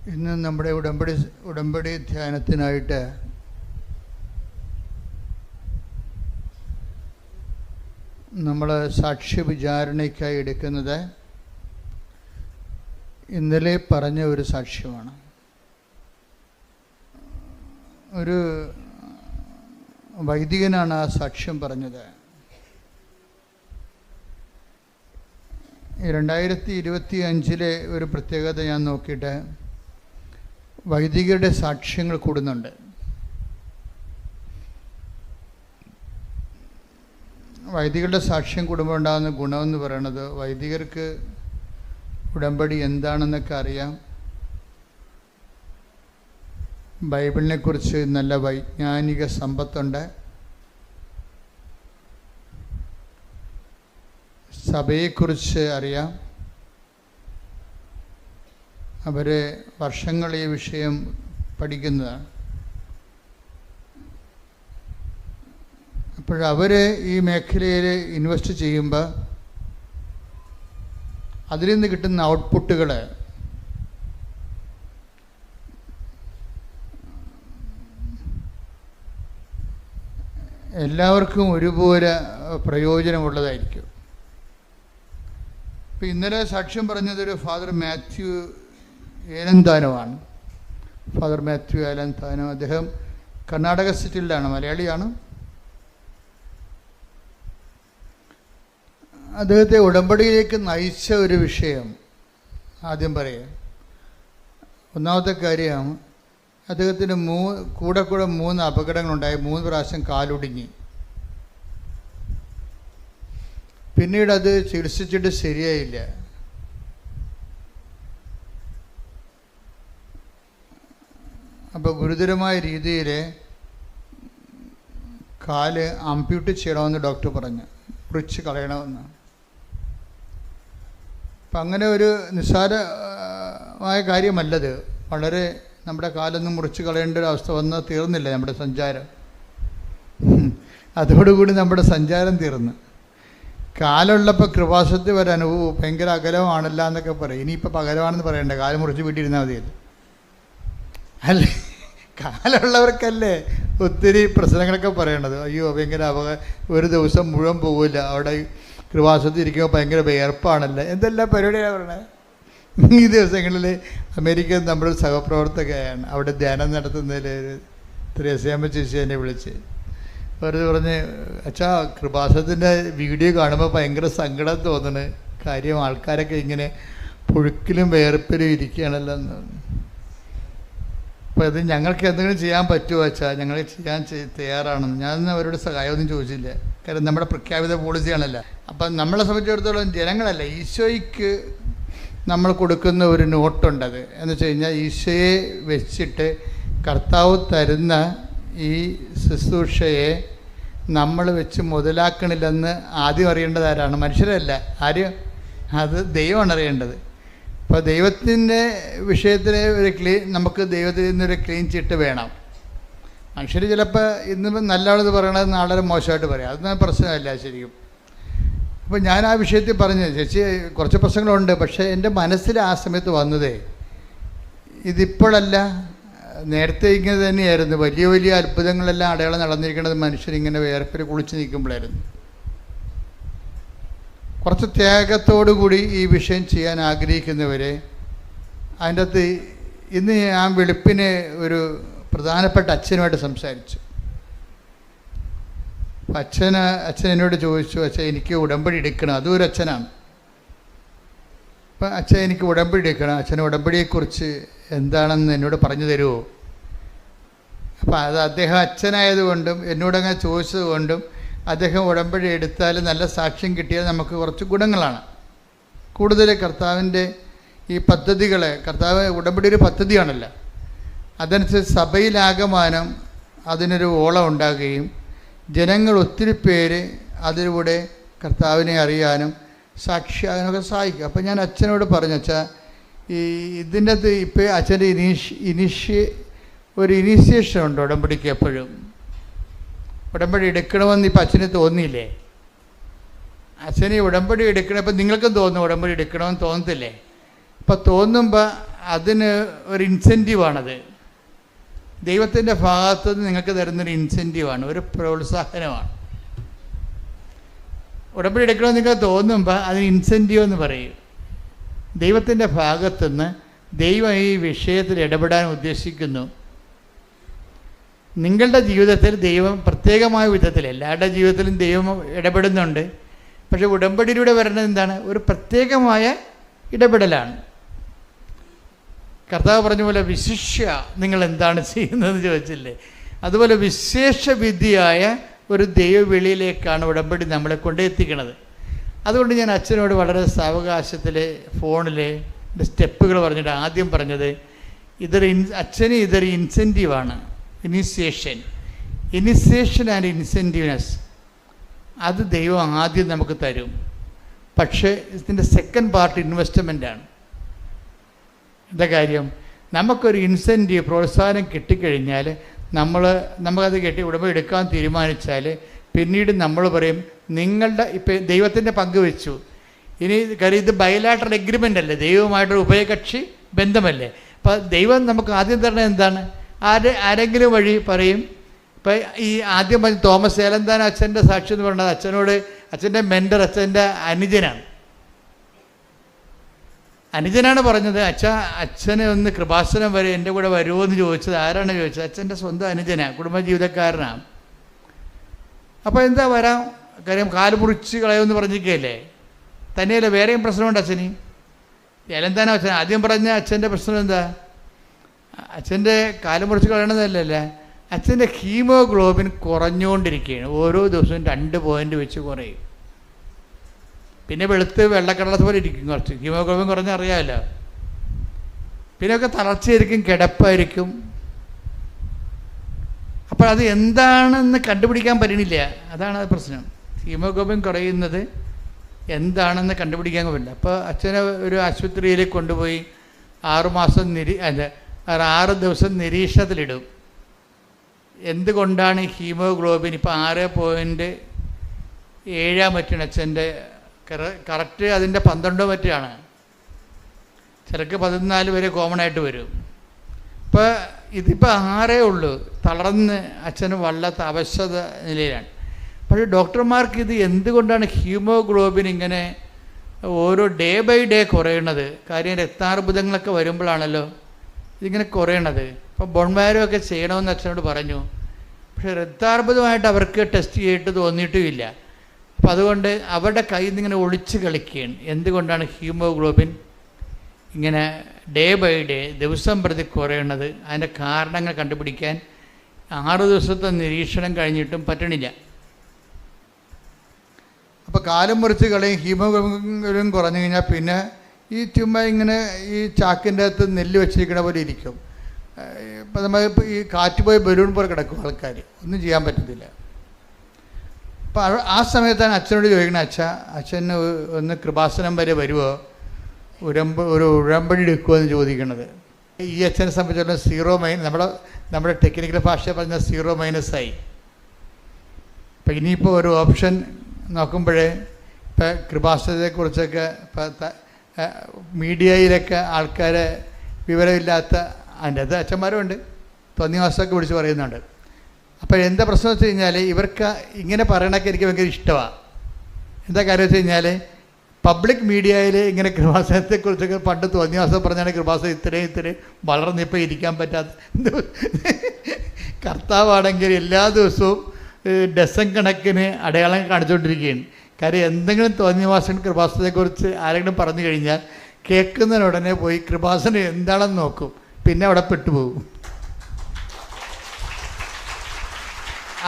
ഇന്ന് നമ്മുടെ ഉടമ്പടി ധ്യാനത്തിനായിട്ട് നമ്മൾ സാക്ഷ്യ വിചാരണയ്ക്കായി എടുക്കുന്നത് ഇന്നലെ പറഞ്ഞ ഒരു സാക്ഷ്യമാണ്. ഒരു വൈദികനാണ് ആ സാക്ഷ്യം പറഞ്ഞത്. 2025 ഒരു പ്രത്യേകത ഞാൻ നോക്കിയിട്ട് വൈദികരുടെ സാക്ഷ്യങ്ങൾ കൂടുന്നുണ്ട്. വൈദികരുടെ സാക്ഷ്യം കൂടുമ്പോൾ ഉണ്ടാകുന്ന ഗുണമെന്ന് പറയുന്നത് വൈദികർക്ക് ഉടമ്പടി എന്താണെന്നൊക്കെ അറിയാം. ബൈബിളിനെക്കുറിച്ച് നല്ല വൈജ്ഞാനിക സമ്പത്തുണ്ട്. സഭയെക്കുറിച്ച് അറിയാം. അവർ വർഷങ്ങൾ ഈ വിഷയം പഠിക്കുന്നതാണ്. അപ്പോഴവർ ഈ മേഖലയിൽ ഇൻവെസ്റ്റ് ചെയ്യുമ്പോൾ അതിൽ നിന്ന് കിട്ടുന്ന ഔട്ട്പുട്ടുകൾ എല്ലാവർക്കും ഒരുപോലെ പ്രയോജനമുള്ളതായിരിക്കും. ഇപ്പം ഇന്നലെ സാക്ഷ്യം പറഞ്ഞതൊരു ഫാദർ മാത്യു ഏലന്താനമാണ്. ഫാദർ മാത്യു ഏലന്താനം. അദ്ദേഹം കർണാടക സിറ്റിയിലാണ്, മലയാളിയാണ്. അദ്ദേഹത്തെ ഉടമ്പടിയിലേക്ക് നയിച്ച ഒരു വിഷയം ആദ്യം പറയാം. ഒന്നാമത്തെ കാര്യം, അദ്ദേഹത്തിന് കൂടെ 3 അപകടങ്ങളുണ്ടായി. 3 പ്രാവശ്യം കാലൊടിഞ്ഞ്. പിന്നീട് അത് ചികിത്സിച്ചിട്ട് ശരിയായില്ല. അപ്പോൾ ഗുരുതരമായ രീതിയിൽ കാല് അമ്പ്യൂട്ട് ചെയ്യണമെന്ന് ഡോക്ടർ പറഞ്ഞു, മുറിച്ച് കളയണമെന്ന്. അപ്പം അങ്ങനെ ഒരു നിസ്സാരമായ കാര്യമല്ലത്. വളരെ നമ്മുടെ കാലൊന്നും മുറിച്ച് കളയേണ്ട ഒരു അവസ്ഥ വന്നാൽ തീർന്നില്ല നമ്മുടെ സഞ്ചാരം. അതോടുകൂടി നമ്മുടെ സഞ്ചാരം തീർന്നു. കാലുള്ളപ്പോൾ കൃപാസനത്തിൽ വരാൻ ഭയങ്കര അകലമാണല്ല എന്നൊക്കെ പറയും. ഇനിയിപ്പോൾ പകലമാണെന്ന് പറയണ്ടേ, കാലം മുറിച്ച് വീട്ടിരുന്നാൽ മതിയല്ലോ. അല്ലേ, കാലുള്ളവർക്കല്ലേ ഒത്തിരി പ്രശ്നങ്ങളൊക്കെ പറയണത്. അയ്യോ ഭയങ്കര ഒരു ദിവസം മുഴുവൻ പോകില്ല, അവിടെ കൃപാസനത്തിൽ ഇരിക്കുമ്പോൾ ഭയങ്കര വിയർപ്പാണല്ലോ, എന്തെല്ലാം പരിപാടിയാണ് പറയണത്. ഈ ദിവസങ്ങളിൽ അമേരിക്കയിൽ നമ്മുടെ സഹപ്രവർത്തകയാണ്, അവിടെ ധ്യാനം നടത്തുന്നതിൽ ത്രേസ്യാമ്മ ചേച്ചി എന്നെ വിളിച്ച് വെറുതെ പറഞ്ഞ്, അച്ഛാ കൃപാസനത്തിൻ്റെ വീഡിയോ കാണുമ്പോൾ ഭയങ്കര സങ്കടം തോന്നണ്. കാര്യം ആൾക്കാരൊക്കെ ഇങ്ങനെ പുഴുക്കിലും വേർപ്പിലും ഇരിക്കുകയാണല്ലോ എന്ന്. അപ്പോൾ ഇത് ഞങ്ങൾക്ക് എന്തെങ്കിലും ചെയ്യാൻ പറ്റുമോ വെച്ചാൽ ഞങ്ങൾ ചെയ്യാൻ തയ്യാറാണെന്ന്. ഞാനൊന്നും അവരോട് സഹായമൊന്നും ചോദിച്ചില്ല. കാരണം നമ്മുടെ പ്രഖ്യാപിത പോളിസിയാണല്ലോ. അപ്പം നമ്മളെ സംബന്ധിച്ചിടത്തോളം ജനങ്ങളല്ല, ഈശോയ്ക്ക് നമ്മൾ കൊടുക്കുന്ന ഒരു നോട്ടുണ്ടത് എന്ന് വെച്ച് കഴിഞ്ഞാൽ ഈശോയെ വെച്ചിട്ട് കർത്താവ് തരുന്ന ഈ ശുശ്രൂഷയെ നമ്മൾ വെച്ച് മുതലാക്കണില്ലെന്ന് ആദ്യം അറിയേണ്ടത് ആരാണ്? മനുഷ്യരല്ല. ആരും, അത് ദൈവമാണ് അറിയേണ്ടത്. അപ്പോൾ ദൈവത്തിൻ്റെ വിഷയത്തിൽ നമുക്ക് ദൈവത്തിൽ നിന്നൊരു ക്ലീൻ ചിട്ട് വേണം. മനുഷ്യർ ചിലപ്പോൾ ഇന്ന് നല്ലതാണെന്ന് പറയണത് നാളെ മോശമായിട്ട് പറയാം, അതൊന്നും പ്രശ്നമല്ല ശരിക്കും. അപ്പോൾ ഞാൻ ആ വിഷയത്തിൽ പറഞ്ഞു, ചേച്ചി കുറച്ച് പ്രശ്നങ്ങളുണ്ട്, പക്ഷേ എൻ്റെ മനസ്സിൽ ആ സമയത്ത് വന്നതേ ഇതിപ്പോഴല്ല, നേരത്തെ ഇങ്ങനെ തന്നെയായിരുന്നു. വലിയ വലിയ അത്ഭുതങ്ങളെല്ലാം അടയാളം നടന്നിരിക്കുന്നത് മനുഷ്യരിങ്ങനെ വേർപ്പിൽ കുളിച്ച് നിൽക്കുമ്പോഴായിരുന്നു. കുറച്ച് ത്യാഗത്തോടു കൂടി ഈ വിഷയം ചെയ്യാൻ ആഗ്രഹിക്കുന്നവരെ അതിൻ്റെ അകത്ത് ഇന്ന് ഞാൻ വെളുപ്പിന് ഒരു പ്രധാനപ്പെട്ട അച്ഛനുമായിട്ട് സംസാരിച്ചു. അച്ഛൻ എന്നോട് ചോദിച്ചു, അച്ഛൻ എനിക്ക് ഉടമ്പടി എടുക്കണം. അതും ഒരു അച്ഛനാണ്. അപ്പം അച്ഛൻ എനിക്ക് ഉടമ്പടി എടുക്കണം, അച്ഛന് ഉടമ്പടിയെക്കുറിച്ച് എന്താണെന്ന് എന്നോട് പറഞ്ഞു തരുമോ? അപ്പം അത് അദ്ദേഹം അച്ഛനായതുകൊണ്ടും എന്നോടങ്ങനെ ചോദിച്ചത് കൊണ്ടും അദ്ദേഹം ഉടമ്പടി എടുത്താൽ നല്ല സാക്ഷ്യം കിട്ടിയാൽ നമുക്ക് കുറച്ച് ഗുണങ്ങളാണ്. കൂടുതൽ കർത്താവിൻ്റെ ഈ പദ്ധതികളെ, കർത്താവ് ഉടമ്പടി ഒരു പദ്ധതിയാണല്ലോ, അതനുസരിച്ച് സഭയിലാകമാനം അതിനൊരു ഓളം ഉണ്ടാകുകയും ജനങ്ങൾ ഒത്തിരി പേര് അതിലൂടെ കർത്താവിനെ അറിയാനും സാക്ഷിയാകാനൊക്കെ സഹായിക്കും. അപ്പം ഞാൻ അച്ഛനോട് പറഞ്ഞു, അച്ഛാ ഈ ഇതിൻ്റെ അകത്ത് ഇപ്പോൾ അച്ഛൻ്റെ ഒരു ഇനീഷ്യേഷൻ ഉണ്ട് ഉടമ്പടിക്ക്. എപ്പോഴും ഉടമ്പടി എടുക്കണമെന്ന് ഇപ്പം അച്ഛന് തോന്നിയില്ലേ? അച്ഛന് ഉടമ്പടി എടുക്കണം, ഇപ്പം നിങ്ങൾക്കും തോന്നും ഉടമ്പടി എടുക്കണമെന്ന് തോന്നത്തില്ലേ? അപ്പം തോന്നുമ്പോൾ അതിന് ഒരു ഇൻസെൻറ്റീവാണത്. ദൈവത്തിൻ്റെ ഭാഗത്തുനിന്ന് നിങ്ങൾക്ക് തരുന്നൊരു ഇൻസെൻറ്റീവാണ്, ഒരു പ്രോത്സാഹനമാണ്. ഉടമ്പടി എടുക്കണമെന്ന് നിങ്ങൾക്ക് തോന്നുമ്പോൾ അതിന് ഇൻസെൻറ്റീവ് എന്ന് പറയും. ദൈവത്തിൻ്റെ ഭാഗത്തുനിന്ന് ദൈവം ഈ വിഷയത്തിൽ ഇടപെടാൻ ഉദ്ദേശിക്കുന്നു. നിങ്ങളുടെ ജീവിതത്തിൽ ദൈവം പ്രത്യേകമായ വിധത്തിൽ, എല്ലാവരുടെ ജീവിതത്തിലും ദൈവം ഇടപെടുന്നുണ്ട്. പക്ഷേ ഉടമ്പടിയിലൂടെ വരുന്നത് എന്താണ്? ഒരു പ്രത്യേകമായ ഇടപെടലാണ്. കർത്താവ് പറഞ്ഞ പോലെ വിശിഷ്യ നിങ്ങൾ എന്താണ് ചെയ്യുന്നതെന്ന് ചോദിച്ചില്ലേ? അതുപോലെ വിശേഷ വിധിയായ ഒരു ദൈവവിളിയിലേക്കാണ് ഉടമ്പടി നമ്മളെ കൊണ്ടെത്തിക്കുന്നത്. അതുകൊണ്ട് ഞാൻ അച്ഛനോട് വളരെ സാവകാശത്തിൽ ഫോണിൽ സ്റ്റെപ്പുകൾ പറഞ്ഞിട്ട് ആദ്യം പറഞ്ഞത് അച്ഛന് ഇതൊരു ഇൻസെൻറ്റീവാണ്. ഇനിഷ്യേഷൻ ആൻഡ് ഇൻസെൻറ്റീവ്നെസ് അത് ദൈവം ആദ്യം നമുക്ക് തരും. പക്ഷേ ഇതിൻ്റെ സെക്കൻഡ് പാർട്ട് ഇൻവെസ്റ്റ്മെൻറ്റാണ്. എന്താ കാര്യം? നമുക്കൊരു ഇൻസെൻറ്റീവ് പ്രോത്സാഹനം കിട്ടിക്കഴിഞ്ഞാൽ നമുക്കത് ഉടമ്പടി എടുക്കാൻ തീരുമാനിച്ചാൽ പിന്നീട് നമ്മൾ പറയും നിങ്ങളുടെ ഇപ്പം ദൈവത്തിൻ്റെ പങ്ക് വെച്ചു. ഇനി കാര്യം ഇത് ബയലാട്രൽ എഗ്രിമെൻ്റ് അല്ലേ, ദൈവവുമായിട്ടൊരു ഉഭയകക്ഷി ബന്ധമല്ലേ. അപ്പോൾ ദൈവം നമുക്ക് ആദ്യം തരുന്നത് എന്താണ്? ആരെങ്കിലും വഴി പറയും. ഇപ്പം ഈ ആദ്യം പറഞ്ഞ തോമസ് ഏലന്താൻ അച്ഛൻ്റെ സാക്ഷി എന്ന് പറയുന്നത് അച്ഛനോട്, അച്ഛൻ്റെ മെൻറ്റർ അച്ഛൻ്റെ അനുജനാണ് പറഞ്ഞത്, അച്ഛനെ ഒന്ന് കൃപാസനം വരെ എൻ്റെ കൂടെ വരുമോ എന്ന് ചോദിച്ചത്. ആരാണ് ചോദിച്ചത്? അച്ഛൻ്റെ സ്വന്തം അനുജനാണ്, കുടുംബജീവിതക്കാരനാണ്. അപ്പോൾ എന്താ വരാം, കാര്യം കാല് മുറിച്ച് കളയുമെന്ന് പറഞ്ഞിരിക്കുകയല്ലേ. തന്നെയല്ല വേറെയും പ്രശ്നമുണ്ട് അച്ഛന്. ഏലന്താനോ അച്ഛൻ ആദ്യം പറഞ്ഞ അച്ഛൻ്റെ പ്രശ്നം എന്താ? അച്ഛൻ്റെ കാല് മുറിച്ച് കളയണതല്ലേ, അച്ഛൻ്റെ ഹീമോഗ്ലോബിൻ കുറഞ്ഞുകൊണ്ടിരിക്കുകയാണ്. ഓരോ ദിവസവും 2 പോയിൻ്റ് വെച്ച് കുറയും. പിന്നെ വെളുത്ത് വെള്ളക്കടലത്ത് പോലെ ഇരിക്കും, കുറച്ച് ഹീമോഗ്ലോബിൻ കുറഞ്ഞ അറിയാമല്ലോ. പിന്നെയൊക്കെ തളർച്ചയായിരിക്കും, കിടപ്പായിരിക്കും. അപ്പോൾ അത് എന്താണെന്ന് കണ്ടുപിടിക്കാൻ പറ്റണില്ല. അതാണ് പ്രശ്നം. ഹീമോഗ്ലോബിൻ കുറയുന്നത് എന്താണെന്ന് കണ്ടുപിടിക്കാൻ പറ്റില്ല. അപ്പോൾ അച്ഛനെ ഒരു ആശുപത്രിയിലേക്ക് കൊണ്ടുപോയി 6 ദിവസം നിരീക്ഷണത്തിലിടും. എന്തുകൊണ്ടാണ് ഹീമോഗ്ലോബിൻ ഇപ്പോൾ 6.7 മറ്റാണ് അച്ഛൻ്റെ കറക്റ്റ്, അതിൻ്റെ 12 മറ്റാണ്. ചിലക്ക് 14 വരെ കോമൺ ആയിട്ട് വരും. ഇപ്പോൾ ഇതിപ്പോൾ 6 ഉള്ളൂ. തളർന്ന് അച്ഛന് വല്ലാത്ത അവശത നിലയിലാണ്. പക്ഷേ ഡോക്ടർമാർക്ക് ഇത് എന്തുകൊണ്ടാണ് ഹീമോഗ്ലോബിൻ ഇങ്ങനെ ഓരോ ഡേ ബൈ ഡേ കുറയണത്? കാര്യം രക്താർബുദങ്ങളൊക്കെ വരുമ്പോഴാണല്ലോ ഇതിങ്ങനെ കുറയണത്. അപ്പോൾ ബോൺമാരോ ഒക്കെ ചെയ്യണമെന്ന് അച്ഛനോട് പറഞ്ഞു. പക്ഷേ രക്താർബുദമായിട്ട് അവർക്ക് ടെസ്റ്റ് ചെയ്തിട്ട് തോന്നിയിട്ടുമില്ല. അപ്പോൾ അതുകൊണ്ട് അവരുടെ കയ്യിൽ നിന്ന് ഇങ്ങനെ ഒളിച്ച് കളിക്കുകയാണ്. എന്തുകൊണ്ടാണ് ഹീമോഗ്ലോബിൻ ഇങ്ങനെ ഡേ ബൈ ഡേ ദിവസം പ്രതി കുറയണത്? അതിൻ്റെ കാരണങ്ങൾ കണ്ടുപിടിക്കാൻ 6 ദിവസത്തെ നിരീക്ഷണം കഴിഞ്ഞിട്ടും പറ്റണില്ല. അപ്പോൾ കാലം മുറിച്ച് കളയും, ഹീമോഗ്ലോബിൻ കുറഞ്ഞു കഴിഞ്ഞാൽ പിന്നെ ഈ ചുമ്മാ ഇങ്ങനെ ഈ ചാക്കിൻ്റെ അകത്ത് നെല്ല് വെച്ചിരിക്കണ പോലെ ഇരിക്കും. ഇപ്പം നമ്മൾ ഈ കാറ്റ് പോയി ബലൂൺ പോലെ കിടക്കും ആൾക്കാർ, ഒന്നും ചെയ്യാൻ പറ്റത്തില്ല. അപ്പോൾ ആ സമയത്താണ് അച്ഛനോട് ചോദിക്കണം, അച്ഛന് ഒന്ന് കൃപാസനം വരെ വരുമോ, ഒരു ഉടമ്പടി എടുക്കുമോ എന്ന് ചോദിക്കണത്. ഈ അച്ഛനെ സംബന്ധിച്ചിടത്തോളം 0- നമ്മുടെ ടെക്നിക്കൽ ഭാഷ പറഞ്ഞ 0- ഇപ്പം ഇനിയിപ്പോൾ ഒരു ഓപ്ഷൻ നോക്കുമ്പോഴേ ഇപ്പം കൃപാസനത്തെക്കുറിച്ചൊക്കെ ഇപ്പം മീഡിയയിലൊക്കെ ആൾക്കാരെ വിവരമില്ലാത്ത അതിൻ്റെ അത് അച്ഛന്മാരുമുണ്ട്, തോന്നിവാസമൊക്കെ വിളിച്ച് പറയുന്നുണ്ട്. അപ്പോൾ എന്താ പ്രശ്നം വെച്ച് കഴിഞ്ഞാൽ ഇവർക്ക് ഇങ്ങനെ പറയണൊക്കെ എനിക്ക് ഭയങ്കര ഇഷ്ടമാണ്. എന്താ കാര്യം വെച്ച് കഴിഞ്ഞാൽ പബ്ലിക് മീഡിയയിൽ ഇങ്ങനെ കൃപാസനത്തെക്കുറിച്ചൊക്കെ പണ്ട് തോന്നിവാസം പറഞ്ഞാണ് കൃപാസനം ഇത്രയും വളർന്നിപ്പോൾ ഇരിക്കാൻ പറ്റാത്ത. കർത്താവാണെങ്കിൽ എല്ലാ ദിവസവും ഡസൻ കണക്കിന് അടയാളം കാണിച്ചുകൊണ്ടിരിക്കുകയാണ്. കാര്യം എന്തെങ്കിലും തോന്നിവാസൻ കൃപാസനത്തെക്കുറിച്ച് ആരെങ്കിലും പറഞ്ഞു കഴിഞ്ഞാൽ കേൾക്കുന്നതിനുടനെ പോയി കൃപാസനം എന്താണെന്ന് നോക്കും, പിന്നെ അവിടെ പെട്ടുപോകും.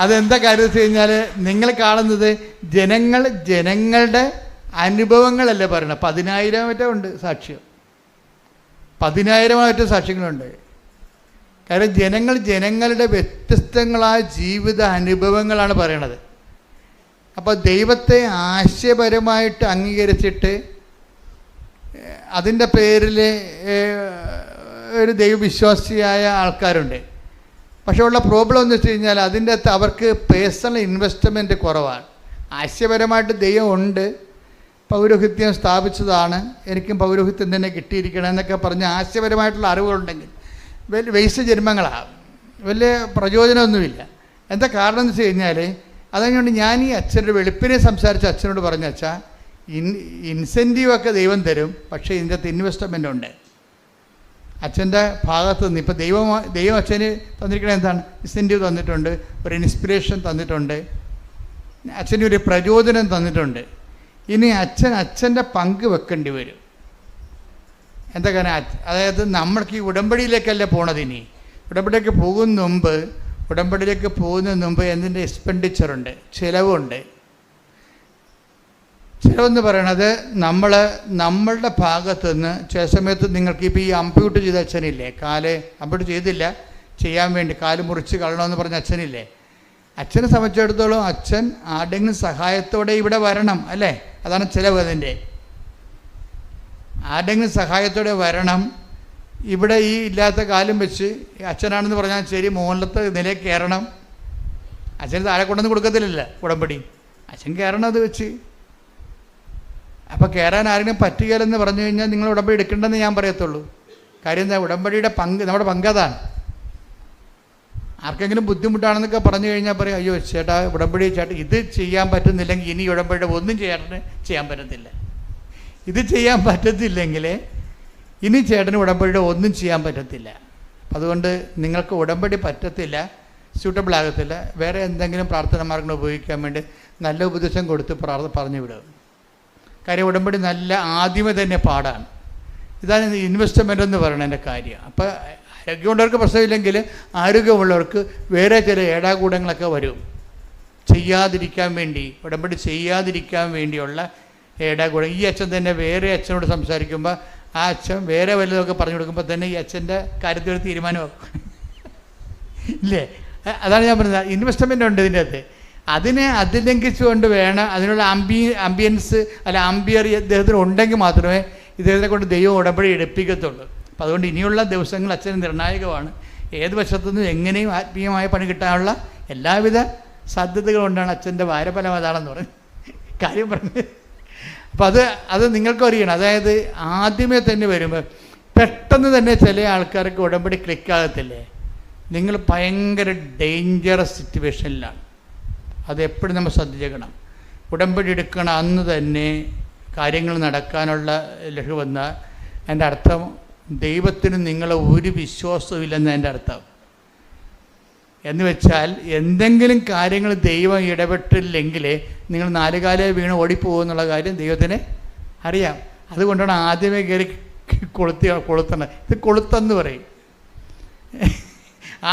അതെന്താ കാര്യം വെച്ച് കഴിഞ്ഞാൽ നിങ്ങൾ കാണുന്നത് ജനങ്ങളുടെ അനുഭവങ്ങളല്ലേ പറയണം. 10,000 മറ്റോ ഉണ്ട് സാക്ഷ്യം, 10,000 മറ്റോ സാക്ഷ്യങ്ങളുണ്ട്. കാര്യം ജനങ്ങളുടെ വ്യത്യസ്തങ്ങളായ ജീവിത അനുഭവങ്ങളാണ് പറയണത്. അപ്പോൾ ദൈവത്തെ ആശയപരമായിട്ട് അംഗീകരിച്ചിട്ട് അതിൻ്റെ പേരിൽ ഒരു ദൈവവിശ്വാസിയായ ആൾക്കാരുണ്ട്. പക്ഷേ ഉള്ള പ്രോബ്ലം എന്ന് വെച്ച് കഴിഞ്ഞാൽ അതിൻ്റെ അകത്ത് അവർക്ക് പേഴ്സണൽ ഇൻവെസ്റ്റ്മെൻറ്റ് കുറവാണ്. ആശയപരമായിട്ട് ദൈവം ഉണ്ട്, പൗരോഹിത്യം സ്ഥാപിച്ചതാണ്, എനിക്കും പൗരോഹിത്യം തന്നെ കിട്ടിയിരിക്കണം എന്നൊക്കെ പറഞ്ഞ് ആശയപരമായിട്ടുള്ള അറിവുകളുണ്ടെങ്കിൽ വേസ്റ്റ് ജന്മങ്ങളാണ്, വലിയ പ്രചോദനമൊന്നുമില്ല. എന്താ കാരണം എന്ന് വെച്ച് കഴിഞ്ഞാൽ, അതുകൊണ്ട് ഞാൻ ഈ അച്ഛനോട് വെളുപ്പിനെ സംസാരിച്ച അച്ഛനോട് പറഞ്ഞ അച്ഛാ, ഇൻസെൻറ്റീവൊക്കെ ദൈവം തരും, പക്ഷേ ഇതിൻ്റെ അകത്ത് ഇൻവെസ്റ്റ്മെൻ്റ് ഉണ്ട് അച്ഛൻ്റെ ഭാഗത്ത് നിന്ന്. ഇപ്പോൾ ദൈവം അച്ഛന് തന്നിരിക്കണത് എന്താണ്? ഇൻസെൻറ്റീവ് തന്നിട്ടുണ്ട്, ഒരു ഇൻസ്പിറേഷൻ തന്നിട്ടുണ്ട്, അച്ഛന് ഒരു പ്രചോദനം തന്നിട്ടുണ്ട്. ഇനി അച്ഛൻ്റെ പങ്ക് വെക്കേണ്ടി വരും. എന്താ കാരണം? അതായത് നമ്മൾക്ക് ഈ ഉടമ്പടിയിലേക്കല്ല പോണത്. ഇനി ഉടമ്പടിയിലേക്ക് പോകുന്നതിന് മുമ്പ് എന്തിൻ്റെ എക്സ്പെൻഡിച്ചറുണ്ട്, ചിലവുണ്ട്. ചിലവെന്ന് പറയണത് നമ്മളുടെ ഭാഗത്തു നിന്ന് ചില സമയത്ത് നിങ്ങൾക്ക് ഇപ്പോൾ ഈ അമ്പ്യൂട്ട് ചെയ്ത അച്ഛനില്ലേ, കാല് അമ്പ്യൂട്ട് ചെയ്തില്ല, ചെയ്യാൻ വേണ്ടി കാല് മുറിച്ച് കളയണമെന്ന് പറഞ്ഞ അച്ഛനില്ലേ, അച്ഛനെ സംബന്ധിച്ചിടത്തോളം അച്ഛൻ ആരുടെങ്കിലും സഹായത്തോടെ ഇവിടെ വരണം, അല്ലേ? അതാണ് ചിലവ്. അതിൻ്റെ ആരുടെങ്കിലും സഹായത്തോടെ വരണം. ഇവിടെ ഈ ഇല്ലാത്ത കാലും വെച്ച് അച്ഛനാണെന്ന് പറഞ്ഞാൽ ശരി, മുകളിലത്തെ നിലയിൽ കയറണം. അച്ഛന് താഴെ കൊണ്ടൊന്നും കൊടുക്കത്തില്ലല്ലോ ഉടമ്പടി, അച്ഛൻ കയറണം അത് വെച്ച്. അപ്പോൾ കയറാൻ ആരെങ്കിലും പറ്റുകയില്ലെന്ന് പറഞ്ഞു കഴിഞ്ഞാൽ നിങ്ങൾ ഉടമ്പടി എടുക്കേണ്ടെന്ന് ഞാൻ പറയത്തുള്ളൂ. കാര്യം എന്താ? ഉടമ്പടിയുടെ പങ്ക്, നമ്മുടെ പങ്ക് അതാണ്. ആർക്കെങ്കിലും ബുദ്ധിമുട്ടാണെന്നൊക്കെ പറഞ്ഞു കഴിഞ്ഞാൽ പറയും, അയ്യോ ചേട്ടാ ഉടമ്പടി ചേട്ടാ ഇത് ചെയ്യാൻ പറ്റുന്നില്ലെങ്കിൽ ഇനി ഉടമ്പടിയുടെ ഒന്നും ചെയ്യാൻ പറ്റത്തില്ല. ഇത് ചെയ്യാൻ പറ്റത്തില്ലെങ്കിൽ ഇനി ചേട്ടന് ഉടമ്പടിയുടെ ഒന്നും ചെയ്യാൻ പറ്റത്തില്ല. അപ്പം അതുകൊണ്ട് നിങ്ങൾക്ക് ഉടമ്പടി പറ്റത്തില്ല, സ്യൂട്ടബിൾ ആകത്തില്ല, വേറെ എന്തെങ്കിലും പ്രാർത്ഥന മാർഗങ്ങൾ ഉപയോഗിക്കാൻ വേണ്ടി നല്ല ഉപദേശം കൊടുത്ത് പറഞ്ഞു വിടുക. കാര്യം ഉടമ്പടി നല്ല ആദ്യമേ തന്നെ പാടാണ്. ഇതാണ് ഇൻവെസ്റ്റ്മെൻ്റ് എന്ന് പറയുന്നതിൻ്റെ കാര്യം. അപ്പോൾ ആരോഗ്യമുള്ളവർക്ക് പ്രശ്നമില്ലെങ്കിൽ ആരോഗ്യമുള്ളവർക്ക് വേറെ ചില ഏടാകൂടങ്ങളൊക്കെ വരും, ചെയ്യാതിരിക്കാൻ വേണ്ടി, ഉടമ്പടി ചെയ്യാതിരിക്കാൻ വേണ്ടിയുള്ള ഏടാകൂടം. ഈ അച്ഛൻ തന്നെ വേറെ അച്ഛനോട് സംസാരിക്കുമ്പോൾ ആ അച്ഛൻ വേറെ വല്ലതൊക്കെ പറഞ്ഞു കൊടുക്കുമ്പോൾ തന്നെ ഈ അച്ഛൻ്റെ കാര്യത്തിൽ തീരുമാനമാക്കും, ഇല്ലേ? അതാണ് ഞാൻ പറഞ്ഞത്, ഇൻവെസ്റ്റ്മെൻ്റ് ഉണ്ട് ഇതിൻ്റെ അകത്ത്. അത് ലംഘിച്ചുകൊണ്ട് വേണം, അതിനുള്ള ആംബിയൻസ് അല്ല ആംബിയർ ഇദ്ദേഹത്തിന് ഉണ്ടെങ്കിൽ മാത്രമേ ഇദ്ദേഹത്തെ കൊണ്ട് ദൈവം ഉടമ്പടി എടുപ്പിക്കത്തുള്ളൂ. അപ്പോൾ അതുകൊണ്ട് ഇനിയുള്ള ദിവസങ്ങൾ അച്ഛന് നിർണായകമാണ്. ഏത് വശത്തുനിന്നും എങ്ങനെയും ആത്മീയമായ പണി കിട്ടാനുള്ള എല്ലാവിധ സാധ്യതകളുകൊണ്ടാണ് അച്ഛൻ്റെ വാരഫലം അതാണെന്ന് പറഞ്ഞ് കാര്യം പറഞ്ഞത്. അപ്പോൾ അത് നിങ്ങൾക്കും അറിയണം. അതായത് ആദ്യമേ തന്നെ വരുമ്പോൾ പെട്ടെന്ന് തന്നെ ചില ആൾക്കാർക്ക് ഉടമ്പടി ക്ലിക്കാകത്തില്ലേ, നിങ്ങൾ ഭയങ്കര ഡേഞ്ചറസ് സിറ്റുവേഷനിലാണ്. അതെപ്പോഴും നമ്മൾ ശ്രദ്ധിച്ചേക്കണം. ഉടമ്പടി എടുക്കണ അന്ന് തന്നെ കാര്യങ്ങൾ നടക്കാനുള്ള ലക്ഷ്യം വന്നാൽ അതിൻ്റെ അർത്ഥം ദൈവത്തിന് നിങ്ങളെ ഒരു വിശ്വാസവും ഇല്ലെന്ന് എൻ്റെ അർത്ഥം. എന്ന് വെച്ചാൽ എന്തെങ്കിലും കാര്യങ്ങൾ ദൈവം ഇടപെട്ടില്ലെങ്കിൽ നിങ്ങൾ നാലുകാലേ വീണ് ഓടിപ്പോകുമെന്നുള്ള കാര്യം ദൈവത്തിന് അറിയാം. അതുകൊണ്ടാണ് ആദ്യമേ കയറി കൊളുത്തണം. ഇത് കൊളുത്തെന്ന് പറയും.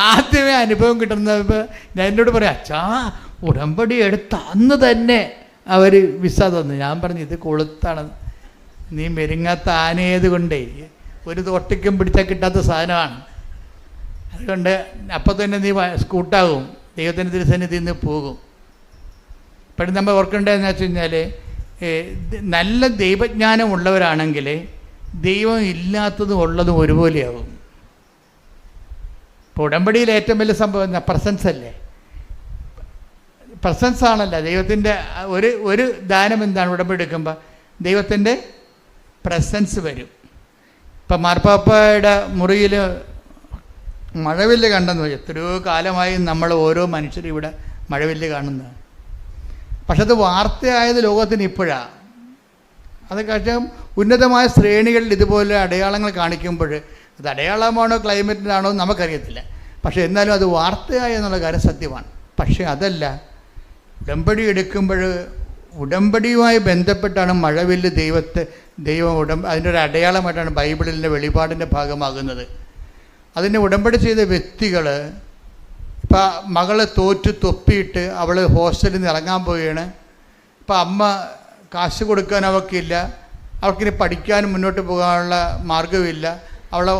ആദ്യമേ അനുഭവം കിട്ടുന്നത് ഞാൻ എന്നോട് പറയാം, അച്ഛാ ഉടമ്പടി എടുത്ത അന്ന് തന്നെ അവർ വിസ തന്നു. ഞാൻ പറഞ്ഞു ഇത് കൊളുത്താണ്, നീ മെരുങ്ങാത്ത ആനയത് കൊണ്ടേ ഒരു തൊട്ടിക്കും പിടിച്ചാൽ കിട്ടാത്ത സാധനമാണ്. അതുകൊണ്ട് അപ്പം തന്നെ നീ സ്കൂട്ടാകും, ദൈവത്തിൻ്റെ തിരുസന്നിധിയിൽ നിന്ന് പോകും. ഇപ്പോഴും നമ്മൾ ഓർക്കേണ്ടതെന്ന് വെച്ച് കഴിഞ്ഞാൽ നല്ല ദൈവജ്ഞാനം ഉള്ളവരാണെങ്കിൽ ദൈവം ഇല്ലാത്തതും ഉള്ളതും ഒരുപോലെയാകും. ഇപ്പോൾ ഉടമ്പടിയിൽ ഏറ്റവും വലിയ സംഭവം എന്താ? പ്രസൻസ് അല്ലേ? പ്രസൻസ് ആണല്ലോ ദൈവത്തിൻ്റെ ഒരു ദാനം. എന്താണ് ഉടമ്പടി എടുക്കുമ്പോൾ? ദൈവത്തിൻ്റെ പ്രസൻസ് വരും. ഇപ്പം മാർപ്പാപ്പയുടെ മുറിയിൽ മഴവില്ല് കണ്ടെന്ന് പറയും. എത്രയോ കാലമായി നമ്മൾ ഓരോ മനുഷ്യരും ഇവിടെ മഴവില്ല് കാണുന്നത്. പക്ഷെ അത് വാർത്തയായത് ലോകത്തിന് ഇപ്പോഴാണ്. അത് കാരണം ഉന്നതമായ ശ്രേണികളിൽ ഇതുപോലെ അടയാളങ്ങൾ കാണിക്കുമ്പോൾ അത് അടയാളമാണോ ക്ലൈമറ്റിനാണോ നമുക്കറിയത്തില്ല. പക്ഷേ എന്നാലും അത് വാർത്തയായി എന്നുള്ള കാര്യം സത്യമാണ്. പക്ഷേ അതല്ല, ഉടമ്പടി എടുക്കുമ്പോൾ ഉടമ്പടിയുമായി ബന്ധപ്പെട്ടാണ് മഴവില്ല് ദൈവം അതിൻ്റെ ഒരു അടയാളമായിട്ടാണ് ബൈബിളിലെ വെളിപാടിൻ്റെ ഭാഗമാകുന്നത്. അതിന് ഉടമ്പടി ചെയ്ത വ്യക്തികൾ, ഇപ്പം മകളെ തോറ്റ് തൊപ്പിയിട്ട് അവൾ ഹോസ്റ്റലിൽ നിന്ന് ഇറങ്ങാൻ പോവുകയാണ്. ഇപ്പം അമ്മ കാശ് കൊടുക്കാൻ അവൾക്കില്ല, അവൾക്കിനി പഠിക്കാനും മുന്നോട്ട് പോകാനുള്ള മാർഗ്ഗമില്ല. അവളെ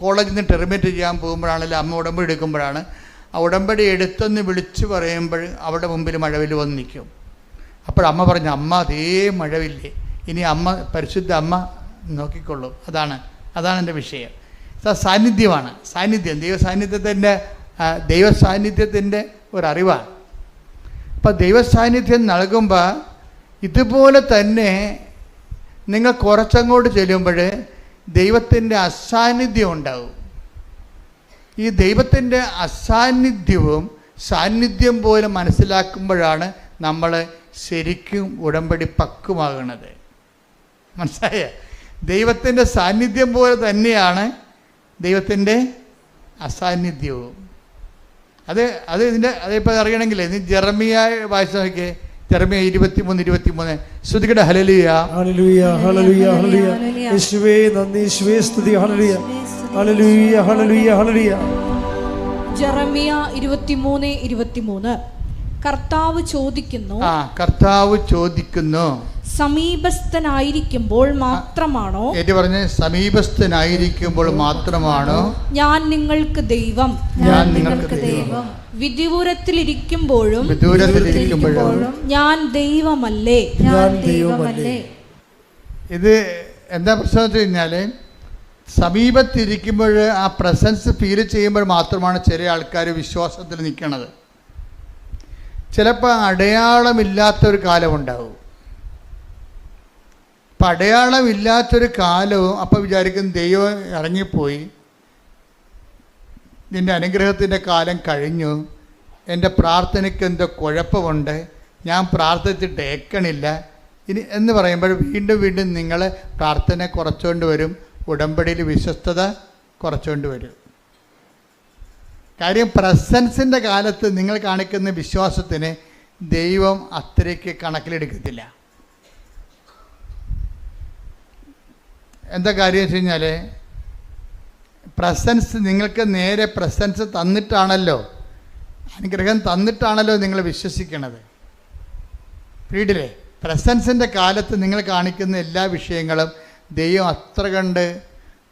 കോളേജിൽ നിന്ന് ടെർമിനേറ്റ് ചെയ്യാൻ പോകുമ്പോഴാണല്ലോ അമ്മ ഉടമ്പടി എടുക്കുമ്പോഴാണ്. ആ ഉടമ്പടി എടുത്തെന്ന് വിളിച്ച് പറയുമ്പോൾ അവളുടെ മുമ്പിൽ മഴവില്ല് വന്ന് നിൽക്കും. അപ്പോഴമ്മ പറഞ്ഞു, അമ്മ അതേ മഴവില്ലേ, ഇനി അമ്മ പരിശുദ്ധ അമ്മ നോക്കിക്കൊള്ളും. അതാണ് എൻ്റെ വിഷയം. സാന്നിധ്യമാണ്. സാന്നിധ്യം ദൈവസാന്നിധ്യത്തിൻ്റെ ഒരറിവാണ്. അപ്പോൾ ദൈവസാന്നിധ്യം നൽകുമ്പോൾ ഇതുപോലെ തന്നെ നിങ്ങൾ കുറച്ചങ്ങോട്ട് ചെല്ലുമ്പോൾ ദൈവത്തിൻ്റെ അസാന്നിധ്യം ഉണ്ടാവും. ഈ ദൈവത്തിൻ്റെ അസാന്നിധ്യവും സാന്നിധ്യം പോലെ മനസ്സിലാക്കുമ്പോഴാണ് നമ്മൾ ശരിക്കും ഉടമ്പടി പക്വമാകുന്നത്. മനസ്സിലായ? ദൈവത്തിൻ്റെ സാന്നിധ്യം പോലെ തന്നെയാണ് ദൈവത്തിൻ്റെ അസാന്നിധ്യവും. അതിപ്പോൾ അറിയണമെങ്കിൽ ജെറമിയ വായിച്ച് നോക്കിയേ. ജെറമിയ 23:23 ശ്രുതികട ഹല്ലേലൂയ ഹല്ലേലൂയ ഹല്ലേലൂയ ഹല്ലേലൂയ യേശുവേ നന്ദി, യേശുവേ സ്തുതി. ഹല്ലേലൂയ ഹല്ലേലൂയ ഹല്ലേലൂയ ഹല്ലേലൂയ. ജെറമിയ 23:23 കർത്താവ് ചോദിക്കുന്നു, സമീപസ്ഥനായിരിക്കുമ്പോൾ മാത്രമാണോ, സമീപസ്ഥനായിരിക്കുമ്പോൾ മാത്രമാണോ ഞാൻ നിങ്ങൾക്ക് ദൈവം, വിദൂരത്തിലിരിക്കുമ്പോഴും ഞാൻ ദൈവമല്ലേ. ഇത് എന്താ പ്രശ്നം വെച്ച് കഴിഞ്ഞാൽ, സമീപത്തിരിക്കുമ്പോൾ ആ പ്രസൻസ് ഫീൽ ചെയ്യുമ്പോൾ മാത്രമാണ് ചില ആൾക്കാർ വിശ്വാസത്തിൽ നിൽക്കണത്. ചിലപ്പോൾ അടയാളമില്ലാത്തൊരു കാലമുണ്ടാവും. അപ്പം അടയാളമില്ലാത്തൊരു കാലവും അപ്പം വിചാരിക്കും ദൈവം ഇറങ്ങിപ്പോയി, നിൻ്റെ അനുഗ്രഹത്തിൻ്റെ കാലം കഴിഞ്ഞു, എൻ്റെ പ്രാർത്ഥനയ്ക്ക് എന്തോ കുഴപ്പമുണ്ട്, ഞാൻ പ്രാർത്ഥിച്ചിട്ട് ഏക്കണില്ല ഇനി എന്ന് പറയുമ്പോൾ വീണ്ടും വീണ്ടും നിങ്ങൾ പ്രാർത്ഥന കുറച്ചുകൊണ്ട് വരും, ഉടമ്പടിയിൽ വിശ്വസ്തത കുറച്ചുകൊണ്ട് വരും. കാര്യം പ്രസൻസിൻ്റെ കാലത്ത് നിങ്ങൾ കാണിക്കുന്ന വിശ്വാസത്തിന് ദൈവം അത്രയ്ക്ക് കണക്കിലെടുക്കത്തില്ല. എന്താ കാര്യം വെച്ച് കഴിഞ്ഞാൽ, പ്രസൻസ് നിങ്ങൾക്ക് നേരെ പ്രസൻസ് തന്നിട്ടാണല്ലോ, അനുഗ്രഹം തന്നിട്ടാണല്ലോ നിങ്ങൾ വിശ്വസിക്കണത്. വീട്ടിലെ പ്രസൻസിൻ്റെ കാലത്ത് നിങ്ങൾ കാണിക്കുന്ന എല്ലാ വിഷയങ്ങളും ദൈവം അത്ര കണ്ട്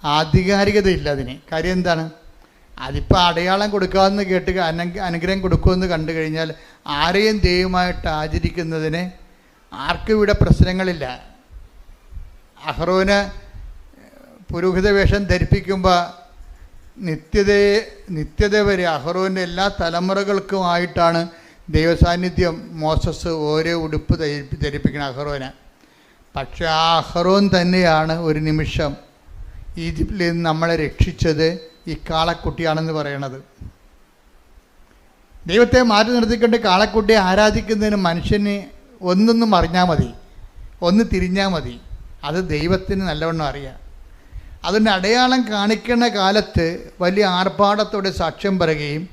ആധികാരികതയില്ല അതിന്. കാര്യം എന്താണ്? അതിപ്പോൾ അടയാളം കൊടുക്കാമെന്ന് കേട്ട് അനുഗ്രഹം കൊടുക്കുമെന്ന് കണ്ടു കഴിഞ്ഞാൽ ആരെയും ദൈവമായിട്ട് ആചരിക്കുന്നതിന് ആർക്കും ഇവിടെ പ്രശ്നങ്ങളില്ല. അഹ്റോന് പുരോഹിത വേഷം ധരിപ്പിക്കുമ്പോൾ നിത്യത വരെ അഹ്റോൻ്റെ എല്ലാ തലമുറകൾക്കുമായിട്ടാണ് ദൈവസാന്നിധ്യം മോസസ് ഓരോ ഉടുപ്പ് ധരിപ്പിക്കണം അഹ്റോന്. പക്ഷെ ആ അഹ്റോൻ തന്നെയാണ് ഒരു നിമിഷം ഈജിപ്തിൽ നിന്ന് നമ്മളെ രക്ഷിച്ചത് ഈ കാളക്കുട്ടിയാണെന്ന് പറയണത്. ദൈവത്തെ മാറ്റി നിർത്തിക്കൊണ്ട് കാളക്കുട്ടിയെ ആരാധിക്കുന്നതിന് മനുഷ്യന് ഒന്നൊന്നും അറിഞ്ഞാൽ മതി, ഒന്ന് തിരിഞ്ഞാൽ മതി, അത് ദൈവത്തിന് നല്ലവണ്ണം അറിയാം. അതിൻ്റെ അടയാളം കാണിക്കുന്ന കാലത്ത് വലിയ ആർഭാടത്തോടെ സാക്ഷ്യം പറയുകയും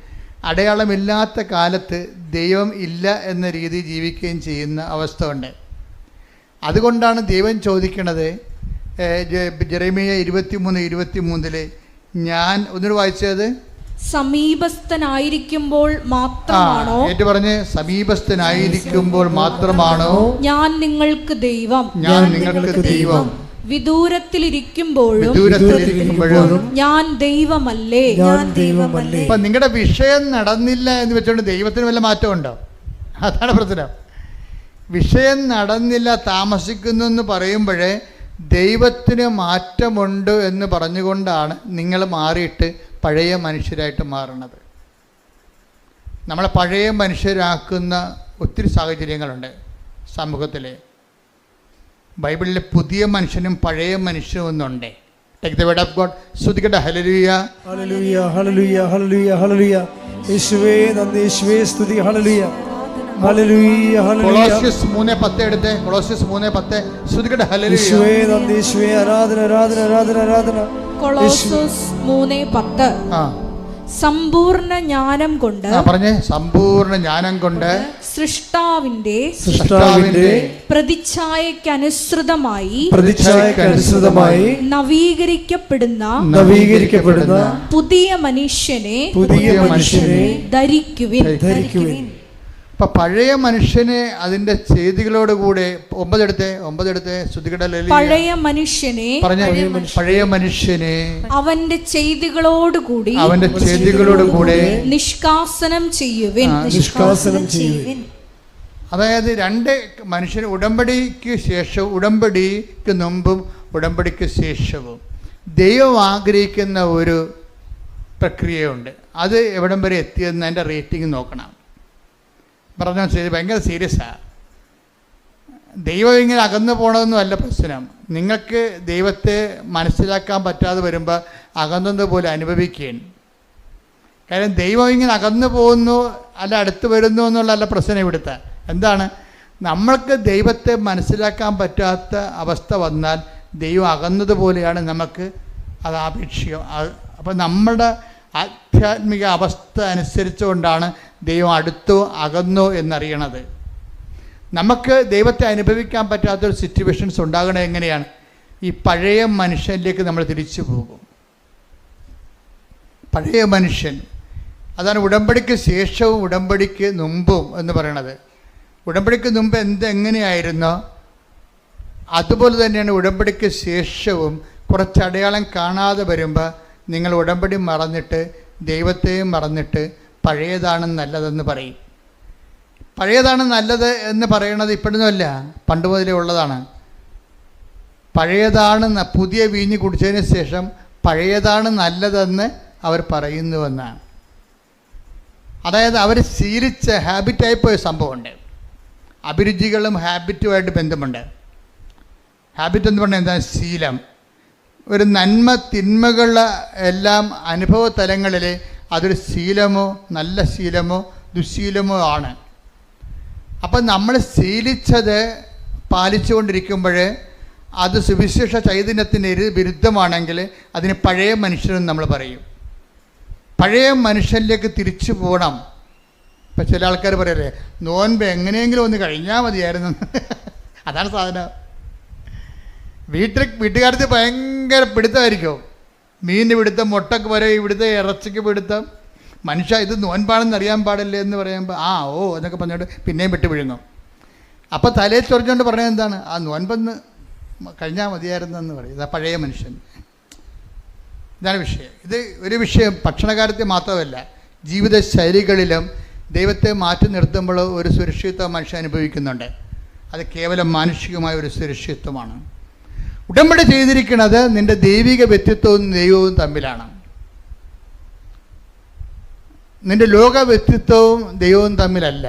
അടയാളമില്ലാത്ത കാലത്ത് ദൈവം ഇല്ല എന്ന രീതി ജീവിക്കുകയും ചെയ്യുന്ന അവസ്ഥ ഉണ്ട്. അതുകൊണ്ടാണ് ദൈവം ചോദിക്കണത് ജെറമിയ 23:23 ഞാൻ ഒന്നുകൂടി വായിച്ചത്, സമീപസ്ഥനായിരിക്കുമ്പോൾ മാത്രമാണോ, ഏറ്റു പറഞ്ഞ് സമീപസ്ഥനായിരിക്കുമ്പോൾ മാത്രമാണോ ഞാൻ നിങ്ങൾക്ക് ദൈവം, വിദൂരത്തിലിരിക്കുമ്പോഴും ഞാൻ ദൈവമല്ലേ. അപ്പൊ നിങ്ങളുടെ വിഷയം നടന്നില്ല എന്ന് വെച്ചുകൊണ്ട് ദൈവത്തിന് വല്ല മാറ്റമുണ്ടോ? അതാണ് പ്രശ്നം. വിഷയം നടന്നില്ല, താമസിക്കുന്നു എന്ന് പറയുമ്പോഴേ ദൈവത്തിന് മാറ്റമുണ്ട് എന്ന് പറഞ്ഞുകൊണ്ടാണ് നിങ്ങൾ മാറിയിട്ട് പഴയ മനുഷ്യരായിട്ട് മാറുന്നത്. നമ്മളെ പഴയ മനുഷ്യരാക്കുന്ന ഒത്തിരി സാഹചര്യങ്ങളുണ്ട് സമൂഹത്തിൽ. ബൈബിളിലെ പുതിയ മനുഷ്യനും പഴയ മനുഷ്യനും ഒന്നുണ്ട്. Take the word of God. ശ്രുതികട ഹല്ലേലൂയ ഹല്ലേലൂയ ഹല്ലേലൂയ ഹല്ലേലൂയ ഹല്ലേലൂയ യേശുവേ നന്ദി, യേശുവേ സ്തുതി. ഹല്ലേലൂയ ഹല്ലേലൂയ ഹല്ലേലൂയ. കൊളോസ്യസ് 3:10 എടുത്തേ. കൊളോസ്യസ് 3:10 ശ്രുതികട ഹല്ലേലൂയ. യേശുവേ നന്ദി, യേശുവേ ആരാധന ആരാധന ആരാധന ആരാധന. കൊളോസ്യസ് 3:10 സമ്പൂർണ്ണ ജ്ഞാനം കൊണ്ട്, പറഞ്ഞേ, സമ്പൂർണ്ണ ജ്ഞാനം കൊണ്ട് സൃഷ്ടാവിന്റെ പ്രതിച്ഛായക്കനുസൃതമായി നവീകരിക്കപ്പെടുന്ന പുതിയ മനുഷ്യനെ ധരിക്കുവിൻ. ഇപ്പൊ പഴയ മനുഷ്യനെ അതിന്റെ ചെയ്തികളോടുകൂടെ 9 ശ്രുതികടലിൽ പഴയ മനുഷ്യനെ അവന്റെ ചെയ്തികളോടുകൂടി നിഷ്കാസനം ചെയ്യുവിൻ. അതായത് രണ്ട് മനുഷ്യർ ഉടമ്പടിക്ക് ശേഷം, ഉടമ്പടിക്ക് മുമ്പും ഉടമ്പടിക്ക് ശേഷവും ദൈവം ആഗ്രഹിക്കുന്ന ഒരു പ്രക്രിയയുണ്ട്. അത് എവിടം വരെ എത്തിയെന്ന് അതിൻ്റെ റേറ്റിംഗ് നോക്കണം. പറഞ്ഞാൽ ശരി, ഭയങ്കര സീരിയസാണ്. ദൈവം ഇങ്ങനെ അകന്നു പോകണമെന്നല്ല പ്രശ്നം. നിങ്ങൾക്ക് ദൈവത്തെ മനസ്സിലാക്കാൻ പറ്റാതെ വരുമ്പോൾ അകന്നതുപോലെ അനുഭവിക്കുകയാണ്. കാര്യം ദൈവം ഇങ്ങനെ അകന്നു പോകുന്നു അല്ല അടുത്ത് വരുന്നു എന്നുള്ളതല്ല പ്രശ്നം ഇവിടുത്തെ. എന്താണ്, നമ്മൾക്ക് ദൈവത്തെ മനസ്സിലാക്കാൻ പറ്റാത്ത അവസ്ഥ വന്നാൽ ദൈവം അകന്നതുപോലെയാണ് നമുക്ക് അത് ആപേക്ഷികം. അപ്പം നമ്മുടെ ആധ്യാത്മിക അവസ്ഥ അനുസരിച്ചുകൊണ്ടാണ് ദൈവം അടുത്തോ അകന്നോ എന്നറിയണത്. നമുക്ക് ദൈവത്തെ അനുഭവിക്കാൻ പറ്റാത്തൊരു സിറ്റുവേഷൻസ് ഉണ്ടാകണത് എങ്ങനെയാണ്? ഈ പഴയ മനുഷ്യനിലേക്ക് നമ്മൾ തിരിച്ചു പോകും. പഴയ മനുഷ്യൻ, അതാണ് ഉടമ്പടിക്ക് ശേഷവും ഉടമ്പടിക്ക് മുമ്പും എന്ന് പറയണത്. ഉടമ്പടിക്ക് മുമ്പ് എങ്ങനെയായിരുന്നോ അതുപോലെ തന്നെയാണ് ഉടമ്പടിക്ക് ശേഷവും. കുറച്ച് അടയാളം കാണാതെ വരുമ്പോൾ നിങ്ങൾ ഉടമ്പടി മറന്നിട്ട് ദൈവത്തെയും മറന്നിട്ട് പഴയതാണ് നല്ലതെന്ന് പറയും. പഴയതാണ് നല്ലത് എന്ന് പറയണത് ഇപ്പോഴൊന്നുമല്ല, പണ്ട് മുതലേ ഉള്ളതാണ്. പഴയതാണ്, പുതിയ വീഞ്ഞ് കുടിച്ചതിന് ശേഷം പഴയതാണ് നല്ലതെന്ന് അവർ പറയുന്നുവെന്നാണ്. അതായത് അവർ ശീലിച്ച ഹാബിറ്റായി പോയ സംഭവമുണ്ട്. അഭിരുചികളും ഹാബിറ്റുമായിട്ട് ബന്ധമുണ്ട്. ഹാബിറ്റ് എന്ന് പറഞ്ഞാൽ എന്താണ്? ശീലം. ഒരു നന്മ തിന്മകൾ എല്ലാം അനുഭവ തലങ്ങളിൽ അതൊരു ശീലമോ നല്ല ശീലമോ ദുശീലമോ ആണ്. അപ്പം നമ്മൾ ശീലിച്ചത് പാലിച്ചുകൊണ്ടിരിക്കുമ്പോൾ അത് സുവിശേഷ ചൈതന്യത്തിന് വിരുദ്ധമാണെങ്കിൽ അതിന് പഴയ മനുഷ്യനെന്ന് നമ്മൾ പറയും. പഴയ മനുഷ്യനിലേക്ക് തിരിച്ചു പോകണം. ഇപ്പം ചില ആൾക്കാർ പറയല്ലേ, നോൻപ് എങ്ങനെയെങ്കിലും ഒന്ന് കഴിഞ്ഞാൽ മതിയായിരുന്നു. അതാണ് സാധനം. വീട്ടുകാർക്ക് ഭയങ്കര പിടുത്തമായിരിക്കും. മീനിന് പിടുത്തം, മുട്ടക്ക് വരെ ഇവിടുത്തെ ഇറച്ചിക്ക് പിടുത്തം. മനുഷ്യ ഇത് നോൻപാണെന്ന് അറിയാൻ പാടില്ലേ എന്ന് പറയുമ്പോൾ എന്നൊക്കെ പറഞ്ഞിട്ട് പിന്നെയും വിട്ട് വീഴുന്നു. അപ്പോൾ തലയിൽ ചൊറിഞ്ഞുകൊണ്ട് പറഞ്ഞത് എന്താണ്? ആ നോൻപൊന്ന് കഴിഞ്ഞാൽ മതിയായിരുന്നെന്ന് പറയും. ഇതാ പഴയ മനുഷ്യൻ. ഇതാണ് വിഷയം. ഇത് ഒരു വിഷയം ഭക്ഷണകാര്യത്തിൽ മാത്രമല്ല, ജീവിത ശൈലികളിലും ദൈവത്തെ മാറ്റി നിർത്തുമ്പോൾ ഒരു സുരക്ഷിതത്വം മനുഷ്യൻ അനുഭവിക്കുന്നുണ്ട്. അത് കേവലം മാനുഷികമായ ഒരു സുരക്ഷിതത്വമാണ്. ഉടമ്പടി ചെയ്തിരിക്കുന്നത് നിൻ്റെ ദൈവിക വ്യക്തിത്വവും ദൈവവും തമ്മിലാണ്. നിൻ്റെ ലോക വ്യക്തിത്വവും ദൈവവും തമ്മിലല്ല.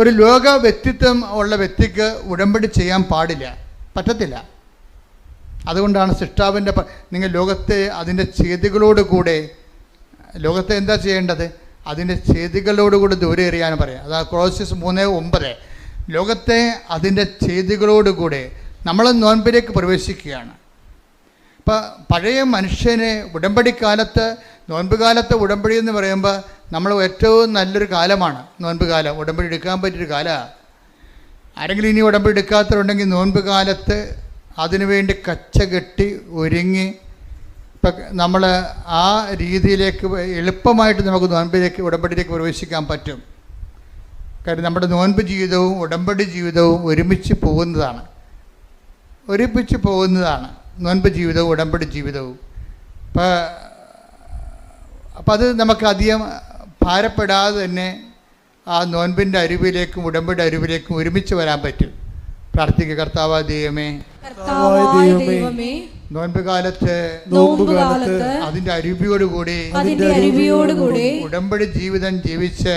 ഒരു ലോക വ്യക്തിത്വം ഉള്ള വ്യക്തിക്ക് ഉടമ്പടി ചെയ്യാൻ പാടില്ല, പറ്റത്തില്ല. അതുകൊണ്ടാണ് സൃഷ്ടാവിൻ്റെ നിങ്ങൾ ലോകത്തെ അതിൻ്റെ ചെയ്തികളോടുകൂടെ, ലോകത്തെ എന്താ ചെയ്യേണ്ടത്? അതിൻ്റെ ചെയ്തികളോടുകൂടി ദൂരെ എറിയാൻ പറയാം. അതാ കൊളോസ്യസ് 3:9. ലോകത്തെ അതിൻ്റെ ചെയ്തികളോടുകൂടെ നമ്മൾ നോൻപിലേക്ക് പ്രവേശിക്കുകയാണ്. ഇപ്പം പഴയ മനുഷ്യനെ ഉടമ്പടിക്കാലത്ത്, നോൻപ് കാലത്ത് ഉടമ്പടി എന്ന് പറയുമ്പോൾ നമ്മൾ ഏറ്റവും നല്ലൊരു കാലമാണ് നോൻപ് കാലം. ഉടമ്പടി എടുക്കാൻ പറ്റിയൊരു കാലമാണ്. ആരെങ്കിലും ഇനി ഉടമ്പടി എടുക്കാത്തവരുണ്ടെങ്കിൽ നോൻപ് കാലത്ത് അതിനുവേണ്ടി കച്ചകെട്ടി ഒരുങ്ങി ഇപ്പം നമ്മൾ ആ രീതിയിലേക്ക് എളുപ്പമായിട്ട് നമുക്ക് നോൻപിലേക്ക് ഉടമ്പടിയിലേക്ക് പ്രവേശിക്കാൻ പറ്റും. കാര്യം നമ്മുടെ നോൻപ് ജീവിതവും ഉടമ്പടി ജീവിതവും ഒരുമിച്ച് പോകുന്നതാണ്. നോൻപ് ജീവിതവും ഉടമ്പടി ജീവിതവും. അപ്പം അത് നമുക്ക് അധികം ഭാരപ്പെടാതെ തന്നെ ആ നോൻപിൻ്റെ അരുവിലേക്കും ഉടമ്പടി അരുവിലേക്കും ഒരുമിച്ച് വരാൻ പറ്റും. പ്രാർത്ഥിക്കുക. കർത്താവായ ദൈവമേ, നോൻപ് കാലത്ത് അതിന്റെ അരുവിയോടുകൂടി ഉടമ്പടി ജീവിതം ജീവിച്ച്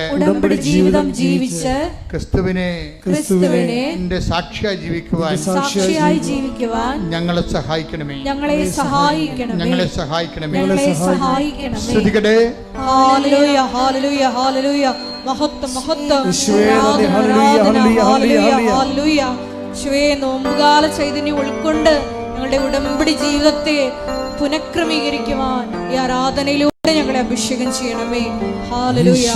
ക്രിസ്തുവിനെ എന്റെ സാക്ഷിയായി ജീവിക്കുവാൻ ഞങ്ങളെ സഹായിക്കണമേ. ശ്രദ്ധിക്കട്ടെ. നോമ്പുകാല ചൈതന്യം ഉൾക്കൊണ്ട് ഞങ്ങളുടെ ഉടമ്പടി ജീവിതത്തെ പുനഃക്രമീകരിക്കുവാൻ ഈ ആരാധനയിലൂടെ ഞങ്ങളെ അഭിഷേകം ചെയ്യണമേ. ഹല്ലേലൂയ.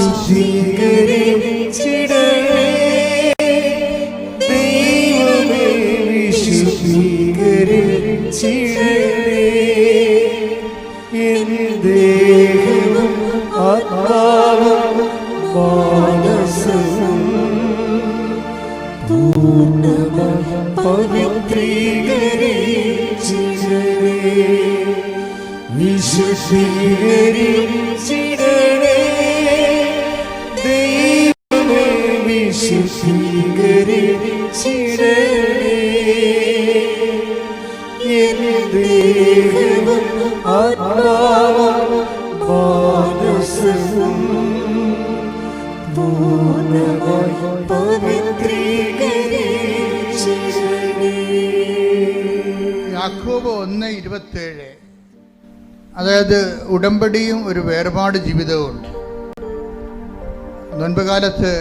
അതായത് ഉടമ്പടിയും ഒരു വേർപാട് ജീവിതവും ഉണ്ട്. നോൻപ് കാലത്ത്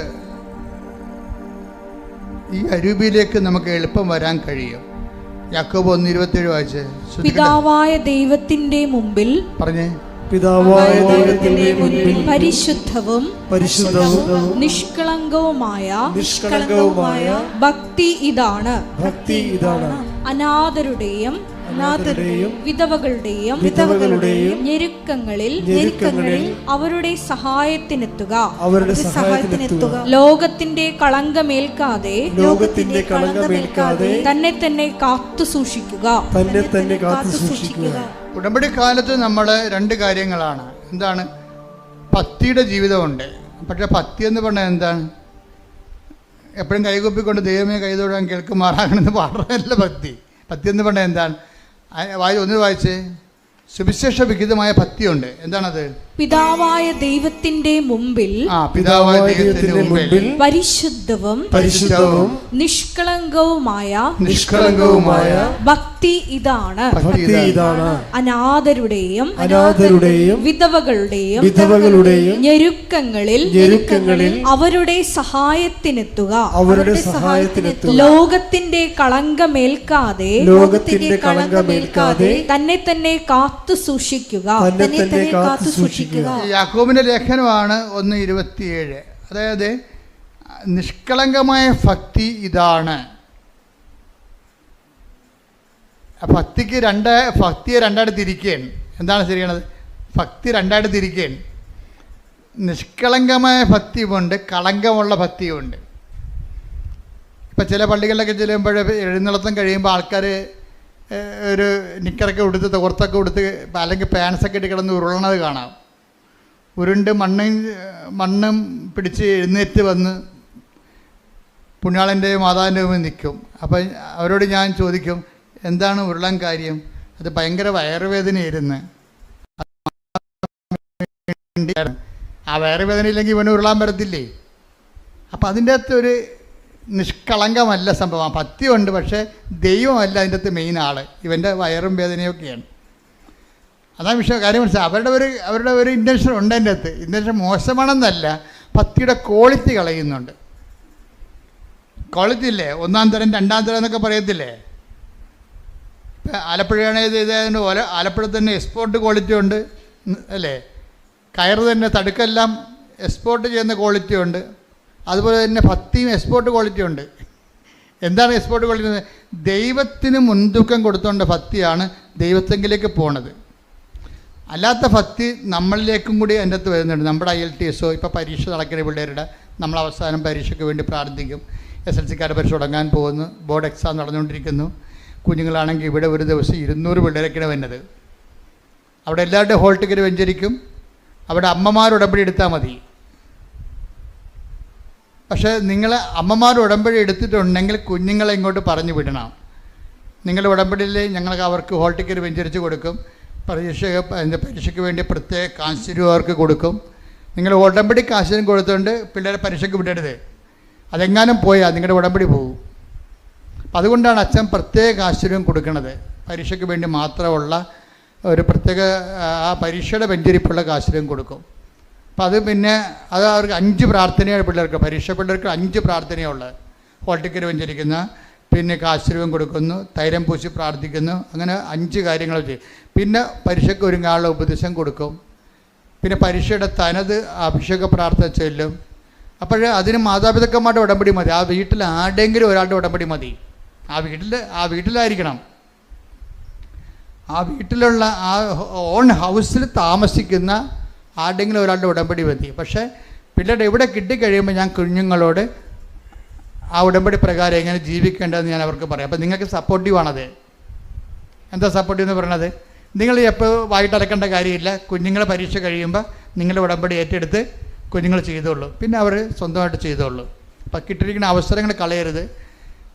ഈ അരൂപിയിലേക്ക് നമുക്ക് എളുപ്പം വരാൻ കഴിയും. യാക്കോബ് 1:27 വായിച്ച്. പിതാവായ ദൈവത്തിന്റെ മുമ്പിൽ പറഞ്ഞേ. പിതാവായ ദൈവത്തിന്റെ മുൻപിൽ പരിശുദ്ധവും നിഷ്കളങ്കവുമായ ഭക്തി ഇതാണ്. അനാഥരുടെയും വിധവകളുടെയും ഞെരുക്കങ്ങളിൽ അവരുടെ സഹായത്തിനെത്തുക. ലോകത്തിന്റെ കളങ്കമേൽക്കാതെ തന്നെ തന്നെ കാത്തു സൂക്ഷിക്കുക. ഉടമ്പടി കാലത്ത് നമ്മൾ രണ്ട് കാര്യങ്ങളാണ്. എന്താണ്? ഭക്തിയുടെ ജീവിതമുണ്ട്. പക്ഷെ ഭക്തി എന്ന് പറഞ്ഞാൽ എന്താണ്? എപ്പോഴും കൈകൊപ്പിക്കൊണ്ട് ദൈവമേ കൈതൊഴാൻ കേൾക്കുമാറാകണമെന്ന് പാടുന്നതല്ല ഭക്തി. ഭക്തി എന്ന് പറഞ്ഞാൽ എന്താണ്? ഒന്ന് വായിച്ച്. സുവിശേഷ വിഹിതമായ ഭക്തിയുണ്ട്. എന്താണത്? പിതാവായ ദൈവത്തിന്റെ മുമ്പിൽ പരിശുദ്ധവും നിഷ്കളങ്കവുമായ ഭക്തി ഇതാണ്. അനാഥരുടെയും വിധവകളുടെയും ഞെരുക്കങ്ങളിൽ അവരുടെ സഹായത്തിനെത്തുക. ലോകത്തിന്റെ കളങ്കമേൽക്കാതെ തന്നെ തന്നെ കാത്തു സൂക്ഷിക്കുക. യാക്കോബിന്റെ ലേഖനമാണ് 1:27. അതായത് നിഷ്കളങ്കമായ ഭക്തി ഇതാണ്. ഭക്തിയെ രണ്ടായിട്ട് തിരിക്കുകയാണ്. എന്താണ് ശരിയാണത്? ഭക്തി രണ്ടായിട്ട് തിരിക്കുകയാണ്. നിഷ്കളങ്കമായ ഭക്തിയുമുണ്ട്, കളങ്കമുള്ള ഭക്തിയുമുണ്ട്. ഇപ്പം ചില പള്ളികളിലൊക്കെ ചെല്ലുമ്പോൾ എഴുന്നള്ളത്തം കഴിയുമ്പോൾ ആൾക്കാർ ഒരു നിക്കറൊക്കെ ഉടുത്ത് തോർത്തൊക്കെ ഉടുത്ത് അല്ലെങ്കിൽ പാൻസൊക്കെ ഇട്ട് കിടന്ന് ഉരുളണത് കാണാം. ഉരുണ്ട് മണ്ണും പിടിച്ച് എഴുന്നേറ്റ് വന്ന് പുണ്യാളൻ്റെ മാതാവിൻ്റെ മുമ്പിൽ നിൽക്കും. അപ്പം അവരോട് ഞാൻ ചോദിക്കും, എന്താണ് ഉരുളാൻ കാര്യം? അത് ഭയങ്കര വയറുവേദനയായിരുന്നു. ആ വയറുവേദന ഇല്ലെങ്കിൽ ഇവന് ഉരുളാൻ പറ്റത്തില്ലേ? അപ്പം അതിൻ്റെ അകത്ത് ഒരു നിഷ്കളങ്കമല്ല സംഭവം. ഭക്തിയുണ്ട്, പക്ഷേ ദൈവമല്ല അതിൻ്റെ അകത്ത് മെയിൻ ആൾ. ഇവൻ്റെ വയറും വേദനയൊക്കെയാണ്. അതാണ് കാര്യം മനസ്സിലായി. അവരുടെ ഒരു ഇൻറ്റൻഷൻ ഉണ്ട് അതിൻ്റെ അകത്ത്. ഇൻറ്റൻഷൻ മോശമാണെന്നല്ല, ഭക്തിയുടെ ക്വാളിറ്റി കളയുന്നുണ്ട്. ക്വാളിറ്റി ഇല്ലേ? 1-ാം തരം 2-ാം തരം എന്നൊക്കെ പറയത്തില്ലേ? ഇപ്പം ആലപ്പുഴയാണെങ്കിൽ ഇതേതിൻ്റെ പോലെ ആലപ്പുഴ തന്നെ എക്സ്പോർട്ട് ക്വാളിറ്റി ഉണ്ട് അല്ലേ? കയറ് തന്നെ തടുക്കെല്ലാം എക്സ്പോർട്ട് ചെയ്യുന്ന ക്വാളിറ്റി ഉണ്ട്. അതുപോലെ തന്നെ ഭക്തിയും എക്സ്പോർട്ട് ക്വാളിറ്റി ഉണ്ട്. എന്താണ് എക്സ്പോർട്ട് ക്വാളിറ്റി? ദൈവത്തിന് മുൻതൂക്കം കൊടുത്തുകൊണ്ട് ഭക്തിയാണ് ദൈവത്തെങ്കിലേക്ക് പോണത്. അല്ലാത്ത ഭക്തി നമ്മളിലേക്കും കൂടി അതിൻ്റെ അകത്ത് വരുന്നുണ്ട്. നമ്മുടെ IELTS ഇപ്പോൾ പരീക്ഷ നടക്കുന്ന പിള്ളേരുടെ നമ്മൾ അവസാനം പരീക്ഷയ്ക്ക് വേണ്ടി പ്രാർത്ഥിക്കും. SLC-ക്കാരുടെ പരീക്ഷ തുടങ്ങാൻ പോകുന്നു, ബോർഡ് എക്സാം നടന്നുകൊണ്ടിരിക്കുന്നു. കുഞ്ഞുങ്ങളാണെങ്കിൽ ഇവിടെ ഒരു ദിവസം 200 പിള്ളേരൊക്കെയാണ് വരുന്നത്. അവിടെ എല്ലാവരുടെയും ഹോൾ ടിക്കറ്റ് വെഞ്ചരിക്കും. അവിടെ അമ്മമാർ ഉടമ്പടി എടുത്താൽ മതി. പക്ഷേ നിങ്ങൾ അമ്മമാർ ഉടമ്പടി എടുത്തിട്ടുണ്ടെങ്കിൽ കുഞ്ഞുങ്ങളെ ഇങ്ങോട്ട് പറഞ്ഞു വിടണം. നിങ്ങളുടെ ഉടമ്പടിയിൽ ഞങ്ങൾക്ക് അവർക്ക് ഹോൾ ടിക്കറ്റ് വെഞ്ചരിച്ച് കൊടുക്കും. പരീക്ഷയ്ക്ക് വേണ്ടി പ്രത്യേക കാശുരൂപ അവർക്ക് കൊടുക്കും. നിങ്ങൾ ഉടമ്പടി കാശിനും കൊടുത്തുകൊണ്ട് പിള്ളേരെ പരീക്ഷയ്ക്ക് വിടരുത്. അതെങ്ങാനും പോയാൽ നിങ്ങളുടെ ഉടമ്പടി പോകും. അപ്പം അതുകൊണ്ടാണ് അച്ഛൻ പ്രത്യേക കാശുരൂപം കൊടുക്കുന്നത്. പരീക്ഷയ്ക്ക് വേണ്ടി മാത്രമുള്ള ഒരു പ്രത്യേക ആ പരീക്ഷയുടെ വെഞ്ചരിപ്പുള്ള കാശുരൂപം കൊടുക്കും. അപ്പം അത് പിന്നെ അത് അവർക്ക് 5 പ്രാർത്ഥനയാണ് പിള്ളേർക്ക്. പരീക്ഷ പിള്ളേർക്ക് 5 പ്രാർത്ഥനയുള്ളത്. ഹോൾ ടിക്കറ്റ് വെഞ്ചരിക്കുന്ന, പിന്നെ കാശുരൂപം കൊടുക്കുന്നു, തൈലം പൂശി പ്രാർത്ഥിക്കുന്നു. അങ്ങനെ 5 കാര്യങ്ങൾ ചെയ്യും. പിന്നെ പരീക്ഷയ്ക്ക് ഒരുങ്ങാനുള്ള ഉപദേശം കൊടുക്കും. പിന്നെ പരീക്ഷയുടെ തനത് അഭിഷേക പ്രാർത്ഥന ചൊല്ലും. അപ്പോൾ അതിന് മാതാപിതാക്കന്മാരുടെ ഉടമ്പടി മതി. ആ വീട്ടിൽ ആരുടെയെങ്കിലും ഒരാളുടെ ഉടമ്പടി മതി. ആ വീട്ടിലായിരിക്കണം. ആ വീട്ടിലുള്ള ആ ഓൺ ഹൗസിൽ താമസിക്കുന്ന ആരുടെയെങ്കിലും ഒരാളുടെ ഉടമ്പടി മതി. പക്ഷേ പിള്ളേരുടെ എവിടെ കിട്ടിക്കഴിയുമ്പോൾ ഞാൻ കുഞ്ഞുങ്ങളോട് ആ ഉടമ്പടി പ്രകാരം എങ്ങനെ ജീവിക്കേണ്ടതെന്ന് ഞാൻ അവർക്ക് പറയാം. അപ്പോൾ നിങ്ങൾക്ക് സപ്പോർട്ടീവാണത്. എന്താ സപ്പോർട്ടീവ് എന്ന് പറയണത്? നിങ്ങൾ എപ്പോൾ വായിട്ടടക്കേണ്ട കാര്യമില്ല. കുഞ്ഞുങ്ങളെ പരീക്ഷ കഴിയുമ്പോൾ നിങ്ങളുടെ ഉടമ്പടി ഏറ്റെടുത്ത് കുഞ്ഞുങ്ങൾ ചെയ്തോളൂ. പിന്നെ അവർ സ്വന്തമായിട്ട് ചെയ്തോളൂ. അപ്പോൾ കിട്ടിയിരിക്കുന്ന അവസരങ്ങൾ കളയരുത്.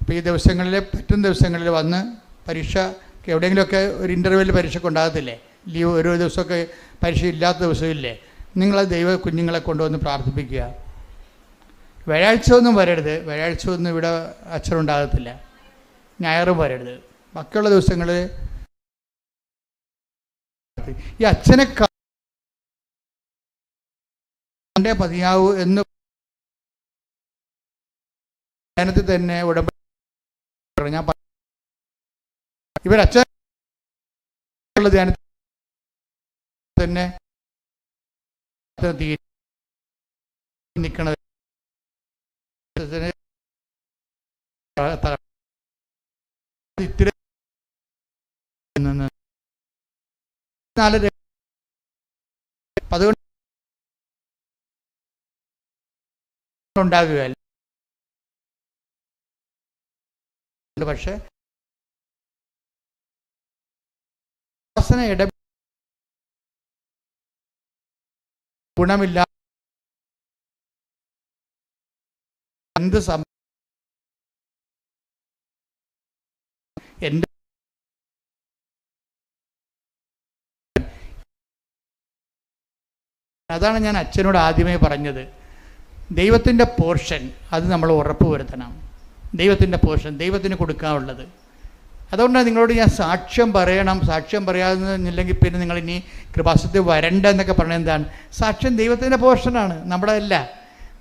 ഇപ്പോൾ ഈ ദിവസങ്ങളിൽ പറ്റുന്ന ദിവസങ്ങളിൽ വന്ന് പരീക്ഷ എവിടെയെങ്കിലുമൊക്കെ ഒരു ഇൻ്റർവ്യൂവിൽ പരീക്ഷയ്ക്ക് ഉണ്ടാകത്തില്ലേ? ലീവ് ഒരു ദിവസമൊക്കെ പരീക്ഷ ഇല്ലാത്ത ദിവസമില്ലേ? നിങ്ങളത് ദൈവ കുഞ്ഞുങ്ങളെ കൊണ്ടുവന്ന് പ്രാർത്ഥിപ്പിക്കുക. വ്യാഴാഴ്ച ഒന്നും വരരുത്. വ്യാഴാഴ്ച ഒന്നും ഇവിടെ അച്ഛനുണ്ടാകത്തില്ല. ഞായറും വരരുത്. ബാക്കിയുള്ള ദിവസങ്ങളിൽ മതി. ഈ അച്ഛനെ കണ്ടേ മതിയാവൂ എന്ന് ധ്യാനത്തിൽ തന്നെ ഉടമ്പടി ഞാൻ ഇവരച്ഛൻ ധ്യാനത്തിൽ തന്നെ നിൽക്കണത് ഇത്തിരി ഉണ്ടാകുകയല്ല. പക്ഷെ ഗുണമില്ല എന്ത് എൻ്റെ അതാണ് ഞാൻ അച്ഛനോട് ആദ്യമേ പറഞ്ഞത്. ദൈവത്തിൻ്റെ പോർഷൻ അത് നമ്മൾ ഉറപ്പ് വരുത്തണം. ദൈവത്തിൻ്റെ പോർഷൻ ദൈവത്തിന് കൊടുക്കാനുള്ളത്. അതുകൊണ്ടാണ് നിങ്ങളോട് ഞാൻ സാക്ഷ്യം പറയണം. സാക്ഷ്യം പറയാതെന്നില്ലെങ്കിൽ പിന്നെ നിങ്ങൾ ഇനി കൃപാസനത്തിൽ വരണ്ട എന്നൊക്കെ പറഞ്ഞത് എന്താണ്? സാക്ഷ്യം ദൈവത്തിൻ്റെ പോർഷനാണ്, നമ്മുടെ അല്ല,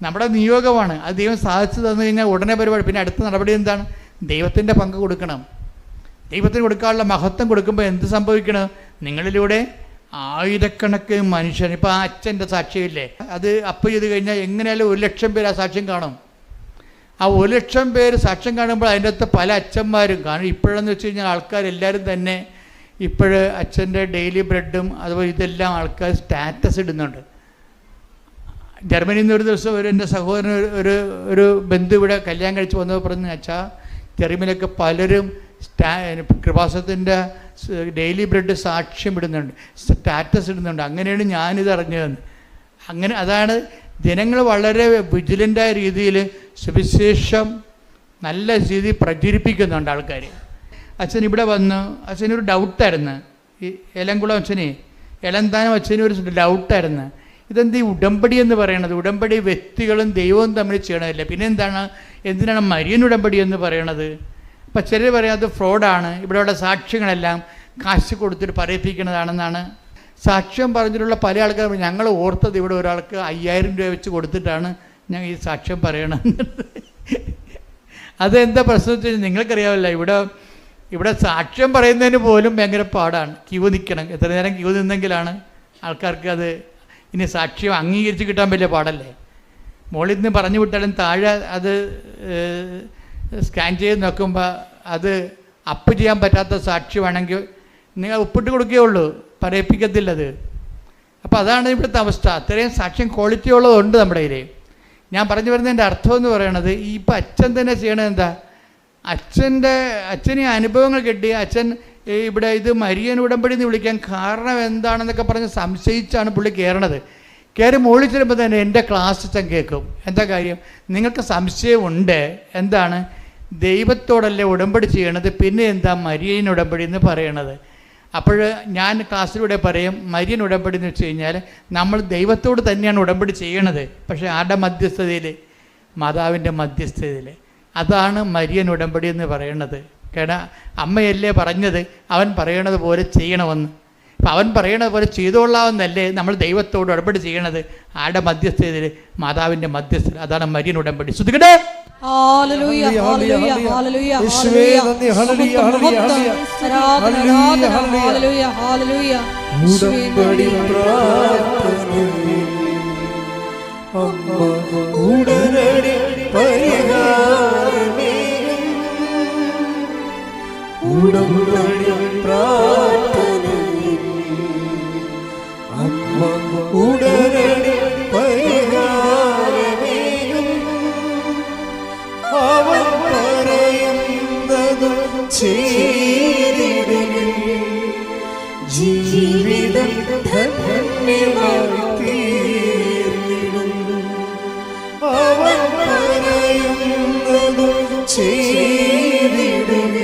നമ്മുടെ നിയോഗമാണ്. അത് ദൈവം സാധിച്ചു തന്നു കഴിഞ്ഞാൽ ഉടനെ പരിപാടി. പിന്നെ അടുത്ത നടപടി എന്താണ്? ദൈവത്തിൻ്റെ പങ്ക് കൊടുക്കണം. ദൈവത്തിന് കൊടുക്കാനുള്ള മഹത്വം കൊടുക്കുമ്പോൾ എന്ത് സംഭവിക്കണം? നിങ്ങളിലൂടെ ആയിരക്കണക്കിന് മനുഷ്യൻ, ഇപ്പോൾ ആ അച്ഛൻ്റെ സാക്ഷ്യമില്ലേ, അത് അപ്പ് ചെയ്ത് കഴിഞ്ഞാൽ എങ്ങനെയാലും 1,00,000 പേര് ആ സാക്ഷ്യം കാണും. ആ 1,00,000 പേര് സാക്ഷ്യം കാണുമ്പോൾ അതിൻ്റെ അകത്ത് പല അച്ഛന്മാരും കാണും. ഇപ്പോഴെന്ന് വെച്ച് കഴിഞ്ഞാൽ ആൾക്കാരെല്ലാവരും തന്നെ ഇപ്പോഴ് അച്ഛൻ്റെ ഡെയിലി ബ്രെഡും അതുപോലെ ഇതെല്ലാം ആൾക്കാർ സ്റ്റാറ്റസ് ഇടുന്നുണ്ട്. ജർമ്മനിയിൽ നിന്ന് ഒരു ദിവസം എൻ്റെ സഹോദരൻ ഒരു ബന്ധു ഇവിടെ കല്യാണം കഴിച്ച് വന്നപ്പോൾ പറഞ്ഞു, അച്ഛാ തെറിമിലൊക്കെ പലരും കൃപാസനത്തിൻ്റെ ഡെയിലി ബ്രെഡ് സാക്ഷ്യം ഇടുന്നുണ്ട്, സ്റ്റാറ്റസ് ഇടുന്നുണ്ട്. അങ്ങനെയാണ് ഞാനിത് അറിഞ്ഞതെന്ന്. അങ്ങനെ അതാണ് ജനങ്ങൾ വളരെ വിജിലൻ്റായ രീതിയിൽ സുവിശേഷം നല്ല രീതിയിൽ പ്രചരിപ്പിക്കുന്നുണ്ട് ആൾക്കാർ. അച്ഛൻ ഇവിടെ വന്ന് അച്ഛനൊരു ഡൗട്ടായിരുന്നു. ഈ എലംകുളം അച്ഛനെ, എലന്താനം അച്ഛനൊരു ഡൗട്ടായിരുന്നു. ഇതെന്ത് ഈ ഉടമ്പടി എന്ന് പറയണത്? ഉടമ്പടി വ്യക്തികളും ദൈവവും തമ്മിൽ ചെയ്യണമല്ല, പിന്നെ എന്തിനാണ് മരിയൻ ഉടമ്പടി എന്ന് പറയണത്? അപ്പം ചിലർ പറയാം അത് ഫ്രോഡാണ്, ഇവിടെയുള്ള സാക്ഷ്യങ്ങളെല്ലാം കാശ് കൊടുത്തിട്ട് പറയിപ്പിക്കുന്നതാണെന്നാണ്. സാക്ഷ്യം പറഞ്ഞിട്ടുള്ള പല ആൾക്കാർ ഞങ്ങൾ ഓർത്തത് ഇവിടെ ഒരാൾക്ക് 5,000 രൂപ വെച്ച് കൊടുത്തിട്ടാണ് ഞാൻ ഈ സാക്ഷ്യം പറയണം. അതെന്താ പ്രശ്നം വെച്ച് കഴിഞ്ഞാൽ നിങ്ങൾക്കറിയാമല്ലോ, ഇവിടെ സാക്ഷ്യം പറയുന്നതിന് പോലും ഭയങ്കര പാടാണ്. ക്യൂ നിൽക്കണം. എത്ര നേരം ക്യൂ നിന്നെങ്കിലാണ് ആൾക്കാർക്ക് അത് ഇനി സാക്ഷ്യം അംഗീകരിച്ച് കിട്ടാൻ വലിയ പാടല്ലേ. മുകളിൽ നിന്ന് പറഞ്ഞു വിട്ടാലും താഴെ അത് സ്കാൻ ചെയ്ത് നോക്കുമ്പോൾ അത് അപ്പ് ചെയ്യാൻ പറ്റാത്ത സാക്ഷ്യമാണെങ്കിൽ നിങ്ങൾ ഒപ്പിട്ട് കൊടുക്കുകയുള്ളൂ, പറയിപ്പിക്കത്തില്ലത്. അപ്പോൾ അതാണ് ഇവിടുത്തെ അവസ്ഥ. അത്രയും സാക്ഷ്യം ക്വാളിറ്റി ഉള്ളതുണ്ട് നമ്മുടെ കയ്യിൽ. ഞാൻ പറഞ്ഞു വരുന്നതിൻ്റെ അർത്ഥം എന്ന് പറയണത്, ഇപ്പം അച്ഛൻ തന്നെ ചെയ്യണത് എന്താ? അച്ഛന് അനുഭവങ്ങൾ കിട്ടി. അച്ഛൻ ഇവിടെ ഇത് മരിയൻ ഉടമ്പടി എന്ന് വിളിക്കാൻ കാരണം എന്താണെന്നൊക്കെ പറഞ്ഞ് സംശയിച്ചാണ് പുള്ളി കയറണത്. കയറി മുകളിൽ ചെല്ലുമ്പോൾ തന്നെ എൻ്റെ ക്ലാസ് അച്ഛൻ കേൾക്കും. എന്താ കാര്യം? നിങ്ങൾക്ക് സംശയമുണ്ട്, എന്താണ് ദൈവത്തോടല്ലേ ഉടമ്പടി ചെയ്യണത്, പിന്നെ എന്താ മരിയൻ ഉടമ്പടി എന്ന് പറയണത്? അപ്പോൾ ഞാൻ ക്ലാസ്സിലൂടെ പറയും, മരിയൻ ഉടമ്പടി എന്ന് വെച്ച് കഴിഞ്ഞാൽ നമ്മൾ ദൈവത്തോട് തന്നെയാണ് ഉടമ്പടി ചെയ്യണത്, പക്ഷേ ആരുടെ മധ്യസ്ഥതയിൽ? മാതാവിൻ്റെ മധ്യസ്ഥതയിൽ. അതാണ് മരിയൻ ഉടമ്പടി എന്ന് പറയണത്. കാരണം അമ്മയല്ലേ പറഞ്ഞത് അവൻ പറയണത് പോലെ ചെയ്യണമെന്ന്. അപ്പം അവൻ പറയണത് പോലെ ചെയ്തോളാമെന്നല്ലേ നമ്മൾ ദൈവത്തോട് ഉടമ്പടി ചെയ്യണത്? ആരുടെ മധ്യസ്ഥതയിൽ? മാതാവിൻ്റെ മധ്യസ്ഥത. അതാണ് മരിയൻ ഉടമ്പടി. ശ്രുതികടേ ഹല്ലേലൂയ ഹല്ലേലൂയ ഹല്ലേലൂയ യേശുവേ നന്ദി. ഹല്ലേലൂയ ഹല്ലേലൂയ ഹല്ലേലൂയ ഹല്ലേലൂയ. ഉടമ്പടി പ്രാർത്ഥനയിൽ അമ്മ ഉടനടി പരിഹാരമേ. ഉടമ്പടി പ്രാർത്ഥനയിൽ അമ്മ ഉടനടി പരിഹാരമേ. അവൻ പറയുന്നത് ചെയ്തിടും, ജീവിതം ധന്യമായി തീർന്നിടും. അവൻ പറയുന്നത് ചെയ്തിടും,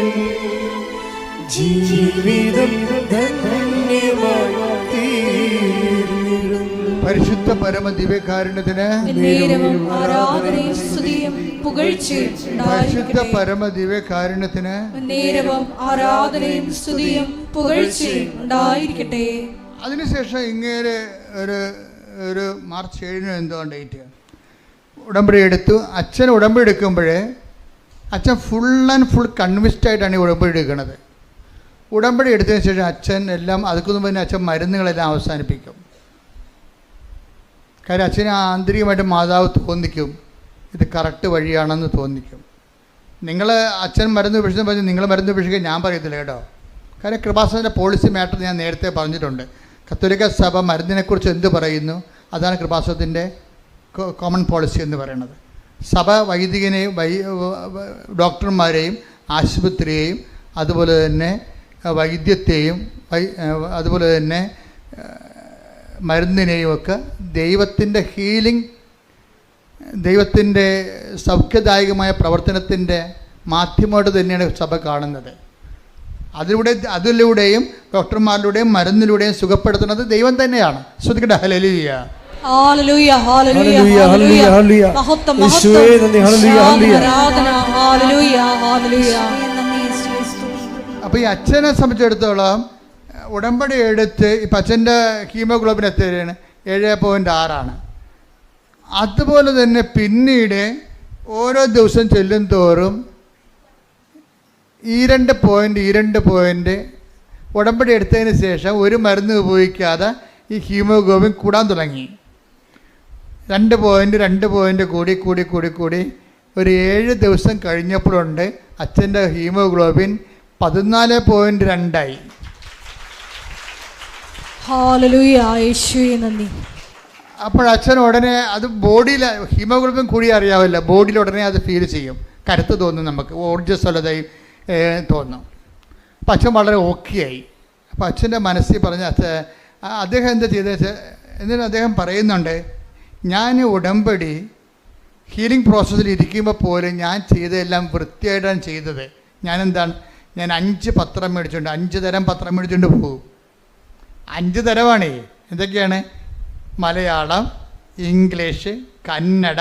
ജീവിതം ധന്യമായി തീർന്നിടും. പരിശുദ്ധ പരമ ദിവ്യകാരുണ്യത്തിന് നേരവും ആരാധനയും സ്തുതിയും പുകഴ്ചയും പരിശുദ്ധ പരമ ദിവ്യകാരുണ്യത്തിന് നേരവും ആരാധനയും സ്തുതിയും പുകഴ്ചയും ഉണ്ടായിരിക്കട്ടെ. അതിനുശേഷം ഇങ്ങനെ ഒരു മാർച്ച് 7 എന്തോ ഡേറ്റ് ഉടമ്പടി എടുത്തു. അച്ഛൻ ഉടമ്പടി എടുക്കുമ്പോഴേ അച്ഛൻ ഫുൾ ആൻഡ് ഫുൾ കൺവിൻസ്ഡ് ആയിട്ടാണ് ഈ ഉടമ്പടി എടുക്കുന്നത്. ഉടമ്പടി എടുത്തതിന് ശേഷം അച്ഛൻ എല്ലാം അതുക്കൊന്നും പിന്നെ അച്ഛൻ മരുന്നുകളെല്ലാം അവസാനിപ്പിക്കും. കാര്യം അച്ഛന് ആന്തരികമായിട്ട് മാതാവ് തോന്നിക്കും ഇത് കറക്റ്റ് വഴിയാണെന്ന് തോന്നിക്കും. നിങ്ങൾ അച്ഛൻ മരുന്ന് ഉപേക്ഷിച്ചെന്ന് പറഞ്ഞ് നിങ്ങൾ മരുന്ന് ഉപേക്ഷിക്കാൻ ഞാൻ പറയത്തില്ല കേട്ടോ. കാര്യം കൃപാസനത്തിൻ്റെ പോളിസി മാറ്റർ ഞാൻ നേരത്തെ പറഞ്ഞിട്ടുണ്ട്. കത്തോലിക്ക സഭ മരുന്നിനെക്കുറിച്ച് എന്ത് പറയുന്നു അതാണ് കൃപാസനത്തിൻ്റെ കോമൺ പോളിസി എന്ന് പറയുന്നത്. സഭ വൈദികനെയും ഡോക്ടർമാരെയും ആശുപത്രിയെയും അതുപോലെ തന്നെ വൈദ്യത്തെയും അതുപോലെ തന്നെ മരുന്നിനെയും ഒക്കെ ദൈവത്തിൻ്റെ ഹീലിംഗ്, ദൈവത്തിൻ്റെ സൗഖ്യദായകമായ പ്രവർത്തനത്തിൻ്റെ മാധ്യമമായിട്ട് തന്നെയാണ് സഭ കാണുന്നത്. അതിലൂടെയും ഡോക്ടർമാരിലൂടെയും മരുന്നിലൂടെയും സുഖപ്പെടുത്തുന്നത് ദൈവം തന്നെയാണ്. ശ്രദ്ധിക്കട്ടെ. ഹല്ലേലൂയ, ഹല്ലേലൂയ, ഹല്ലേലൂയ, ഹല്ലേലൂയ, മഹത്വം, യേശുവേ നന്ദി, ഹല്ലേലൂയ, ഹല്ലേലൂയ, ആരാധന, ഹല്ലേലൂയ, ഹല്ലേലൂയ. അപ്പോൾ ഈ അച്ഛനെ സംബന്ധിച്ചിടത്തോളം ഉടമ്പടി എടുത്ത് ഇപ്പം അച്ഛൻ്റെ ഹീമോഗ്ലോബിൻ എത്രയാണ്? 7.6. അതുപോലെ തന്നെ പിന്നീട് ഓരോ ദിവസം ചെല്ലും തോറും ഈ 2 പോയിൻ്റ് ഉടമ്പടി എടുത്തതിന് ശേഷം ഒരു മരുന്ന് ഉപയോഗിക്കാതെ ഈ ഹീമോഗ്ലോബിൻ കൂടാൻ തുടങ്ങി. 2 പോയിൻ്റ് കൂടി ഒരു 7 ദിവസം കഴിഞ്ഞപ്പോഴുണ്ട് അച്ഛൻ്റെ ഹീമോഗ്ലോബിൻ 14.2 ഹല്ലേലൂയ, യേശുവേ നന്ദി. അപ്പോഴച്ഛൻ ഉടനെ അത് ബോഡിയിൽ ഹീമോഗ്ലോബിൻ കൂടി അറിയാമല്ലോ, ബോഡിയിൽ ഉടനെ അത് ഫീൽ ചെയ്യും, കരുത്ത് തോന്നും, നമുക്ക് ഊർജ്ജസ്വലതയും തോന്നും. അപ്പം അച്ഛൻ വളരെ ഓക്കെ ആയി. അപ്പോൾ അച്ഛൻ്റെ മനസ്സിൽ പറഞ്ഞ അദ്ദേഹം എന്താ ചെയ്തത്? എന്നിട്ട് അദ്ദേഹം പറയുന്നുണ്ട്, ഞാൻ ഉടമ്പടി ഹീലിംഗ് പ്രോസസ്സിൽ ഇരിക്കുമ്പോൾ പോലും ഞാൻ ചെയ്തതെല്ലാം വൃത്തിയായിട്ടാണ് ചെയ്തത്. ഞാൻ 5 പത്രം മേടിച്ചുകൊണ്ട് 5 തരം പത്രം മേടിച്ചുകൊണ്ട് പോകും. 5 തരമാണേ. എന്തൊക്കെയാണ്? മലയാളം, ഇംഗ്ലീഷ്, കന്നഡ,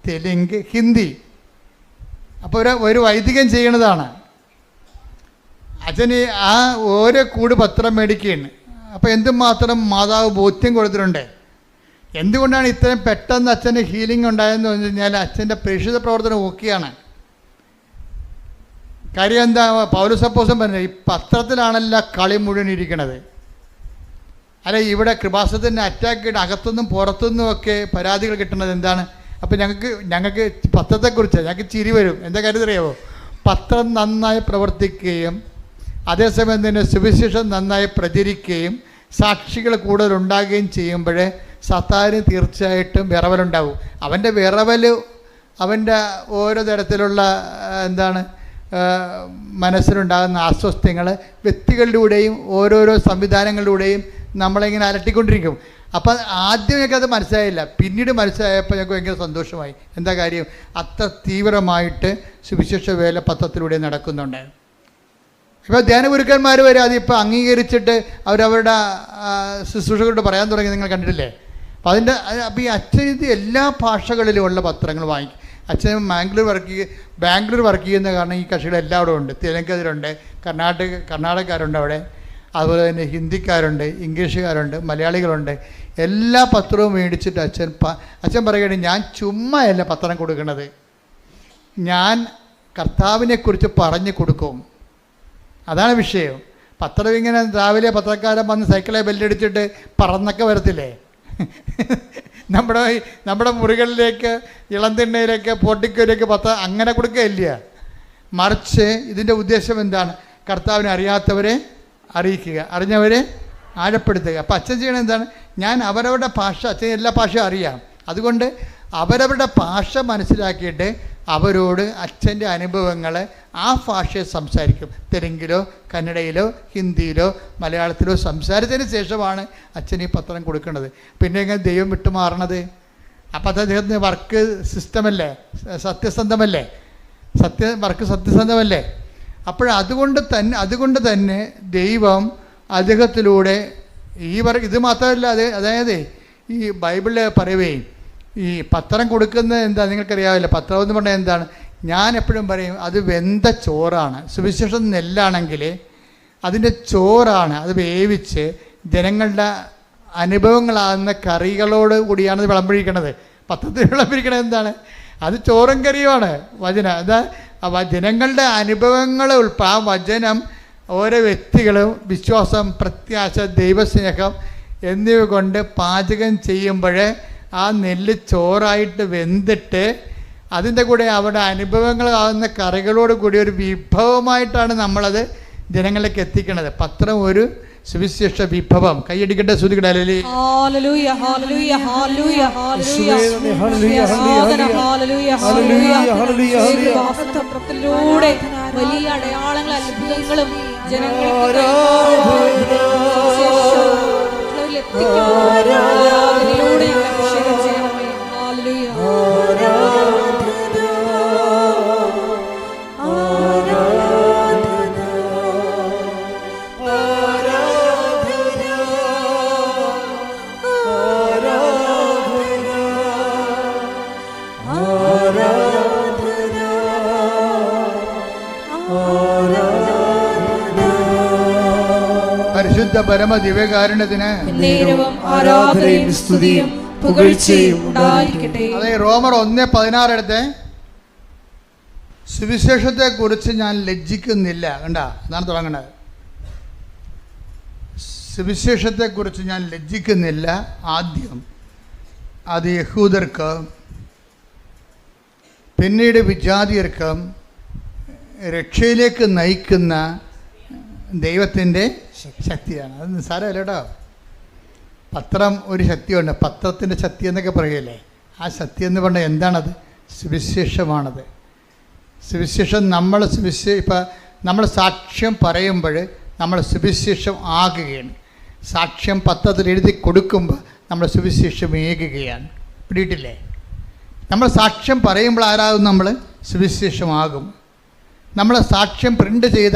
തെലുങ്ക്, ഹിന്ദി. അപ്പോൾ ഒരു വൈദികൻ ചെയ്യണതാണ്. അച്ഛന് ആ ഓരോ കൂട് പത്രം മേടിക്കുകയാണ്. അപ്പോൾ എന്തുമാത്രം മാതാവ് ബോധ്യം കൊടുത്തിട്ടുണ്ട്. എന്തുകൊണ്ടാണ് ഇത്രയും പെട്ടെന്ന് അച്ഛൻ്റെ ഹീലിംഗ് ഉണ്ടായെന്ന് പറഞ്ഞു കഴിഞ്ഞാൽ അച്ഛൻ്റെ പ്രേക്ഷിത പ്രവർത്തനം ഓക്കെയാണ്. കാര്യം എന്താ? പൗലോസ് അപ്പോസ്തലൻ പറഞ്ഞത് ഈ പത്രത്തിലാണല്ലോ കളി മുഴുവൻ ഇരിക്കണത്. അല്ല, ഇവിടെ കൃപാസനത്തിൻ്റെ അറ്റാക്ക് അകത്തുനിന്നും പുറത്തുനിന്നും ഒക്കെ പരാതികൾ കിട്ടുന്നത് എന്താണ്? അപ്പോൾ ഞങ്ങൾക്ക് പത്രത്തെക്കുറിച്ച് ഞങ്ങൾക്ക് ചിരി വരും. എന്താ കാര്യം അറിയാമോ? പത്രം നന്നായി പ്രവർത്തിക്കുകയും അതേസമയം തന്നെ സുവിശേഷം നന്നായി പ്രചരിക്കുകയും സാക്ഷികൾ കൂടുതലുണ്ടാകുകയും ചെയ്യുമ്പോഴേ സത്താന് തീർച്ചയായിട്ടും വിറവലുണ്ടാവും. അവൻ്റെ വിറവൽ അവൻ്റെ ഓരോ തരത്തിലുള്ള മനസ്സിലുണ്ടാകുന്ന അസ്വസ്ഥങ്ങൾ വ്യക്തികളിലൂടെയും ഓരോരോ സംവിധാനങ്ങളിലൂടെയും നമ്മളിങ്ങനെ അലട്ടിക്കൊണ്ടിരിക്കും. അപ്പം ആദ്യം ഞങ്ങൾക്ക് അത് മനസ്സിലായില്ല, പിന്നീട് മനസ്സിലായപ്പോൾ ഞങ്ങൾക്ക് ഭയങ്കര സന്തോഷമായി. എന്താ കാര്യം? അത്ര തീവ്രമായിട്ട് സുവിശേഷ വേല പത്രത്തിലൂടെ നടക്കുന്നുണ്ട്. ഇപ്പോൾ ധ്യാനഗുരുക്കന്മാർ വരെ അതിപ്പോൾ അംഗീകരിച്ചിട്ട് അവരവരുടെ ശുശ്രൂഷകളോട് പറയാൻ തുടങ്ങി, നിങ്ങൾ കണ്ടിട്ടില്ലേ? അപ്പോൾ ഈ അച്ഛൻ ഇത് എല്ലാ ഭാഷകളിലുമുള്ള പത്രങ്ങൾ വാങ്ങിക്കും. അച്ഛൻ ബാംഗ്ലൂർ വർക്ക് ചെയ്യുന്ന കാരണം ഈ കക്ഷികൾ എല്ലാവരും ഉണ്ട്. തെലുങ്കരുണ്ട്, കർണാടകക്കാരുണ്ട് അവിടെ, അതുപോലെ തന്നെ ഹിന്ദിക്കാരുണ്ട്, ഇംഗ്ലീഷുകാരുണ്ട്, മലയാളികളുണ്ട്. എല്ലാ പത്രവും മേടിച്ചിട്ട് അച്ഛൻ പറയുകയാണ്, ഞാൻ ചുമ്മായല്ല പത്രം കൊടുക്കുന്നത്, ഞാൻ കർത്താവിനെക്കുറിച്ച് പറഞ്ഞു കൊടുക്കും. അതാണ് വിഷയം. പത്രം ഇങ്ങനെ രാവിലെ പത്രക്കാരൻ വന്ന് സൈക്കിളെ ബെല്ലടിച്ചിട്ട് പറന്നൊക്കെ വരത്തില്ലേ? നമ്മുടെ മുറികളിലേക്ക്, ഇളംതിണ്ണയിലേക്ക്, പോട്ടിക്കയിലേക്ക് പത്രം അങ്ങനെ കൊടുക്കുകയില്ല. മറിച്ച് ഇതിൻ്റെ ഉദ്ദേശം എന്താണ്? കർത്താവിനെ അറിയാത്തവരെ അറിയിക്കുക, അറിഞ്ഞവരെ ആഴപ്പെടുത്തുക. അപ്പം അച്ഛൻ ചെയ്യണത് എന്താണ്? ഞാൻ അവരവരുടെ ഭാഷ, അച്ഛൻ എല്ലാ ഭാഷയും അറിയാം, അതുകൊണ്ട് അവരവരുടെ ഭാഷ മനസ്സിലാക്കിയിട്ട് അവരോട് അച്ഛൻ്റെ അനുഭവങ്ങൾ ആ ഭാഷയെ സംസാരിക്കും. തെലുങ്കിലോ കന്നഡയിലോ ഹിന്ദിയിലോ മലയാളത്തിലോ സംസാരിച്ചതിന് ശേഷമാണ് അച്ഛൻ ഈ പത്രം കൊടുക്കുന്നത്. പിന്നെ എങ്ങനെ ദൈവം വിട്ടുമാറണത്? അപ്പം അത് അദ്ദേഹത്തിന് വർക്ക് സിസ്റ്റമല്ലേ, സത്യസന്ധമല്ലേ, വർക്ക് സത്യസന്ധമല്ലേ? അതുകൊണ്ട് തന്നെ ദൈവം അദ്ദേഹത്തിലൂടെ ഇത് മാത്രമല്ല, അതായത് ഈ ബൈബിളിൽ പറയുകയും ഈ പത്രം കൊടുക്കുന്നത് എന്താ നിങ്ങൾക്കറിയാവില്ല. പത്രം എന്ന് പറഞ്ഞാൽ എന്താണ്? ഞാൻ എപ്പോഴും പറയും, അത് വെന്ത ചോറാണ്. സുവിശേഷം നെല്ലാണെങ്കിൽ അതിൻ്റെ ചോറാണ്, അത് വേവിച്ച് ജനങ്ങളുടെ അനുഭവങ്ങളാകുന്ന കറികളോട് കൂടിയാണ് ഇത് വിളമ്പഴിക്കണത്. പത്രത്തിൽ വിളമ്പഴിക്കണത് എന്താണ്? അത് ചോറും കറിയുമാണ് വചനം. അതാ ജനങ്ങളുടെ അനുഭവങ്ങൾ ആ വചനം ഓരോ വ്യക്തികളും വിശ്വാസം, പ്രത്യാശ, ദൈവസ്നേഹം എന്നിവ കൊണ്ട് പാചകം ചെയ്യുമ്പോൾ ആ നെല്ല് ചോറായിട്ട് വെന്തിട്ട് അതിൻ്റെ കൂടെ അവിടെ അനുഭവങ്ങളാകുന്ന കറികളോട് കൂടി ഒരു വിഭവമായിട്ടാണ് നമ്മളത് ജനങ്ങളിലേക്ക് എത്തിക്കുന്നത്. പത്രം ഒരു സുവിശേഷ വിഭവം. കൈയടിക്കട്ടെ, ശ്രുതിക്കട്ടെ. ഹല്ലേലൂയ ഹല്ലേലൂയ ഹല്ലേലൂയ ഹല്ലേലൂയ. വാസ്തവത്തിലൂടെ വലിയ അടയാളങ്ങളും അത്ഭുതങ്ങളും ജനങ്ങളിലൂടെ അഭിഷേകം ചെയ്യണമേ. ഹല്ലേലൂയ. പരിശുദ്ധ പരമ ദിവ്യകാരുണ്യത്തിന് നേരവും ആരാധനയും സ്തുതിയും പുകഴ്ചയും ഉണ്ടായിരിക്കട്ടെ. അതെ, റോമർ 1:16 എടുത്ത് സുവിശേഷത്തെക്കുറിച്ച് ഞാൻ ലജ്ജിക്കുന്നില്ല. കണ്ടാ, എന്നാണ് തുടങ്ങുന്നത്. സുവിശേഷത്തെക്കുറിച്ച് ഞാൻ ലജ്ജിക്കുന്നില്ല. ആദ്യം അത് യഹൂദർക്ക്, പിന്നീട് വിജാതിയർക്കും രക്ഷയിലേക്ക് നയിക്കുന്ന ദൈവത്തിൻ്റെ ശക്തിയാണ്. അത് നിസ്സാരമല്ല കേട്ടോ. പത്രം ഒരു ശക്തിയുണ്ട്. പത്രത്തിൻ്റെ ശക്തി എന്നൊക്കെ പറയുകയല്ലേ. ആ ശക്തി എന്ന് പറഞ്ഞാൽ എന്താണത്? സുവിശേഷമാണത്. സുവിശേഷം ഇപ്പം നമ്മൾ സാക്ഷ്യം പറയുമ്പോൾ നമ്മൾ സുവിശേഷം ആകുകയാണ്. സാക്ഷ്യം പത്രത്തിൽ എഴുതി കൊടുക്കുമ്പോൾ നമ്മൾ സുവിശേഷം ഏകുകയാണ്. പിടിയിട്ടില്ലേ? നമ്മൾ സാക്ഷ്യം പറയുമ്പോൾ ആരാകും? നമ്മൾ സുവിശേഷമാകും. നമ്മളെ സാക്ഷ്യം പ്രിൻ്റ് ചെയ്ത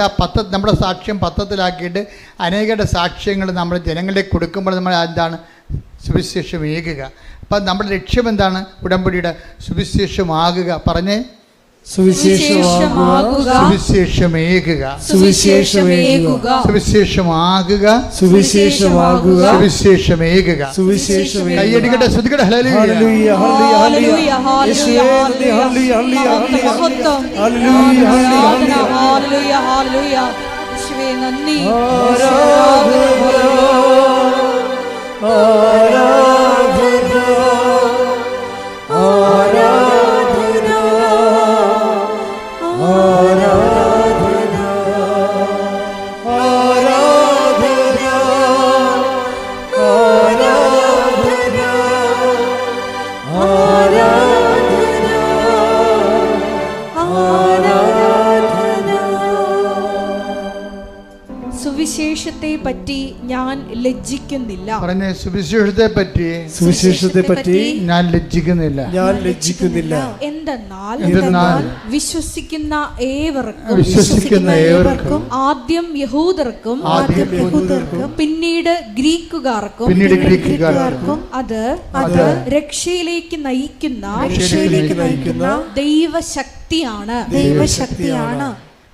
നമ്മുടെ സാക്ഷ്യം പത്രത്തിലാക്കിയിട്ട് അനേകരുടെ സാക്ഷ്യങ്ങൾ നമ്മൾ ജനങ്ങളിലേക്ക് കൊടുക്കുമ്പോൾ നമ്മൾ എന്താണ്? സുവിശേഷം ഏകുക. അപ്പം നമ്മുടെ ലക്ഷ്യം എന്താണ്? ഉടമ്പടിയുടെ സുവിശേഷമാകുക. പറഞ്ഞേ, സുവിശേഷമാകുക, സുവിശേഷമേകുക, സുവിശേഷമേകുക, സുവിശേഷമാകുക, സുവിശേഷമാകുക, സുവിശേഷമേകുക. കൈയടിക്കട്ടെ, ശ്രുതിക്കട്ടെ. ഹല്ലേലൂയ ഹല്ലേലൂയ ഹല്ലേലൂയ ഹല്ലേലൂയ മഹത്വം. ഹല്ലേലൂയ ഹല്ലേലൂയ ഹല്ലേലൂയ. യേശുവേ നന്ദി. സുവിശേഷത്തെ പറ്റി ഞാൻ ലജ്ജിക്കുന്നില്ല. പറഞ്ഞ സുവിശേഷത്തെ പറ്റി ഞാൻ ലജ്ജിക്കുന്നില്ല. എന്തെന്നാൽ വിശ്വസിക്കുന്ന ഏവർക്കും ആദ്യം യഹൂദർക്കും പിന്നീട് ഗ്രീക്കുകാർക്കും അത് രക്ഷയിലേക്ക് നയിക്കുന്ന ദൈവശക്തിയാണ്.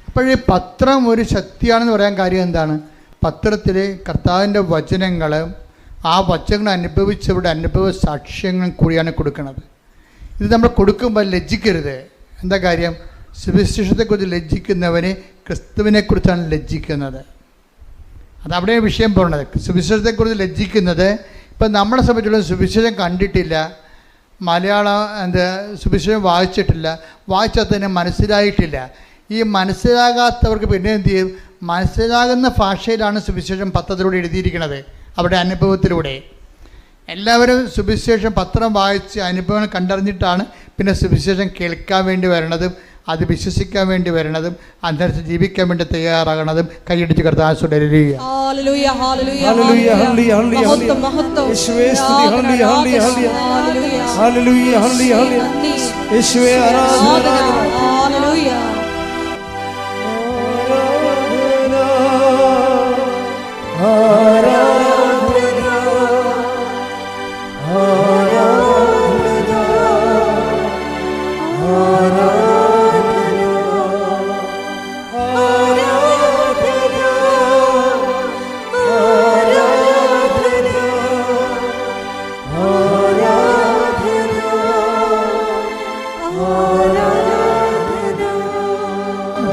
അപ്പോഴേ പത്രം ഒരു ശക്തിയാണെന്ന് പറയാൻ കാര്യം എന്താണ്? പത്രത്തിൽ കർത്താവിൻ്റെ വചനങ്ങൾ, ആ വചനങ്ങൾ അനുഭവിച്ചവരുടെ അനുഭവ സാക്ഷ്യങ്ങൾ കൂടിയാണ് കൊടുക്കുന്നത്. ഇത് നമ്മൾ കൊടുക്കുമ്പോൾ ലജ്ജിക്കരുത്. എന്താ കാര്യം? സുവിശേഷത്തെക്കുറിച്ച് ലജ്ജിക്കുന്നവന് ക്രിസ്തുവിനെക്കുറിച്ചാണ് ലജ്ജിക്കുന്നത്. അതവിടെ വിഷയം പറയുന്നത്. സുവിശേഷത്തെക്കുറിച്ച് ലജ്ജിക്കുന്നത്, ഇപ്പം നമ്മളെ സംബന്ധിച്ചുള്ള സുവിശേഷം കണ്ടിട്ടില്ല, മലയാളം സുവിശേഷം വായിച്ചിട്ടില്ല, വായിച്ചാൽ തന്നെ മനസ്സിലായിട്ടില്ല. ഈ മനസ്സിലാകാത്തവർക്ക് പിന്നെ എന്ത് ചെയ്യും? മനസ്സിലാകുന്ന ഭാഷയിലാണ് സുവിശേഷം പത്രത്തിലൂടെ എഴുതിയിരിക്കുന്നത്, അവരുടെ അനുഭവത്തിലൂടെ. എല്ലാവരും സുവിശേഷം പത്രം വായിച്ച് അനുഭവങ്ങൾ കണ്ടറിഞ്ഞിട്ടാണ് പിന്നെ സുവിശേഷം കേൾക്കാൻ വേണ്ടി വരണതും അത് വിശ്വസിക്കാൻ വേണ്ടി വരണതും അതനുസരിച്ച് ജീവിക്കാൻ വേണ്ടി തയ്യാറാകണതും. കൈയടിച്ച് കർത്താവ് തുടരുക.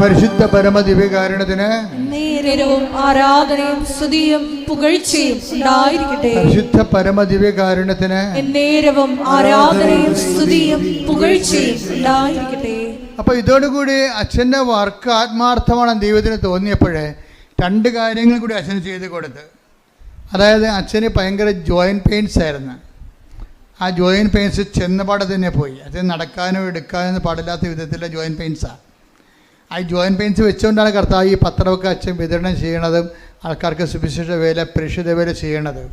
പരിശുദ്ധ പരമദിവ്യകാരുണ്യത്തിന് നേരവും ആരാധനയും സ്തുതിയും പുകഴ്ചയും ഉണ്ടായിരിക്കട്ടെ. പരിശുദ്ധ പരമദിവ്യകാരുണ്യത്തിന് നേരവും ആരാധനയും സ്തുതിയും പുകഴ്ചയും ഉണ്ടായിരിക്കട്ടെ. അപ്പോൾ ഇതോടുകൂടി അച്ഛൻ്റെ വർക്ക് ആത്മാർത്ഥമാണ് ദൈവത്തിന് തോന്നിയപ്പോഴേ 2 കാര്യങ്ങൾ കൂടി അച്ഛന് ചെയ്ത് കൊടുത്ത്. അതായത് അച്ഛന് ഭയങ്കര ജോയിൻറ്റ് പെയിൻസ് ആയിരുന്നു. ആ ജോയിൻറ്റ് പെയിൻസ് ചെന്നപാടെ തന്നെ പോയി. അച്ഛൻ നടക്കാനോ എടുക്കാനോ പാടില്ലാത്ത വിധത്തിലുള്ള ജോയിൻറ്റ് പെയിൻസാണ്. ആ ജോയിൻറ്റ് പെയിൻസ് വെച്ചുകൊണ്ടാണ് കർത്താവ് ഈ പത്രമൊക്കെ അച്ഛൻ വിതരണം ചെയ്യണതും ആൾക്കാർക്ക് സുവിശേഷ വേല പ്രേക്ഷിത വേല ചെയ്യണത്.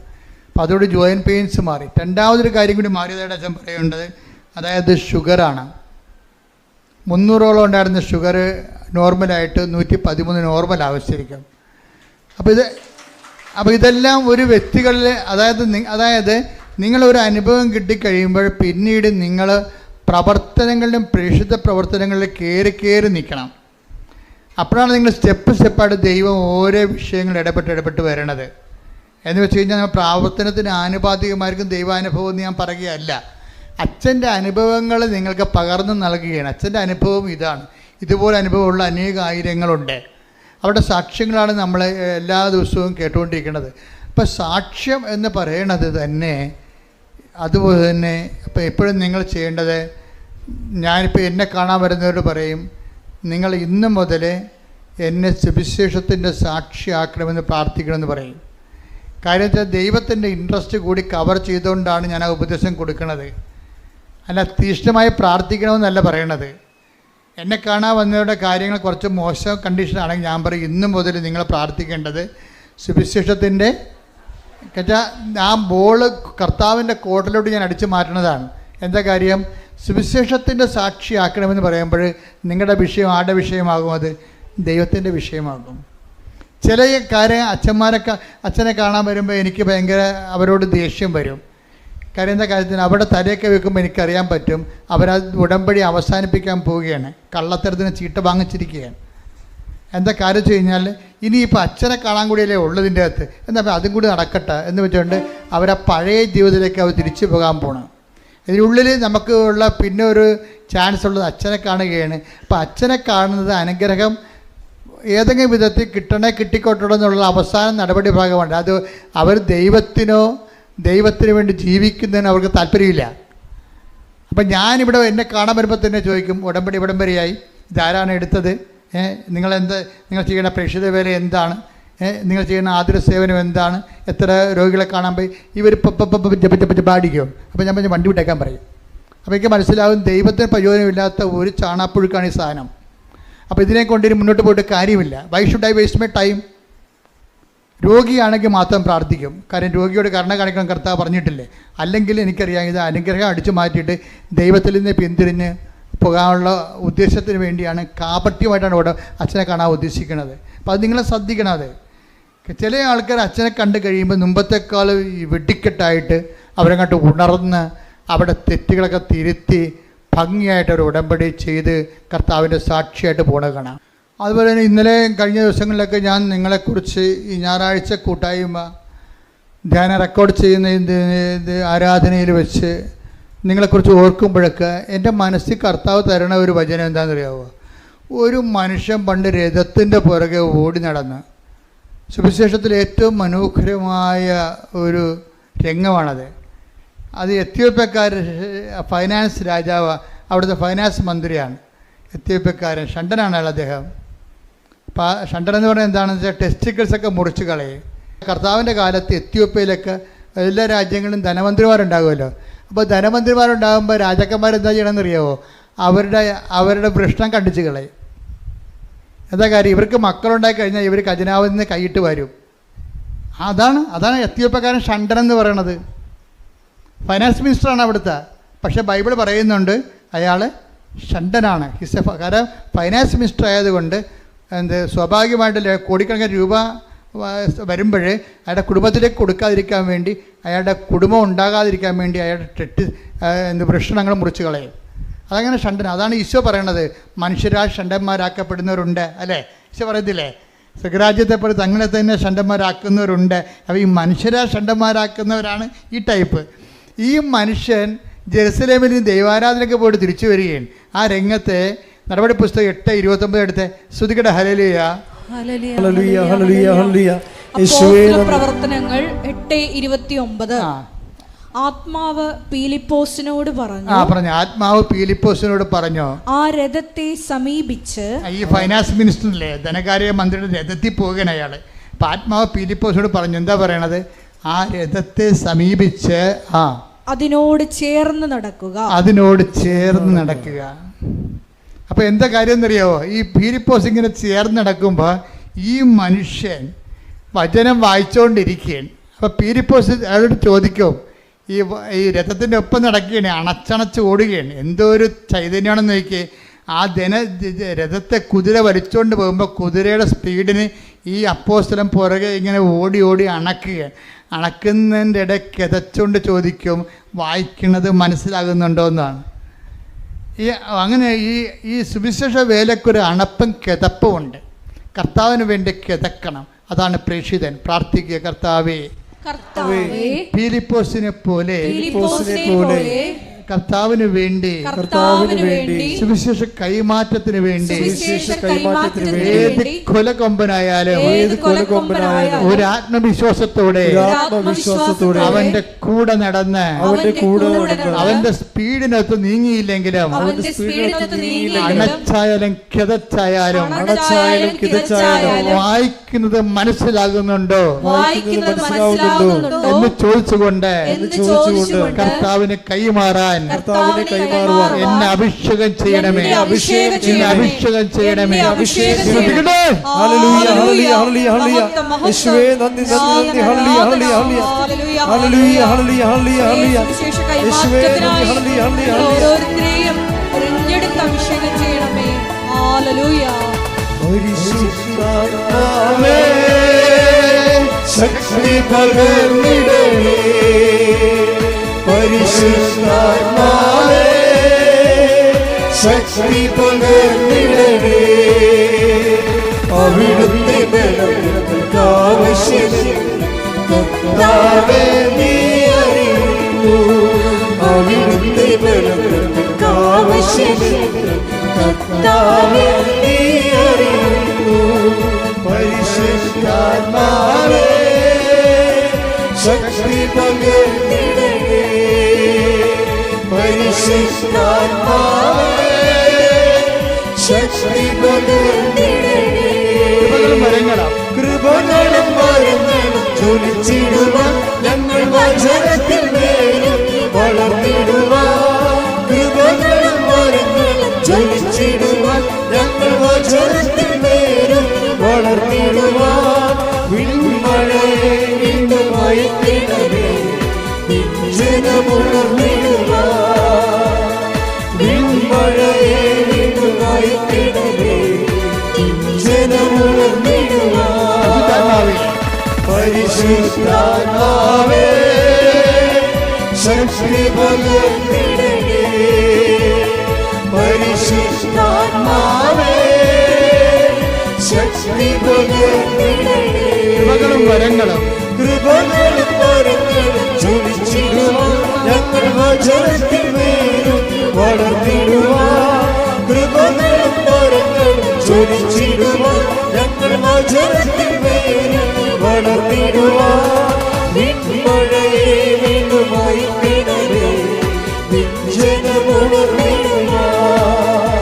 അപ്പോൾ അതോട് ജോയിൻറ്റ് പെയിൻസ് മാറി. 2ാമതൊരു കാര്യം കൂടി മാറിയതായിട്ട് അച്ഛൻ പറയുന്നത്, അതായത് ഷുഗറാണ്. 300ഓളം ഉണ്ടായിരുന്ന ഷുഗർ നോർമലായിട്ട് 113 നോർമൽ ആവശ്യമായിരിക്കും. അപ്പോൾ ഇതെല്ലാം ഒരു വ്യക്തികളിൽ, അതായത് നിങ്ങളൊരു അനുഭവം കിട്ടിക്കഴിയുമ്പോൾ പിന്നീട് നിങ്ങൾ പ്രവർത്തനങ്ങളിലും പ്രേക്ഷിത പ്രവർത്തനങ്ങളിലും കയറി നിൽക്കണം. അപ്പോഴാണ് നിങ്ങൾ സ്റ്റെപ്പായിട്ട് ദൈവം ഓരോ വിഷയങ്ങൾ ഇടപെട്ട് വരണത്. എന്ന് വെച്ച് കഴിഞ്ഞാൽ നമ്മൾ പ്രാവർത്തനത്തിന് ആനുപാതികമായിരിക്കും ദൈവാനുഭവം എന്ന് ഞാൻ പറയുകയല്ല. അച്ഛൻ്റെ അനുഭവങ്ങൾ നിങ്ങൾക്ക് പകർന്നു നൽകുകയാണ്. അച്ഛൻ്റെ അനുഭവം ഇതാണ്. ഇതുപോലെ അനുഭവമുള്ള ആയിരങ്ങളുണ്ട്. അവരുടെ സാക്ഷ്യങ്ങളാണ് നമ്മൾ എല്ലാ ദിവസവും കേട്ടുകൊണ്ടിരിക്കുന്നത്. അപ്പോൾ സാക്ഷ്യം എന്ന് പറയണത് തന്നെ അതുപോലെ തന്നെ ഇപ്പോൾ എപ്പോഴും നിങ്ങൾ ചെയ്യേണ്ടത്, ഞാനിപ്പോൾ എന്നെ കാണാൻ വരുന്നവരോട് പറയും, നിങ്ങൾ ഇന്ന് മുതൽ എന്നെ സുവിശേഷത്തിൻ്റെ സാക്ഷിയാക്കണമെന്ന് പ്രാർത്ഥിക്കണമെന്ന് പറയും. കാര്യം വെച്ചാൽ ദൈവത്തിൻ്റെ ഇൻട്രസ്റ്റ് കൂടി കവർ ചെയ്തുകൊണ്ടാണ് ഞാൻ ആ ഉപദേശം കൊടുക്കുന്നത്. അല്ല തീഷ്ണമായി പ്രാർത്ഥിക്കണമെന്നല്ല പറയണത്. എന്നെ കാണാൻ വന്നവരുടെ കാര്യങ്ങൾ കുറച്ച് മോശം കണ്ടീഷനാണെങ്കിൽ ഞാൻ പറയും, ഇന്ന് മുതൽ നിങ്ങൾ പ്രാർത്ഥിക്കേണ്ടത് സുവിശേഷത്തിൻ്റെ ആ ബോൾ കർത്താവിൻ്റെ കോർട്ടിലോട്ട് ഞാൻ അടിച്ചു മാറ്റണതാണ്. എന്താ കാര്യം? സുവിശേഷത്തിൻ്റെ സാക്ഷിയാക്കണമെന്ന് പറയുമ്പോൾ നിങ്ങളുടെ വിഷയം ആരുടെ വിഷയമാകും? അത് ദൈവത്തിൻ്റെ വിഷയമാകും. ചില കാര്യം അച്ഛനെ കാണാൻ വരുമ്പോൾ എനിക്ക് ഭയങ്കര അവരോട് ദേഷ്യം വരും. കാര്യം എന്താ കാര്യത്തിന് അവിടെ തലയൊക്കെ വെക്കുമ്പോൾ എനിക്കറിയാൻ പറ്റും അവരത് ഉടമ്പടി അവസാനിപ്പിക്കാൻ പോവുകയാണ്, കള്ളത്തരത്തിന് ചീട്ട വാങ്ങിച്ചിരിക്കുകയാണ്. എന്താ കാര്യം വെച്ച് കഴിഞ്ഞാൽ ഇനിയിപ്പോൾ അച്ഛനെ കാണാൻ കൂടിയല്ലേ ഉള്ളതിൻ്റെ അകത്ത്, എന്താ അതും കൂടി നടക്കട്ടെ എന്ന് വെച്ചുകൊണ്ട് അവരാ പഴയ ജീവിതത്തിലേക്ക് അവർ തിരിച്ചു പോകാൻ പോകണം. ഇതിനുള്ളിൽ നമുക്ക് ഉള്ള പിന്നെ ഒരു ചാൻസ് ഉള്ളത് അച്ഛനെ കാണുകയാണ്. അപ്പോൾ അച്ഛനെ കാണുന്നത് അനുഗ്രഹം ഏതെങ്കിലും വിധത്തിൽ കിട്ടിക്കോട്ടുള്ളൂ എന്നുള്ള അവസാന നടപടി ഭാഗമാണ്. അത് അവർ ദൈവത്തിന് വേണ്ടി ജീവിക്കുന്നതിന് അവർക്ക് താല്പര്യമില്ല. അപ്പം ഞാനിവിടെ എന്നെ കാണാൻ വരുമ്പോൾ തന്നെ ചോദിക്കും, ഉടമ്പടി ഇവിടം വരെയായി, ഇതാരാണ് എടുത്തത്, നിങ്ങൾ ചെയ്യുന്ന പ്രേക്ഷിത വേല എന്താണ്, നിങ്ങൾ ചെയ്യുന്ന ആതുര സേവനം എന്താണ്, എത്ര രോഗികളെ കാണാൻ പോയി, ഇവർ ജപിച്ച് പാടിക്കും. അപ്പോൾ ഞാൻ വണ്ടി വിട്ടേക്കാൻ പറയും. അപ്പോൾ എനിക്ക് മനസ്സിലാവും ദൈവത്തിന് പ്രയോജനമില്ലാത്ത ഒരു ചാണാപ്പുഴുക്കാണ് ഈ സാധനം. അപ്പോൾ ഇതിനെ കൊണ്ടിന് മുന്നോട്ട് പോയിട്ട് കാര്യമില്ല. Why should I waste my time? രോഗിയാണെങ്കിൽ മാത്രം പ്രാർത്ഥിക്കും. കാര്യം രോഗിയോട് കരുണ കാണിക്കണം കർത്താവ് പറഞ്ഞിട്ടില്ലേ. അല്ലെങ്കിൽ എനിക്കറിയാം ഇത് അനുഗ്രഹം അടിച്ചു മാറ്റിയിട്ട് ദൈവത്തിൽ നിന്ന് പിന്തിരിഞ്ഞ് പോകാനുള്ള ഉദ്ദേശത്തിന് വേണ്ടിയാണ്, കാപട്യമായിട്ടാണ് ഇവിടെ അച്ഛനെ കാണാൻ ഉദ്ദേശിക്കുന്നത്. അപ്പോൾ അത് നിങ്ങളെ ശ്രദ്ധിക്കണം. അത് ചില ആൾക്കാർ അച്ഛനെ കണ്ടു കഴിയുമ്പോൾ മുമ്പത്തെക്കാൾ വെടിക്കെട്ടായിട്ട് അവരങ്ങോട്ട് ഉണർന്ന് അവിടെ തെറ്റുകളൊക്കെ തിരുത്തി ഭംഗിയായിട്ട് ഒരു ഉടമ്പടി ചെയ്ത് കർത്താവിൻ്റെ സാക്ഷിയായിട്ട് പോകണത് കാണാം. അതുപോലെ തന്നെ ഇന്നലെ കഴിഞ്ഞ ദിവസങ്ങളിലൊക്കെ ഞാൻ നിങ്ങളെക്കുറിച്ച് ഈ ഞായറാഴ്ച കൂട്ടായ്മ ധ്യാനം റെക്കോർഡ് ചെയ്യുന്ന ഇത് ആരാധനയിൽ വെച്ച് നിങ്ങളെക്കുറിച്ച് ഓർക്കുമ്പോഴൊക്കെ എൻ്റെ മനസ്സിൽ കർത്താവ് തരണ ഒരു വചനം എന്താണെന്നറിയാമോ? ഒരു മനുഷ്യൻ പണ്ട് രഥത്തിൻ്റെ പുറകെ ഓടി നടന്ന്, സുവിശേഷത്തിൽ ഏറ്റവും മനോഹരമായ ഒരു രംഗമാണത്. അത് എത്യോപ്യക്കാർ ഫൈനാൻസ് രാജാവ്, അവിടുത്തെ ഫൈനാൻസ് മന്ത്രിയാണ് എത്യോപ്യക്കാരൻ, ഷണ്ടനാണ് അയാൾ. അദ്ദേഹം ഷണ്ടൻ എന്ന് പറഞ്ഞാൽ എന്താണെന്ന് വെച്ചാൽ ടെസ്റ്റിക്കിൾസൊക്കെ മുറിച്ച് കളയും. കർത്താവിൻ്റെ കാലത്ത് എത്യോപ്യയിലൊക്കെ എല്ലാ രാജ്യങ്ങളിലും ധനമന്ത്രിമാരുണ്ടാകുമല്ലോ. അപ്പോൾ ധനമന്ത്രിമാരുണ്ടാകുമ്പോൾ രാജാക്കന്മാരെന്താ ചെയ്യണമെന്ന് അറിയാമോ? അവരുടെ വൃഷ്ണം കണ്ടിച്ച് കളയും. എന്താ കാര്യം? ഇവർക്ക് മക്കളുണ്ടായി കഴിഞ്ഞാൽ ഇവർ ഖജനാവിൽ നിന്ന് കൈയിട്ട് വരും. അതാണ് എത്യോപ്യക്കാരൻ ഷണ്ടൻ എന്ന് പറയണത്. ഫൈനാൻസ് മിനിസ്റ്ററാണ് അവിടുത്തെ. പക്ഷേ ബൈബിൾ പറയുന്നുണ്ട് അയാൾ ഷണ്ടനാണ്. കാരണം ഫൈനാൻസ് മിനിസ്റ്റർ ആയതുകൊണ്ട് സ്വാഭാവികമായിട്ട് കോടിക്കണക്കിന് രൂപ വരുമ്പോൾ അയാളുടെ കുടുംബത്തിലേക്ക് കൊടുക്കാതിരിക്കാൻ വേണ്ടി, അയാളുടെ കുടുംബം ഉണ്ടാകാതിരിക്കാൻ വേണ്ടി അയാളുടെ വൃക്ഷണങ്ങൾ മുറിച്ച് കളയും. അതങ്ങനെ ഷണ്ടൻ. അതാണ് ഈശോ പറയണത്, മനുഷ്യരാൽ ഷണ്ടന്മാരാക്കപ്പെടുന്നവരുണ്ട് അല്ലേ? ഈശോ പറയത്തില്ലേ, സ്വരാജ്യത്തെ പോലെ തങ്ങളെ തന്നെ ഷണ്ടന്മാരാക്കുന്നവരുണ്ട്. അപ്പോൾ ഈ മനുഷ്യരാൽ ഷണ്ടന്മാരാക്കുന്നവരാണ് ഈ ടൈപ്പ്. ഈ മനുഷ്യൻ ജെറുസലേമിൽ ദൈവാരാധനയ്ക്ക് പോയിട്ട് തിരിച്ചു വരികയും ആ രംഗത്തെ നടപടി പുസ്തകം 8:29 എടുത്ത് ശ്രുതികട ഹല്ലേലൂയ. ഹല്ലേലൂയ ഹല്ലേലൂയ ഹല്ലേലൂയ. യേശുവേ പ്രവർത്തനങ്ങൾ 8:29. ആത്മാവ് പീലിപ്പോസിനോട് പറഞ്ഞു. ആത്മാവ് പീലിപ്പോസിനോട് പറഞ്ഞു, ആ രഥത്തെ സമീപിച്ച്. ഈ ഫൈനാൻസ് മിനിസ്റ്ററിലെ ധനകാര്യ മന്ത്രിയുടെ രഥത്തിൽ പോകുകയാണ് അയാള്. അപ്പൊ ആത്മാവ് പീലിപ്പോസിനോട് പറഞ്ഞു, എന്താ പറയണത്? ആ രഥത്തെ സമീപിച്ച് അതിനോട് ചേർന്ന് നടക്കുക. അതിനോട് ചേർന്ന് നടക്കുക. അപ്പൊ എന്താ കാര്യം എന്നറിയാവോ? ഈ പീലിപ്പോസ് ഇങ്ങനെ ചേർന്ന് നടക്കുമ്പോൾ ഈ മനുഷ്യൻ വചനം വായിച്ചുകൊണ്ടിരിക്കുകയാണ്. അപ്പൊ പീലിപ്പോസ് അയാളോട് ചോദിക്കും, ഈ രഥത്തിൻ്റെ ഒപ്പം നടക്കുകയാണ്, അണച്ചണച്ച് ഓടുകയാണ്. എന്തോ ഒരു ചൈതന്യമാണെന്ന് നോക്കി. ആ രഥത്തെ കുതിര വലിച്ചുകൊണ്ട് പോകുമ്പോൾ കുതിരയുടെ സ്പീഡിന് ഈ അപ്പോസ്തലൻ പുറകെ ഇങ്ങനെ ഓടി ഓടി അണക്കുകയാണ്. അണക്കുന്നതിൻ്റെ ഇടയ്ക്ക് കിതച്ചുകൊണ്ട് ചോദിക്കും, വായിക്കുന്നത് മനസ്സിലാകുന്നുണ്ടോ എന്നാണ്. അങ്ങനെ ഈ സുവിശേഷ വേലക്കൊരു അണപ്പും കിതപ്പും ഉണ്ട്. കർത്താവിന് വേണ്ടി കിതക്കണം. അതാണ് പ്രേക്ഷിതൻ. പ്രാർത്ഥിക്കുക, കർത്താവേ ഫിലിപ്പോസിനെ പോലെ കർത്താവിന് വേണ്ടി സുവിശേഷ കൈമാറ്റത്തിന് വേണ്ടി ഏത് കൊലകൊമ്പനായാലും ഒരു ആത്മവിശ്വാസത്തോടെ അവന്റെ കൂടെ നടന്ന് അവന്റെ സ്പീഡിനകത്ത് നീങ്ങിയില്ലെങ്കിലും അണച്ചായാലും കിതച്ചായാലും വായിക്കുന്നത് മനസ്സിലാകുന്നുണ്ടോ എന്ന് ചോദിച്ചുകൊണ്ട് കർത്താവിന് കൈമാറാൻ എന്നെ അഭിഷേകം ചെയ്യണമേ, എന്നെ അഭിഷേകം ചെയ്യണമേ. ശക്തി പകർന്നിടണേ പരിശുദ്ധാത്മാവേ, ശക്തി പകർന്നിടണേ. അവിടുത്തെ ബലങ്ങൾക്ക് ആവശ്യകർത്താവേ നീ അറിയുന്നു. അവിടുത്തെ ബലങ്ങൾക്ക് ആവശ്യകർത്താവേ നീ അറിയുന്നു. പരിശുദ്ധാത്മാവേ ശക്തി പകർന്നിടണേ പരിശുദ്ധാത്മാവേ, ശക്തി പകർന്നിടണേ. കൃപകളും വരങ്ങളും ജ്വലിച്ചിടുവാൻ ഞങ്ങൾ വചനത്തിൽ മേലും വളർന്നിടുവാൻ. കൃപകളും വരങ്ങളും ജ്വലിച്ചിടുവാൻ ഞങ്ങൾ വചനത്തിൽ മേലും വളർന്നിടുവാൻ. വിൺമഴയെ വീണ്ടും മയക്കിടവേ ജനമുണർന്നിടുവാൻ. വിൺമഴയെ വീണ്ടും മയക്കിടവേ ജനമുണർന്നിടുവാൻ. പരിശുദ്ധാത്മാവേ ശക്തി പകർന്നിടണേ പരിശുദ്ധാത്മാവേ ശക്തി പകർന്നിടണേ. കൃപകളും വരങ്ങളും ജ്വലിച്ചിടുവാൻ ഞങ്ങൾ വചനത്തിൽ മേലും വളർന്നിടുവാൻ. കൃപകളും വരങ്ങളും ജ്വലിച്ചിടുവാൻ ഞങ്ങൾ വചനത്തിൽ മേലും വളർന്നിടുവാൻ. വിൺമഴയെ വീണ്ടുമായി കിടവേ ജനമുണർന്നിടുവാൻ.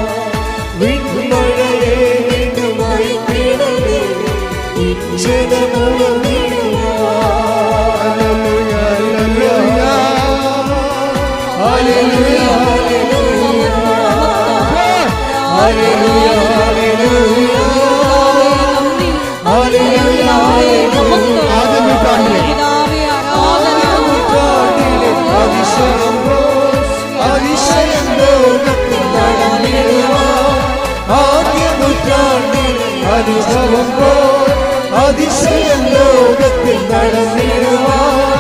വിൺമഴയെ വീണ്ടുമായി കിടവേ ജനമുണർന്നിടുവാൻ. ഹല്ലേലൂയ ഹല്ലേലൂയ ഹല്ലേലൂയ അതിശയം ലോകത്തിൽ നടന്നിടുവാൻ. ആദ്യ നൂറ്റാണ്ടിൽ അനുഭവം പോൽ അതിശയം ലോകത്തിൽ നടന്നിടുവാൻ.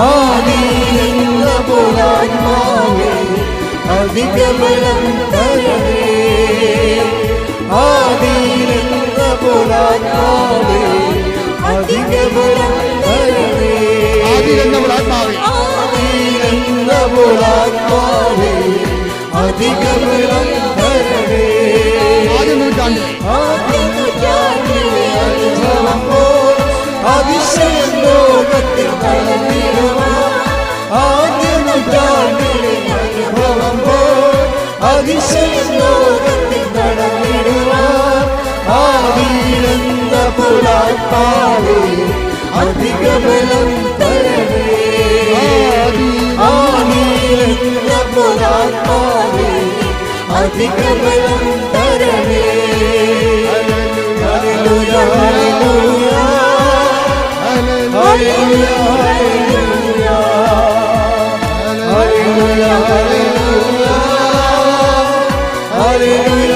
ആദിയിലെന്ന പോലാത്മാവേ അധിക ബലം തരണേ. ആദിയിലെന്ന പോലാത്മാവേ അധിക ബലം തരണേ. ആദിയിലെന്ന പോലാത്മാവേ അധിക ബലം തരണേ. നൂറ്റാണ്ടിലെ അതിശയം ലോകത്തിൽ നടന്നിടുവാൻ ആദ്യ നൂറ്റാണ്ടിലെ അനുഭവം പോൽ അതിശയം ലോകത്തിൽ നടന്നിടുവാൻ ആദിയിലെന്ന പുലാത്മാവേ അധിക ബലം തരണേ ആദിയിലെന്ന പുലാത്മാവേ അധിക ബലം തരണേ ഹല്ലേലൂയ ഹല്ലേലൂയ ഹല്ലേലൂയ ഹല്ലേലൂയ ഹല്ലേലൂയ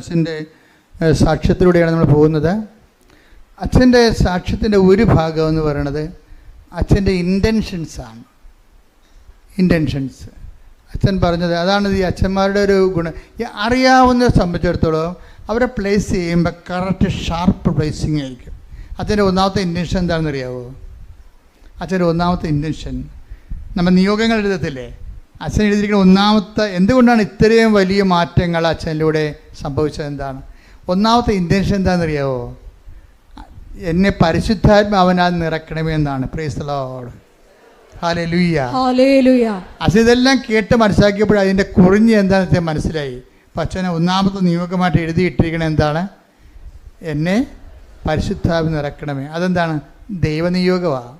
അച്ഛൻ്റെ സാക്ഷ്യത്തിലൂടെയാണ് നമ്മൾ പോകുന്നത്. അച്ഛൻ്റെ സാക്ഷ്യത്തിൻ്റെ ഒരു ഭാഗം എന്ന് പറയുന്നത് അച്ഛൻ്റെ ഇൻറ്റൻഷൻസാണ്. ഇൻറ്റൻഷൻസ് അച്ഛൻ പറഞ്ഞത് അതാണ് ഈ അച്ഛന്മാരുടെ ഒരു ഗുണം. ഈ അറിയാവുന്നവരെ സംബന്ധിച്ചിടത്തോളം അവരെ പ്ലേസ് ചെയ്യുമ്പോൾ കറക്റ്റ് ഷാർപ്പ് പ്ലേസിങ് ആയിരിക്കും. അച്ഛൻ്റെ ഒന്നാമത്തെ ഇൻറ്റൻഷൻ എന്താണെന്ന് അറിയാമോ? അച്ഛൻ്റെ ഒന്നാമത്തെ ഇൻറ്റൻഷൻ നമ്മൾ നിയോഗങ്ങൾ എഴുതത്തില്ലേ, അച്ഛൻ എഴുതിയിരിക്കുന്ന ഒന്നാമത്തെ എന്തുകൊണ്ടാണ് ഇത്രയും വലിയ മാറ്റങ്ങൾ അച്ഛനിലൂടെ സംഭവിച്ചത് എന്താണ്? ഒന്നാമത്തെ ഇൻറ്റൻഷൻ എന്താണെന്നറിയാമോ? എന്നെ പരിശുദ്ധാത്മാവനാൽ നിറക്കണമേ എന്നാണ്. Praise the Lord. Hallelujah hallelujah. അച്ഛൻ ഇതെല്ലാം കേട്ട് മനസ്സിലാക്കിയപ്പോൾ അതിൻ്റെ കുറിഞ്ഞ് എന്താണെന്ന് വെച്ചാൽ മനസ്സിലായി. അപ്പം അച്ഛനെ ഒന്നാമത്തെ നിയോഗമായിട്ട് എഴുതിയിട്ടിരിക്കണത് എന്താണ്? എന്നെ പരിശുദ്ധാത്മാവ് നിറക്കണമേ. അതെന്താണ്? ദൈവനിയോഗമാണ്,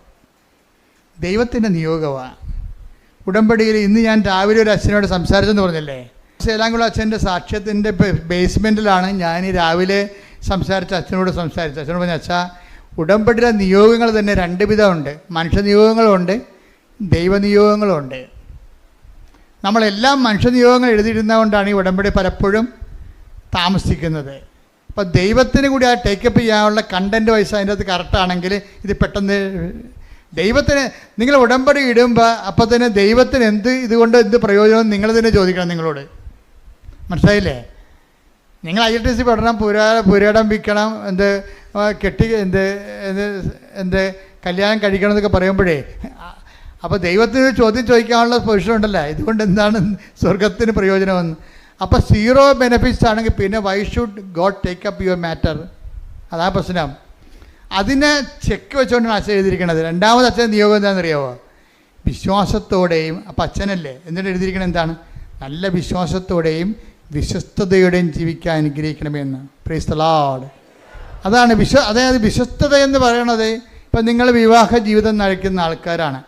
ദൈവത്തിൻ്റെ നിയോഗമാണ്. ഉടമ്പടിയിൽ ഇന്ന് ഞാൻ രാവിലെ ഒരു അച്ഛനോട് സംസാരിച്ചെന്ന് പറഞ്ഞല്ലേ, സേലാംകുളം അച്ഛൻ്റെ സാക്ഷ്യത്തിൻ്റെ ബേസ്മെൻറ്റിലാണ് ഞാൻ ഈ രാവിലെ സംസാരിച്ച അച്ഛനോട് സംസാരിച്ചത്. അച്ഛനോട് പറഞ്ഞ അച്ഛാ, ഉടമ്പടിയിലെ നിയോഗങ്ങൾ തന്നെ രണ്ട് വിധമുണ്ട്. മനുഷ്യനിയോഗങ്ങളുണ്ട്, ദൈവനിയോഗങ്ങളുണ്ട്. നമ്മളെല്ലാം മനുഷ്യനിയോഗങ്ങൾ എഴുതിയിരുന്നതുകൊണ്ടാണ് ഈ ഉടമ്പടി പലപ്പോഴും താമസിക്കുന്നത്. അപ്പോൾ ദൈവത്തിന് കൂടി ആ ടേക്കപ്പ് ചെയ്യാനുള്ള കണ്ടൻറ്റ് വൈസ് അതിൻ്റെ അകത്ത് കറക്റ്റാണെങ്കിൽ ഇത് പെട്ടെന്ന് ദൈവത്തിന് നിങ്ങൾ ഉടമ്പടി ഇടുമ്പോൾ അപ്പോൾ തന്നെ ദൈവത്തിന് ഇതുകൊണ്ട് എന്ത് പ്രയോജനം നിങ്ങൾ തന്നെ ചോദിക്കണം നിങ്ങളോട്. മനസ്സിലായില്ലേ? നിങ്ങൾ ILTC പഠനം പുരാടം വിൽക്കണം, എന്ത് കല്യാണം കഴിക്കണം എന്നൊക്കെ പറയുമ്പോഴേ അപ്പോൾ ദൈവത്തിന് ചോദ്യം ചോദിക്കാനുള്ള പൊസിഷൻ ഉണ്ടല്ലോ, ഇതുകൊണ്ട് എന്താണ് സ്വർഗത്തിന് പ്രയോജനമെന്ന്. അപ്പോൾ സീറോ ബെനിഫിറ്റ്സ് ആണെങ്കിൽ പിന്നെ why should God take up your matter? അതാ പ്രശ്നം. അതിനെ ചെക്ക് വെച്ചുകൊണ്ടാണ് അച്ഛൻ എഴുതിയിരിക്കുന്നത്. രണ്ടാമത് അച്ഛൻ നിയോഗം എന്താണെന്നറിയാമോ? വിശ്വാസത്തോടെയും. അപ്പം അച്ഛനല്ലേ എന്നിട്ട് എഴുതിയിരിക്കുന്നത് എന്താണ്? നല്ല വിശ്വാസത്തോടെയും വിശ്വസ്തയോടെയും ജീവിക്കാൻ അനുഗ്രഹിക്കണമെന്ന്. Praise the Lord. അതാണ് അതായത് വിശ്വസ്തത എന്ന് പറയണത് ഇപ്പം നിങ്ങൾ വിവാഹ ജീവിതം നയിക്കുന്ന ആൾക്കാരാണ്.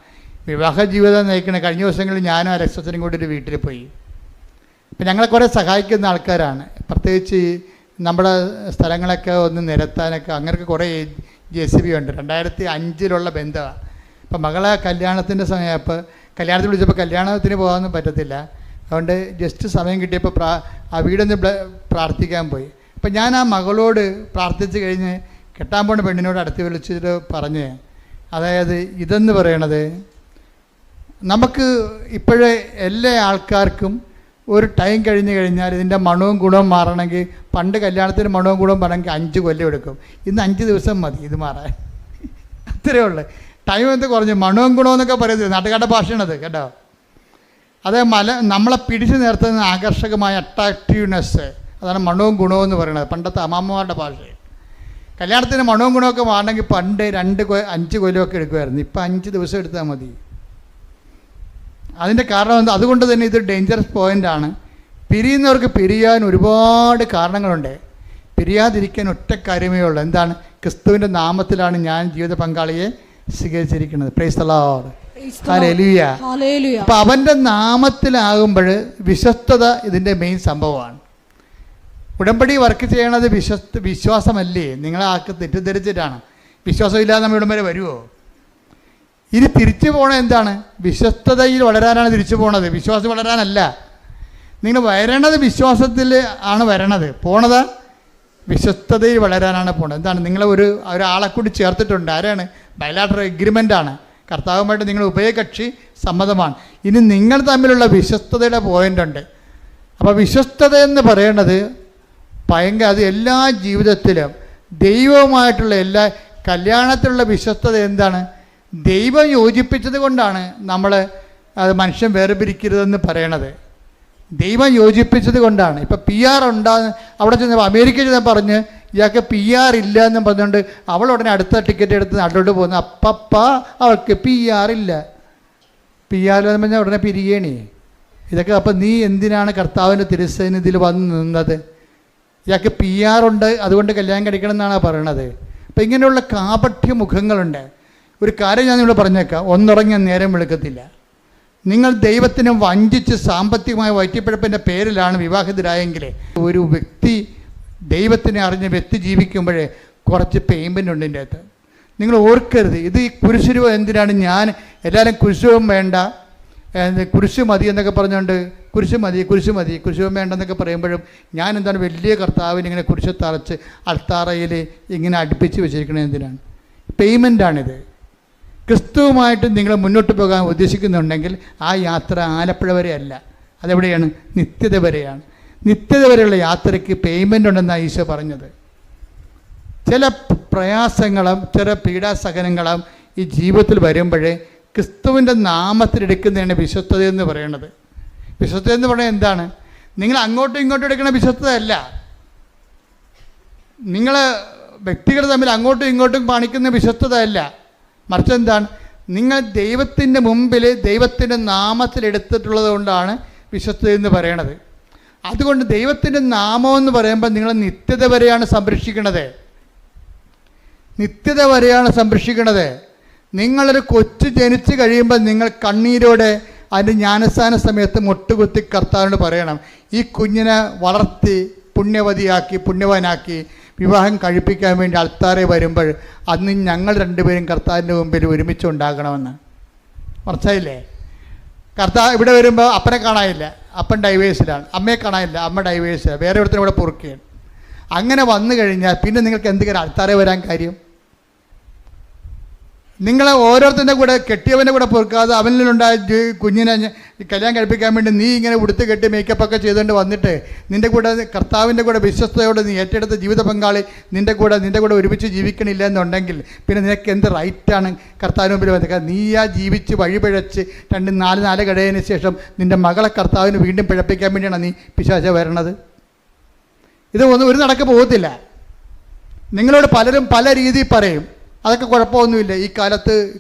വിവാഹ ജീവിതം നയിക്കുന്ന കഴിഞ്ഞ ദിവസങ്ങളിൽ ഞാനും അലക്സച്ചനും കൂടി ഒരു വീട്ടിൽ പോയി. ഇപ്പം ഞങ്ങളെ കുറേ സഹായിക്കുന്ന ആൾക്കാരാണ്. പ്രത്യേകിച്ച് നമ്മുടെ സ്ഥലങ്ങളൊക്കെ ഒന്ന് നിരത്താനൊക്കെ അങ്ങനെയൊക്കെ കുറേ JCB ഉണ്ട്. 2005 ബന്ധമാണ്. ഇപ്പം മകളെ കല്യാണത്തിൻ്റെ സമയപ്പോൾ കല്യാണത്തിന് വിളിച്ചപ്പോൾ കല്യാണത്തിന് പോകാനൊന്നും പറ്റത്തില്ല. അതുകൊണ്ട് ജസ്റ്റ് സമയം കിട്ടിയപ്പോൾ ആ വീടൊന്ന് പ്രാർത്ഥിക്കാൻ പോയി. അപ്പം ഞാൻ ആ മകളോട് പ്രാർത്ഥിച്ച് കഴിഞ്ഞ് കെട്ടാൻ പോണ പെണ്ണിനോട് അടുത്ത് വിളിച്ചിട്ട് പറഞ്ഞ്, അതായത് ഇതെന്ന് പറയണത് നമുക്ക് ഇപ്പോഴേ എല്ലാ ആൾക്കാർക്കും ഒരു ടൈം കഴിഞ്ഞ് കഴിഞ്ഞാൽ ഇതിൻ്റെ മണവും ഗുണവും മാറണമെങ്കിൽ പണ്ട് കല്യാണത്തിന് മണവും ഗുണവും പറയണമെങ്കിൽ 5 കൊല്ലം എടുക്കും. ഇന്ന് 5 ദിവസം മതി ഇത് മാറാൻ. അത്രയേ ഉള്ളൂ. ടൈം എന്ത് കുറഞ്ഞു. മണവും ഗുണവും എന്നൊക്കെ പറയുന്നത് നാട്ടുകാരുടെ ഭാഷയാണത് കേട്ടോ. അത് നമ്മളെ പിടിച്ചു നിർത്തുന്ന ആകർഷകമായ അട്രാക്റ്റീവ്നെസ്, അതാണ് മണവും ഗുണവും എന്ന് പറയുന്നത്. പണ്ടത്തെ അമ്മാമ്മമാരുടെ ഭാഷ. കല്യാണത്തിന് മണവും ഗുണമൊക്കെ മാറണമെങ്കിൽ പണ്ട് 5 കൊല്ലമൊക്കെ എടുക്കുമായിരുന്നു. ഇപ്പം 5 ദിവസം എടുത്താൽ മതി. അതിൻ്റെ കാരണം എന്താ? അതുകൊണ്ട് തന്നെ ഇത് ഡേഞ്ചറസ് പോയിൻ്റാണ്. പിരിയുന്നവർക്ക് പിരിയാൻ ഒരുപാട് കാരണങ്ങളുണ്ട്. പിരിയാതിരിക്കാൻ ഒറ്റ കാര്യമേ ഉള്ളൂ. എന്താണ്? ക്രിസ്തുവിൻ്റെ നാമത്തിലാണ് ഞാൻ ജീവിത പങ്കാളിയെ സ്വീകരിച്ചിരിക്കുന്നത്. Praise the Lord. ഹല്ലേലൂയ. അപ്പോൾ അവൻ്റെ നാമത്തിലാകുമ്പോൾ വിശ്വസ്തത ഇതിൻ്റെ മെയിൻ സംഭവമാണ്. ഉടമ്പടി വർക്ക് ചെയ്യണത് വിശ്വാസമല്ലേ? നിങ്ങളെ ആൾക്ക് തെറ്റിദ്ധരിച്ചിട്ടാണ്. വിശ്വാസമില്ലാതെ നമ്മൾ ഇവിടം വരെ വരുമോ? ഇനി തിരിച്ചു പോകണത് എന്താണ്? വിശ്വസ്തതയിൽ വളരാനാണ് തിരിച്ചു പോണത്, വിശ്വാസം വളരാനല്ല. നിങ്ങൾ വരണത് വിശ്വാസത്തിൽ ആണ് പോണത് വിശ്വസ്തതയിൽ വളരാനാണ് പോണത്. എന്താണ്? നിങ്ങളെ ഒരാളെ കൂടി ചേർത്തിട്ടുണ്ട്. ആരാണ്? ബയലാറ്ററൽ എഗ്രിമെൻ്റാണ്. കർത്താവുമായിട്ട് നിങ്ങൾ ഉഭയകക്ഷി സമ്മതമാണ്. ഇനി നിങ്ങൾ തമ്മിലുള്ള വിശ്വസ്തതയുടെ പോയിൻ്റുണ്ട്. അപ്പോൾ വിശ്വസ്തത എന്ന് പറയേണ്ടത് ഭയങ്കര, അത് എല്ലാ ജീവിതത്തിലും ദൈവവുമായിട്ടുള്ള എല്ലാ കല്യാണത്തിലുള്ള വിശ്വസ്തത എന്താണ്? ദൈവം യോജിപ്പിച്ചത് കൊണ്ടാണ് നമ്മൾ അത് മനുഷ്യൻ വേർപിരിക്കരുതെന്ന് പറയണത്. ദൈവം യോജിപ്പിച്ചത് കൊണ്ടാണ്. ഇപ്പം PR ഉണ്ടാകുന്ന അവിടെ ചെന്നപ്പോൾ അമേരിക്കയിൽ ചെന്ന് പറഞ്ഞ് ഇയാൾക്ക് PR ഇല്ല എന്ന് പറഞ്ഞുകൊണ്ട് അവൾ ഉടനെ അടുത്ത ടിക്കറ്റ് എടുത്ത് നാട്ടിലോട്ട് പോകുന്നു. അവൾക്ക് PR ഇല്ല. PR എന്ന് പറഞ്ഞാൽ ഉടനെ പിരിയണേ ഇതൊക്കെ. അപ്പം നീ എന്തിനാണ് കർത്താവിൻ്റെ തിരുസന്നിധിയിൽ വന്ന് നിന്നത്? ഇയാൾക്ക് PR ഉണ്ട്, അതുകൊണ്ട് കല്യാണം കഴിക്കണം എന്നാണ് പറയണത്. അപ്പം ഇങ്ങനെയുള്ള കാപഠ്യ മുഖങ്ങളുണ്ട്. ഒരു കാര്യം ഞാൻ നിങ്ങളോട് പറഞ്ഞേക്കാം, ഒന്നുറങ്ങിയ നേരം വെളുക്കത്തില്ല. നിങ്ങൾ ദൈവത്തിനെ വഞ്ചിച്ച് സാമ്പത്തികമായ വയറ്റിപ്പിഴപ്പിൻ്റെ പേരിലാണ് വിവാഹിതരായെങ്കിൽ, ഒരു വ്യക്തി ദൈവത്തിനെ അറിഞ്ഞ വ്യക്തി ജീവിക്കുമ്പോഴേ കുറച്ച് പേയ്മെൻ്റ് ഉണ്ട് ഇതിൻ്റെ അകത്ത്. നിങ്ങൾ ഓർക്കരുത്, ഇത് ഈ കുരിശുരൂപം എന്തിനാണ്? ഞാൻ എല്ലാവരും കുരിശുരൂപം വേണ്ട, കുരിശ് മതി എന്നൊക്കെ പറഞ്ഞുകൊണ്ട് കുരിശുരൂപം വേണ്ടെന്നൊക്കെ പറയുമ്പോഴും ഞാൻ എന്താണ് വലിയ കർത്താവിന് ഇങ്ങനെ കുരിശ് തറച്ച് അൾത്താറയിൽ ഇങ്ങനെ അടുപ്പിച്ച് വെച്ചിരിക്കണത് എന്തിനാണ്? പേയ്മെൻ്റാണിത്. ക്രിസ്തുവുമായിട്ട് നിങ്ങൾ മുന്നോട്ട് പോകാൻ ഉദ്ദേശിക്കുന്നുണ്ടെങ്കിൽ ആ യാത്ര ആലപ്പുഴ വരെയല്ല, അതെവിടെയാണ്? നിത്യത വരെയാണ്. നിത്യത വരെയുള്ള യാത്രയ്ക്ക് പേയ്മെൻ്റ് ഉണ്ടെന്നാണ് ഈശോ പറഞ്ഞത്. ചില പ്രയാസങ്ങളും ചില പീഡാസഹനങ്ങളും ഈ ജീവിതത്തിൽ വരുമ്പോഴേ ക്രിസ്തുവിൻ്റെ നാമത്തിലെടുക്കുന്നതാണ് വിശ്വസ്തത എന്ന് പറയുന്നത്. വിശ്വസ്തത എന്ന് പറയുന്നത് എന്താണ്? നിങ്ങൾ അങ്ങോട്ടും ഇങ്ങോട്ടും എടുക്കുന്ന വിശ്വസ്തതയല്ല. നിങ്ങൾ വ്യക്തികൾ തമ്മിൽ അങ്ങോട്ടും ഇങ്ങോട്ടും കാണിക്കുന്ന വിശ്വസ്തതയല്ല. മറിച്ച് എന്താണ്? നിങ്ങൾ ദൈവത്തിൻ്റെ മുമ്പിൽ ദൈവത്തിൻ്റെ നാമത്തിലെടുത്തിട്ടുള്ളത് കൊണ്ടാണ് വിശ്വസ്തത എന്ന് പറയണത്. അതുകൊണ്ട് ദൈവത്തിൻ്റെ നാമം എന്ന് പറയുമ്പോൾ നിങ്ങൾ നിത്യത വരെയാണ് സംരക്ഷിക്കുന്നത്. നിത്യത വരെയാണ് സംരക്ഷിക്കുന്നത്. നിങ്ങളൊരു കൊച്ചു ജനിച്ച് കഴിയുമ്പോൾ നിങ്ങൾ കണ്ണീരോടെ അതിൻ്റെ ജ്ഞാനസ്ഥാന സമയത്ത് മുട്ടുകുത്തി കർത്താവിനോട് പറയണം, ഈ കുഞ്ഞിനെ വളർത്തി പുണ്യവതിയാക്കി പുണ്യവാനാക്കി വിവാഹം കഴിപ്പിക്കാൻ വേണ്ടി അൾത്താറെ വരുമ്പോൾ അന്ന് ഞങ്ങൾ രണ്ടുപേരും കർത്താവിൻ്റെ മുമ്പിൽ ഒരുമിച്ചുണ്ടാകണമെന്ന്. മനസ്സിലായില്ലേ? കർത്താവ് ഇവിടെ വരുമ്പോൾ അപ്പനെ കാണാനില്ല, അപ്പൻ ഡൈവേഴ്സിലാണ്. അമ്മയെ കാണാനില്ല, അമ്മ ഡൈവേഴ്സിലാണ്. വേറെ ഒരുത്തരും ഇവിടെ പൊറുക്കുകയാണ്. അങ്ങനെ വന്നു കഴിഞ്ഞാൽ പിന്നെ നിങ്ങൾക്ക് എന്തെങ്കിലും അൾത്താറെ വരാൻ കാര്യം? നിങ്ങൾ ഓരോരുത്തരുടെ കൂടെ കെട്ടിയവൻ്റെ കൂടെ പൊറുക്കാതെ അവനിലുണ്ടായ കുഞ്ഞിനെ കല്യാണം കഴിപ്പിക്കാൻ വേണ്ടി നീ ഇങ്ങനെ ഉടുത്ത് കെട്ടി മേക്കപ്പൊക്കെ ചെയ്തുകൊണ്ട് വന്നിട്ട് നിൻ്റെ കൂടെ കർത്താവിൻ്റെ കൂടെ വിശ്വസ്തയോടെ നീ ഏറ്റെടുത്ത ജീവിത പങ്കാളി നിൻ്റെ കൂടെ ഒരുമിച്ച് ജീവിക്കണില്ല എന്നുണ്ടെങ്കിൽ പിന്നെ നിനക്ക് എന്ത് റൈറ്റാണ് കർത്താവിന് മുമ്പിൽ വന്നത്? നീയാ ജീവിച്ച് വഴിപിഴച്ച് 2-4 കഴിയതിന് ശേഷം നിൻ്റെ മകളെ കർത്താവിന് വീണ്ടും പിഴപ്പിക്കാൻ വേണ്ടിയാണ് നീ പിശാച വരണത്. ഇത് ഒരു നടക്ക് പോകത്തില്ല. നിങ്ങളോട് പലരും പല രീതിയിൽ പറയും, അതൊക്കെ കുഴപ്പമൊന്നുമില്ല. ഈ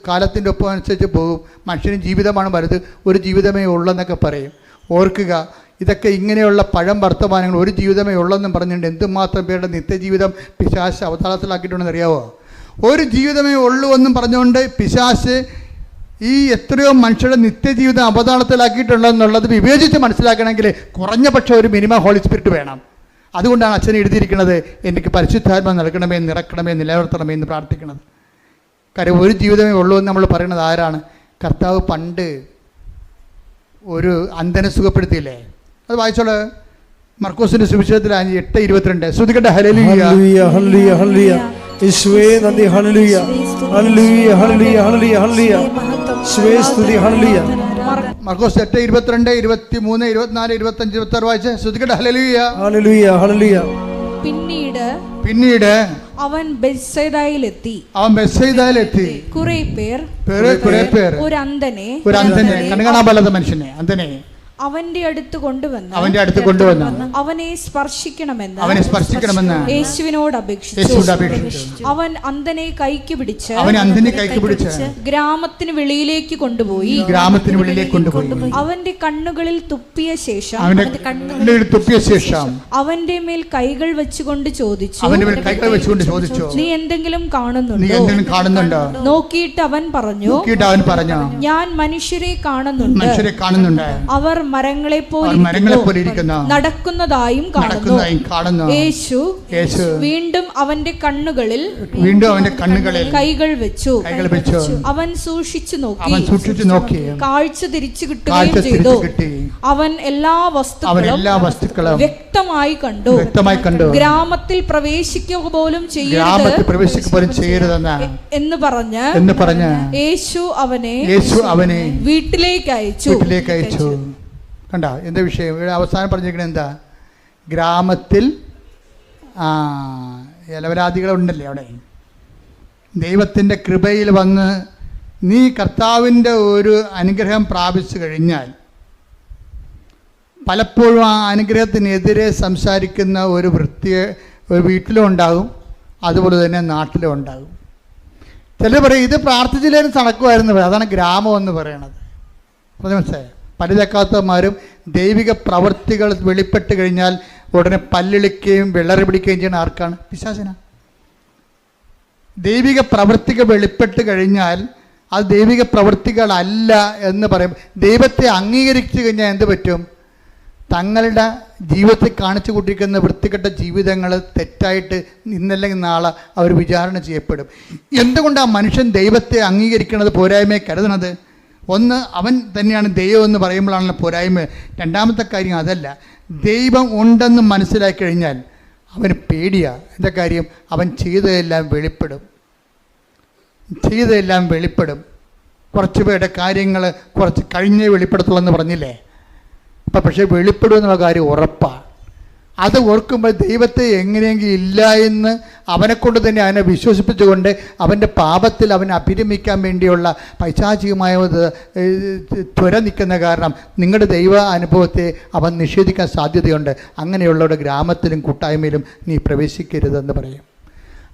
കാലത്തിൻ്റെ ഒപ്പം അനുസരിച്ച് പോകും. മനുഷ്യന് ജീവിതമാണ് വലുത്, ഒരു ജീവിതമേ ഉള്ളെന്നൊക്കെ പറയും. ഓർക്കുക, ഇതൊക്കെ ഇങ്ങനെയുള്ള പഴം വർത്തമാനങ്ങൾ, ഒരു ജീവിതമേ ഉള്ളെന്നും പറഞ്ഞുകൊണ്ട് എന്തുമാത്രം പേരുടെ നിത്യജീവിതം പിശാച് അവതാളത്തിലാക്കിയിട്ടുണ്ടെന്ന് അറിയാമോ? ഒരു ജീവിതമേ ഉള്ളൂ എന്നും പറഞ്ഞുകൊണ്ട് പിശാച് ഈ എത്രയോ മനുഷ്യരുടെ നിത്യജീവിതം അപതാളത്തിലാക്കിയിട്ടുള്ളതെന്നുള്ളത് വിവേചിച്ച് മനസ്സിലാക്കണമെങ്കിൽ കുറഞ്ഞ പക്ഷം ഒരു മിനിമം ഹോളി സ്പിരിറ്റ് വേണം. അതുകൊണ്ടാണ് അച്ഛൻ എഴുതിയിരിക്കുന്നത്, എനിക്ക് പരിശുദ്ധാത്മ നൽകണമേ, നിറക്കണമേ, നിലനിർത്തണമേ എന്ന് പ്രാർത്ഥിക്കുന്നത്. കാര്യം ഒരു ജീവിതമേ ഉള്ളൂ എന്ന് നമ്മൾ പറയുന്നത് ആരാണ്? കർത്താവ് പണ്ട് ഒരു അന്ധനെ സുഖപ്പെടുത്തിയില്ലേ? അത് വായിച്ചോളൂ, മർക്കോസിന്റെ സുവിശേഷത്തിൽ 8:22. ശ്രുതികട്ടെ ഹല്ലേലൂയ ഹല്ലേലൂയ ഹല്ലേലൂയ ഹല്ലേലൂയ. യേശുവേ നന്ദി. ഹല്ലേലൂയ ഹല്ലേലൂയ ഹല്ലേലൂയ ഹല്ലേലൂയ ഹല്ലേലൂയ. യേശുവേ സ്തുതി. ഹല്ലേലൂയ. മർക്കോസ് 8:22, 23, 24, 25, 26 വായിച്ച് ശ്രുതികട്ടെ ഹല്ലേലൂയ ഹല്ലേലൂയ ഹല്ലേലൂയ. പിന്നീട് അവൻ ബെത്സയിദയിലെത്തി. കുറെ പേർ ഒരു അന്ധനെ കണ്ണുകാണാൻ മനുഷ്യനെ അന്ധനെ അവന്റെ അടുത്ത് കൊണ്ടുവന്ന് അവനെ സ്പർശിക്കണമെന്ന് യേശുവിനോട് അപേക്ഷിച്ചു. അവൻ അന്ധനെ കൈക്ക് പിടിച്ച് ഗ്രാമത്തിന് വെളിയിലേക്ക് കൊണ്ടുപോയി അവന്റെ കണ്ണുകളിൽ തുപ്പിയ ശേഷം അവന്റെ മേൽ കൈകൾ വെച്ചുകൊണ്ട് ചോദിച്ചു, നീ എന്തെങ്കിലും കാണുന്നുണ്ടോ? നോക്കിയിട്ട് അവൻ പറഞ്ഞു, ഞാൻ മനുഷ്യരെ കാണുന്നുണ്ട്. അവർ മരങ്ങളെ പോലെ നടക്കുന്നതായും കാണുന്നു. യേശു വീണ്ടും അവന്റെ കണ്ണുകളിൽ കൈകൾ വെച്ചു. അവൻ സൂക്ഷിച്ചു നോക്കി. കാഴ്ച തിരിച്ചു കിട്ടുകയും ചെയ്തു. അവൻ എല്ലാ വസ്തുക്കളും വ്യക്തമായി കണ്ടു. ഗ്രാമത്തിൽ പ്രവേശിക്കുക പോലും ചെയ്യരുത് എന്ന് പറഞ്ഞ് യേശു അവനെ വീട്ടിലേക്ക് അയച്ചു. കണ്ട എന്താ വിഷയം? ഇവിടെ അവസാനം പറഞ്ഞിരിക്കുന്നത് എന്താ? ഗ്രാമത്തിൽ ഇലവരാദികളുണ്ടല്ലേ അവിടെ. ദൈവത്തിൻ്റെ കൃപയിൽ വന്ന് നീ കർത്താവിൻ്റെ ഒരു അനുഗ്രഹം പ്രാപിച്ചു കഴിഞ്ഞാൽ പലപ്പോഴും ആ അനുഗ്രഹത്തിനെതിരെ സംസാരിക്കുന്ന ഒരു വീട്ടിലും ഉണ്ടാകും, അതുപോലെ തന്നെ നാട്ടിലും ഉണ്ടാകും. ചിലർ പറയും ഇത് പ്രാർത്ഥിച്ചില്ലേലും നടക്കുമായിരുന്നു. അതാണ് ഗ്രാമം എന്ന് പറയണത്. മനസ്സിലായോ? പല്ലിതക്കാത്തമാരും ദൈവിക പ്രവൃത്തികൾ വെളിപ്പെട്ട് കഴിഞ്ഞാൽ ഉടനെ പല്ലിളിക്കുകയും വിളറി പിടിക്കുകയും ചെയ്യുന്ന ആർക്കാണ്? പിശാചിനാണ്. ദൈവിക പ്രവൃത്തികൾ വെളിപ്പെട്ട് കഴിഞ്ഞാൽ അത് ദൈവിക പ്രവൃത്തികളല്ല എന്ന് പറയും. ദൈവത്തെ അംഗീകരിച്ചു കഴിഞ്ഞാൽ എന്ത് പറ്റും? തങ്ങളുടെ ജീവിതത്തിൽ കാണിച്ചു കൂട്ടിയിരിക്കുന്ന വൃത്തികെട്ട ജീവിതങ്ങൾ തെറ്റായിട്ട് ഇന്നല്ലെങ്കിൽ നാളെ അവർ വിചാരണ ചെയ്യപ്പെടും. എന്തുകൊണ്ടാണ് മനുഷ്യൻ ദൈവത്തെ അംഗീകരിക്കുന്നത് പോരായ്മയെ കരുതുന്നത്? ഒന്ന്, അവൻ തന്നെയാണ് ദൈവം എന്ന് പറയുമ്പോഴാണല്ലോ പോരായ്മ. രണ്ടാമത്തെ കാര്യം അതല്ല, ദൈവം ഉണ്ടെന്ന് മനസ്സിലാക്കി കഴിഞ്ഞാൽ അവന് പേടിയാണ്. എന്താ കാര്യം? അവൻ ചെയ്തതെല്ലാം വെളിപ്പെടും. കുറച്ച് പേരുടെ കാര്യങ്ങൾ കുറച്ച് കഴിഞ്ഞേ വെളിപ്പെടുത്തുള്ളൂ എന്ന് പറഞ്ഞില്ലേ? പക്ഷേ വെളിപ്പെടുമെന്നുള്ള കാര്യം ഉറപ്പാണ്. അത് ഓർക്കുമ്പോൾ ദൈവത്തെ എങ്ങനെയെങ്കിലും ഇല്ല എന്ന് അവനെക്കൊണ്ട് തന്നെ അവനെ വിശ്വസിപ്പിച്ചുകൊണ്ട് അവൻ്റെ പാപത്തിൽ അവനെ അഭിരമിക്കാൻ വേണ്ടിയുള്ള പൈശാചികമായ ത്വര നിൽക്കുന്ന കാരണം നിങ്ങളുടെ ദൈവ അനുഭവത്തെ അവൻ നിഷേധിക്കാൻ സാധ്യതയുണ്ട്. അങ്ങനെയുള്ളവരുടെ ഗ്രാമത്തിലും കൂട്ടായ്മയിലും നീ പ്രവേശിക്കരുതെന്ന് പറയും.